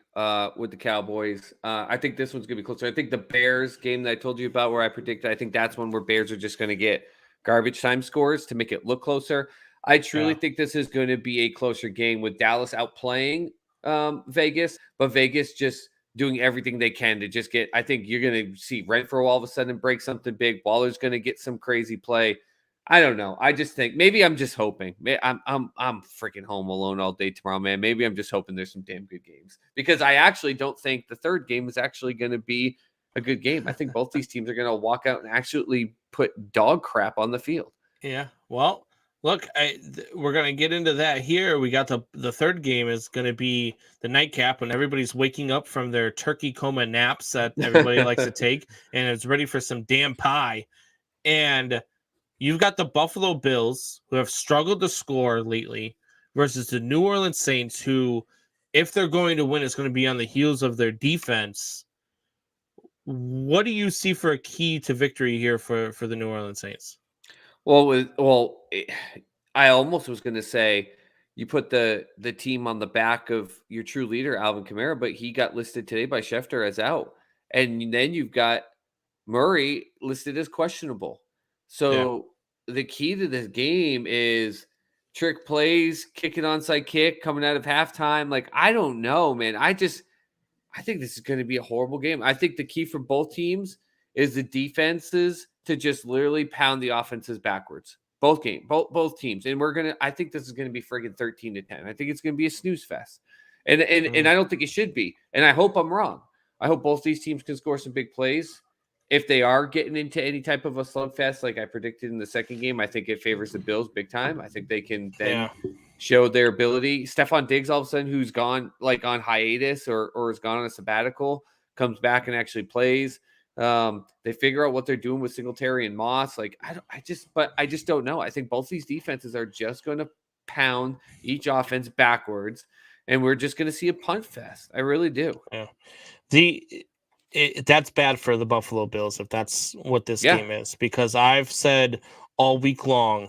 Speaker 4: with the Cowboys. I think this one's going to be closer. I think the Bears game that I told you about where I predicted, I think that's one where Bears are just going to get garbage time scores to make it look closer. I truly think this is going to be a closer game with Dallas outplaying Vegas, but Vegas just doing everything they can to just get. I think you're going to see Renfrow all of a sudden break something big. Waller's going to get some crazy play. I don't know. I just think maybe I'm just hoping. I'm freaking home alone all day tomorrow, man. Maybe I'm just hoping there's some damn good games because I actually don't think the third game is actually going to be a good game. I think both these teams are going to walk out and actually put dog crap on the field.
Speaker 1: Yeah. Well, look, we're going to get into that here. We got the third game is going to be the nightcap when everybody's waking up from their turkey coma naps that everybody likes to take and is ready for some damn pie. And you've got the Buffalo Bills, who have struggled to score lately, versus the New Orleans Saints, who, if they're going to win, is going to be on the heels of their defense. What do you see for a key to victory here for the New Orleans Saints?
Speaker 4: I almost was going to say you put the team on the back of your true leader, Alvin Kamara, but he got listed today by Schefter as out. And then you've got Murray listed as questionable. So the key to this game is trick plays, kick an onside kick coming out of halftime. Like, I don't know, man. I think this is going to be a horrible game. I think the key for both teams is the defenses to just literally pound the offenses backwards. Both teams. And I think this is going to be friggin' 13-10. I think it's going to be a snooze fest. And I don't think it should be. And I hope I'm wrong. I hope both these teams can score some big plays. If they are getting into any type of a slugfest, like I predicted in the second game, I think it favors the Bills big time. I think they can then show their ability. Stephon Diggs, all of a sudden, who's gone like on hiatus or has gone on a sabbatical, comes back and actually plays. They figure out what they're doing with Singletary and Moss. Like I just don't know. I think both these defenses are just going to pound each offense backwards, and we're just going to see a punt fest. I really do.
Speaker 1: Yeah. That's bad for the Buffalo Bills if that's what this game is, because I've said all week long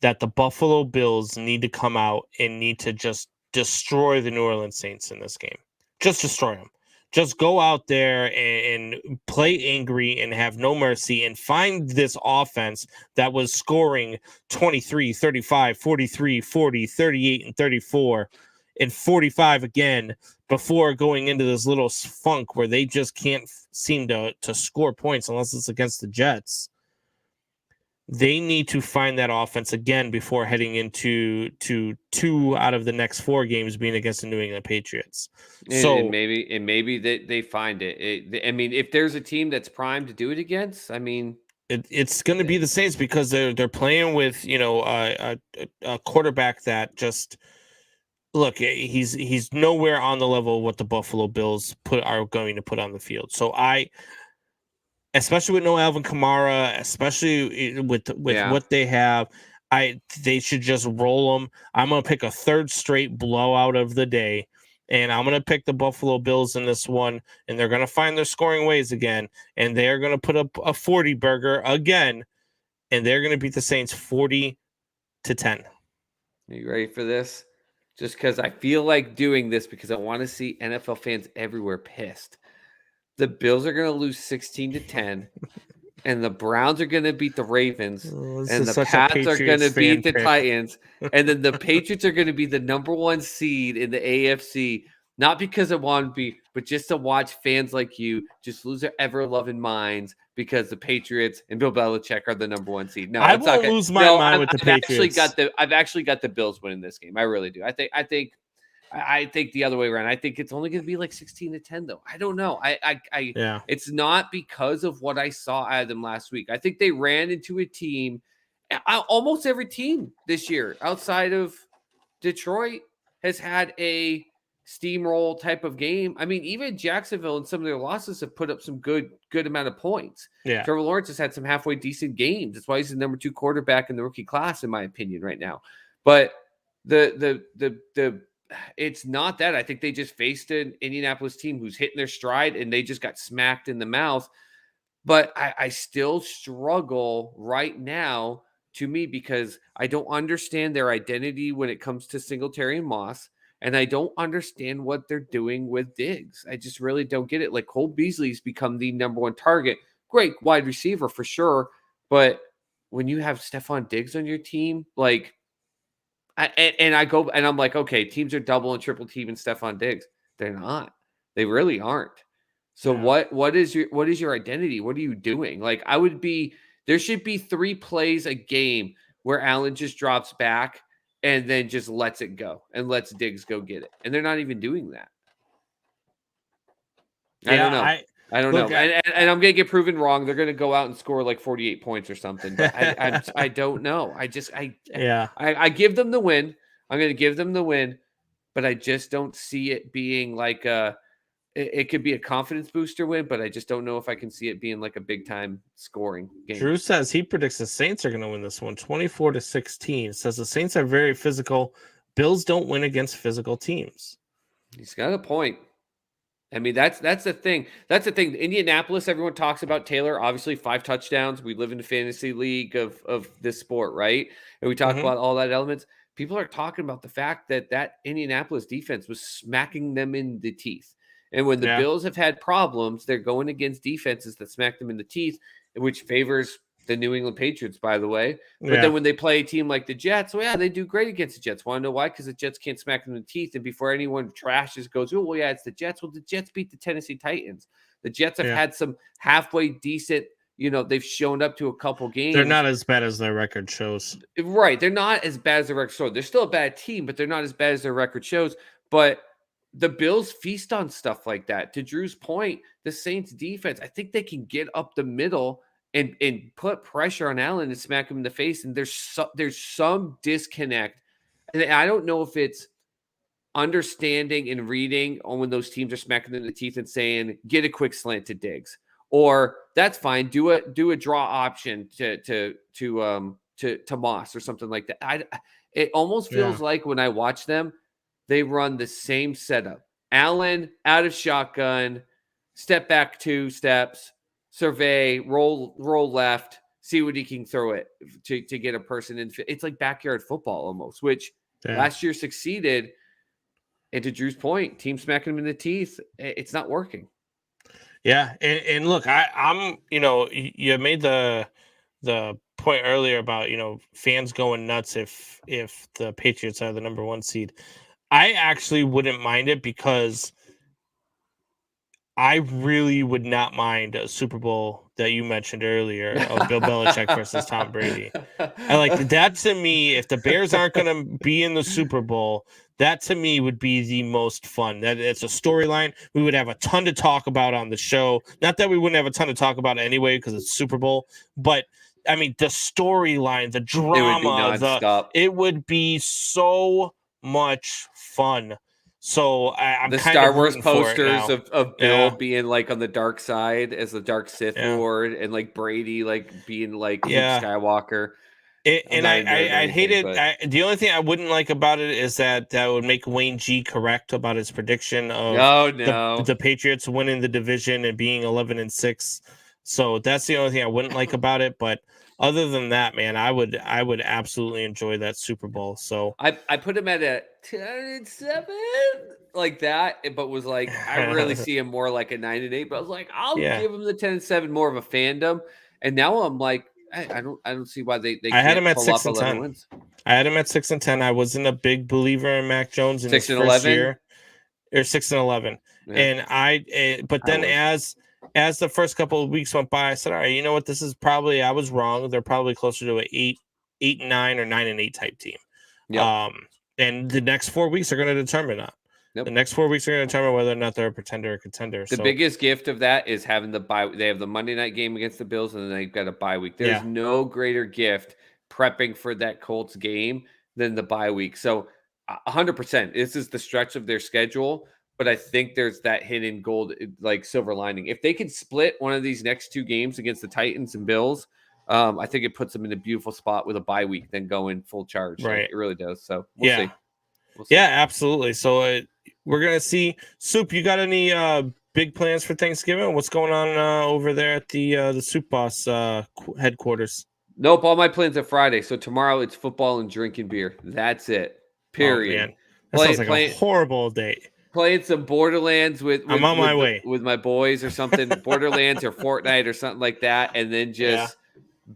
Speaker 1: that the Buffalo Bills need to come out and need to just destroy the New Orleans Saints in this game. Just destroy them. Just go out there and play angry and have no mercy and find this offense that was scoring 23, 35, 43, 40, 38, and 34, and 45 again before going into this little funk where they just can't seem to score points unless it's against the Jets. They need to find that offense again before heading into 2 out of the next 4 games being against the New England Patriots.
Speaker 4: And maybe they find it. I mean, if there's a team that's primed to do it against, I mean,
Speaker 1: it's going to be the Saints because they're playing with a quarterback that just look. He's nowhere on the level of what the Buffalo Bills are going to put on the field. So especially with no Alvin Kamara, especially with what they have, they should just roll them. I'm going to pick a third straight blowout of the day, and I'm going to pick the Buffalo Bills in this one, and they're going to find their scoring ways again, and they're going to put up a 40 burger again, and they're going to beat the Saints 40-10.
Speaker 4: Are you ready for this? Just because I feel like doing this because I want to see NFL fans everywhere pissed. The Bills are going to lose 16-10, and the Browns are going to beat the Ravens, and the Pats are going to beat the Titans, and then the Patriots are going to be the number 1 seed in the AFC. Not because I want to be, but just to watch fans like you just lose their ever-loving minds because the Patriots and Bill Belichick are the number 1 seed. No,
Speaker 1: I won't lose my mind with the Patriots.
Speaker 4: I've actually got the Bills winning this game. I really do. I think the other way around. I think it's only going to be like 16-10, though. I don't know. It's not because of what I saw out of them last week. I think they ran into a team. Almost every team this year outside of Detroit has had a steamroll type of game. I mean, even Jacksonville and some of their losses have put up some good amount of points.
Speaker 1: Yeah.
Speaker 4: Trevor Lawrence has had some halfway decent games. That's why he's the number 2 quarterback in the rookie class, in my opinion, right now. But the it's not that. I think they just faced an Indianapolis team who's hitting their stride and they just got smacked in the mouth. But I still struggle right now, to me, because I don't understand their identity when it comes to Singletary and Moss. And I don't understand what they're doing with Diggs. I just really don't get it. Like, Cole Beasley's become the number 1 target. Great wide receiver for sure. But when you have Stephon Diggs on your team, like, I'm like, okay, teams are double and triple teaming Stephon Diggs. They're not. They really aren't. So what is your identity? What are you doing? Like, there should be 3 plays a game where Allen just drops back and then just lets it go and lets Diggs go get it. And they're not even doing that. I don't know. I don't know. And I'm going to get proven wrong. They're going to go out and score like 48 points or something. But I don't know. I give them the win. I'm going to give them the win. But I just don't see it being like it could be a confidence booster win, but I just don't know if I can see it being like a big time scoring game.
Speaker 1: Drew says he predicts the Saints are going to win this one 24-16. Says the Saints are very physical. Bills don't win against physical teams.
Speaker 4: He's got a point. I mean, that's the thing. That's the thing. Indianapolis, everyone talks about Taylor, obviously 5 touchdowns. We live in the fantasy league of this sport, right? And we talk about all that elements. People are talking about the fact that Indianapolis defense was smacking them in the teeth. And when the Bills have had problems, they're going against defenses that smack them in the teeth, which favors the New England Patriots, by the way. But then when they play a team like the Jets, well, they do great against the Jets. Want to know why? Because the Jets can't smack them in the teeth. And before anyone trashes goes, oh, well, yeah, it's the Jets. Well, the Jets beat the Tennessee Titans. The Jets have had some halfway decent, they've shown up to a couple games.
Speaker 1: They're not as bad as their record shows.
Speaker 4: Right. They're not as bad as their record shows. They're still a bad team, but they're not as bad as their record shows. But the Bills feast on stuff like that. To Drew's point, the Saints defense, I think they can get up the middle and put pressure on Allen and smack him in the face. And there's some disconnect. And I don't know if it's understanding and reading on when those teams are smacking them in the teeth and saying, get a quick slant to Diggs. Or that's fine. Do a draw option to Moss or something like that. It almost feels like when I watch them, they run the same setup. Allen out of shotgun, step back 2 steps, survey, roll left, see what he can throw it to get a person in. It's like backyard football almost, which last year succeeded. And to Drew's point, team smacking him in the teeth, it's not working.
Speaker 1: Yeah, and look, I'm you made the point earlier about fans going nuts if the Patriots are the number 1 seed. I actually wouldn't mind it because I really would not mind a Super Bowl that you mentioned earlier of Bill Belichick versus Tom Brady. I like that. To me, if the Bears aren't going to be in the Super Bowl, that to me would be the most fun. That it's a storyline we would have a ton to talk about on the show. Not that we wouldn't have a ton to talk about anyway because it's Super Bowl, but I mean the storyline, the drama, it would be so much fun. So I'm
Speaker 4: the Star Wars posters of Bill being like on the dark side as the dark Sith Lord, and like Brady like being like Luke Skywalker.
Speaker 1: I hate it. The only thing I wouldn't like about it is that would make Wayne G correct about his prediction of the Patriots winning the division and being 11-6. So that's the only thing I wouldn't like about it. But other than that, man, I would absolutely enjoy that Super Bowl. So
Speaker 4: I put him at a 10-7 like that, but was like, I really see him more like a 9-8. But I was like, I'll give him the 10-7 more of a fandom. And now I'm like, I don't see why they
Speaker 1: I had him at 6-10. I had him at 6-10. I wasn't a big believer in Mac Jones in his first year, or 6-11. And but then as the first couple of weeks went by, I said, all right, you know what? This is probably, I was wrong. They're probably closer to an 8-9 or 9-8 type team. Yep. And the next 4 weeks are going to determine that. Yep. The next 4 weeks are going to determine whether or not they're a pretender or contender.
Speaker 4: The biggest gift of that is having the bye. They have the Monday night game against the Bills, and then they've got a bye week. There's no greater gift prepping for that Colts game than the bye week. So 100%. This is the stretch of their schedule, but I think there's that hidden gold, like silver lining. If they can split one of these next 2 games against the Titans and Bills, I think it puts them in a beautiful spot with a bye week, then go in full charge.
Speaker 1: Right.
Speaker 4: Like, it really does. So we'll see. We'll see.
Speaker 1: Yeah, absolutely. So we're gonna see. Soup, you got any big plans for Thanksgiving? What's going on over there at the Soup Boss headquarters?
Speaker 4: Nope. All my plans are Friday. So tomorrow it's football and drinking beer. That's it. Period.
Speaker 1: Oh, man. That sounds like a horrible date.
Speaker 4: Playing some Borderlands with
Speaker 1: I'm on my way
Speaker 4: with my boys or something. Borderlands or Fortnite or something like that, and then just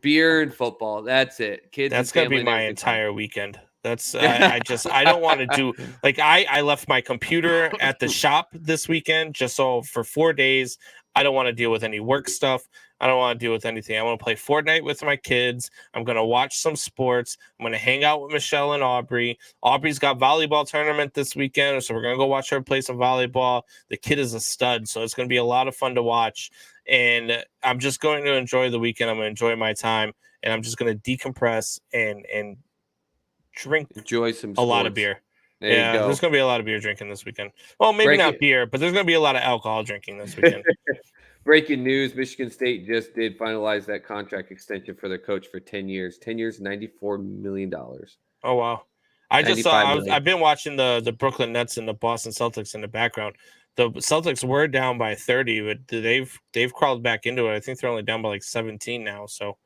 Speaker 4: beer and football. That's it. Kids.
Speaker 1: That's gonna be my entire weekend. That's I don't want to do like I left my computer at the shop this weekend just so for 4 days. I don't want to deal with any work stuff. I don't want to deal with anything. I want to play Fortnite with my kids. I'm going to watch some sports. I'm going to hang out with Michelle and Aubrey. Aubrey's got volleyball tournament this weekend, so we're going to go watch her play some volleyball. The kid is a stud, so it's going to be a lot of fun to watch. And I'm just going to enjoy the weekend. I'm going to enjoy my time, and I'm just going to decompress and drink
Speaker 4: enjoy some
Speaker 1: a lot of beer. There's going to be a lot of beer drinking this weekend. Well, maybe not beer, but there's going to be a lot of alcohol drinking this weekend.
Speaker 4: Breaking news, Michigan State just did finalize that contract extension for their coach for 10 years. 10 years, $94 million.
Speaker 1: Oh, wow. I just saw I've been watching the Brooklyn Nets and the Boston Celtics in the background. The Celtics were down by 30, but they've crawled back into it. I think they're only down by like 17 now. So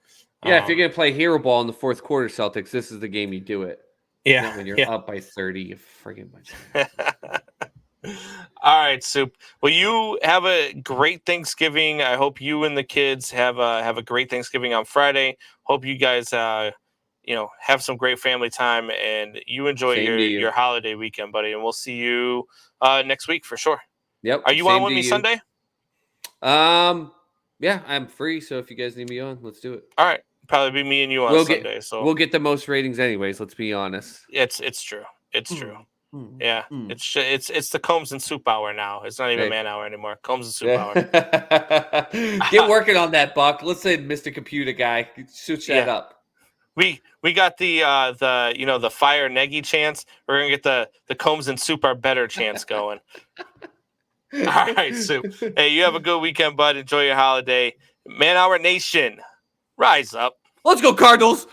Speaker 4: yeah, if you're going to play hero ball in the fourth quarter, Celtics, this is the game you do it.
Speaker 1: Yeah.
Speaker 4: When you're up by 30, you friggin' much.
Speaker 1: All right, Soup. Well, you have a great Thanksgiving. I hope you and the kids have a great Thanksgiving on Friday. Hope you guys have some great family time and you enjoy your holiday weekend, buddy. And we'll see you next week for sure.
Speaker 4: Yep.
Speaker 1: Are you on with me Sunday?
Speaker 4: Yeah, I'm free. So if you guys need me on, let's do it.
Speaker 1: All right. Probably be me and you on Sunday. So
Speaker 4: we'll get the most ratings anyways. Let's be honest.
Speaker 1: It's true. It's true. Yeah, it's the Combs and Soup Hour now. It's not even Man Hour anymore. Combs and Soup Hour.
Speaker 4: Get working on that, Buck. Listen, Mr. Computer Guy, switch that up.
Speaker 1: We got the Fire Nagy chance. We're gonna get the Combs and Soup Are Better chance going. All right, Soup. Hey, you have a good weekend, bud. Enjoy your holiday. Man Hour Nation, rise up.
Speaker 4: Let's go, Cardinals.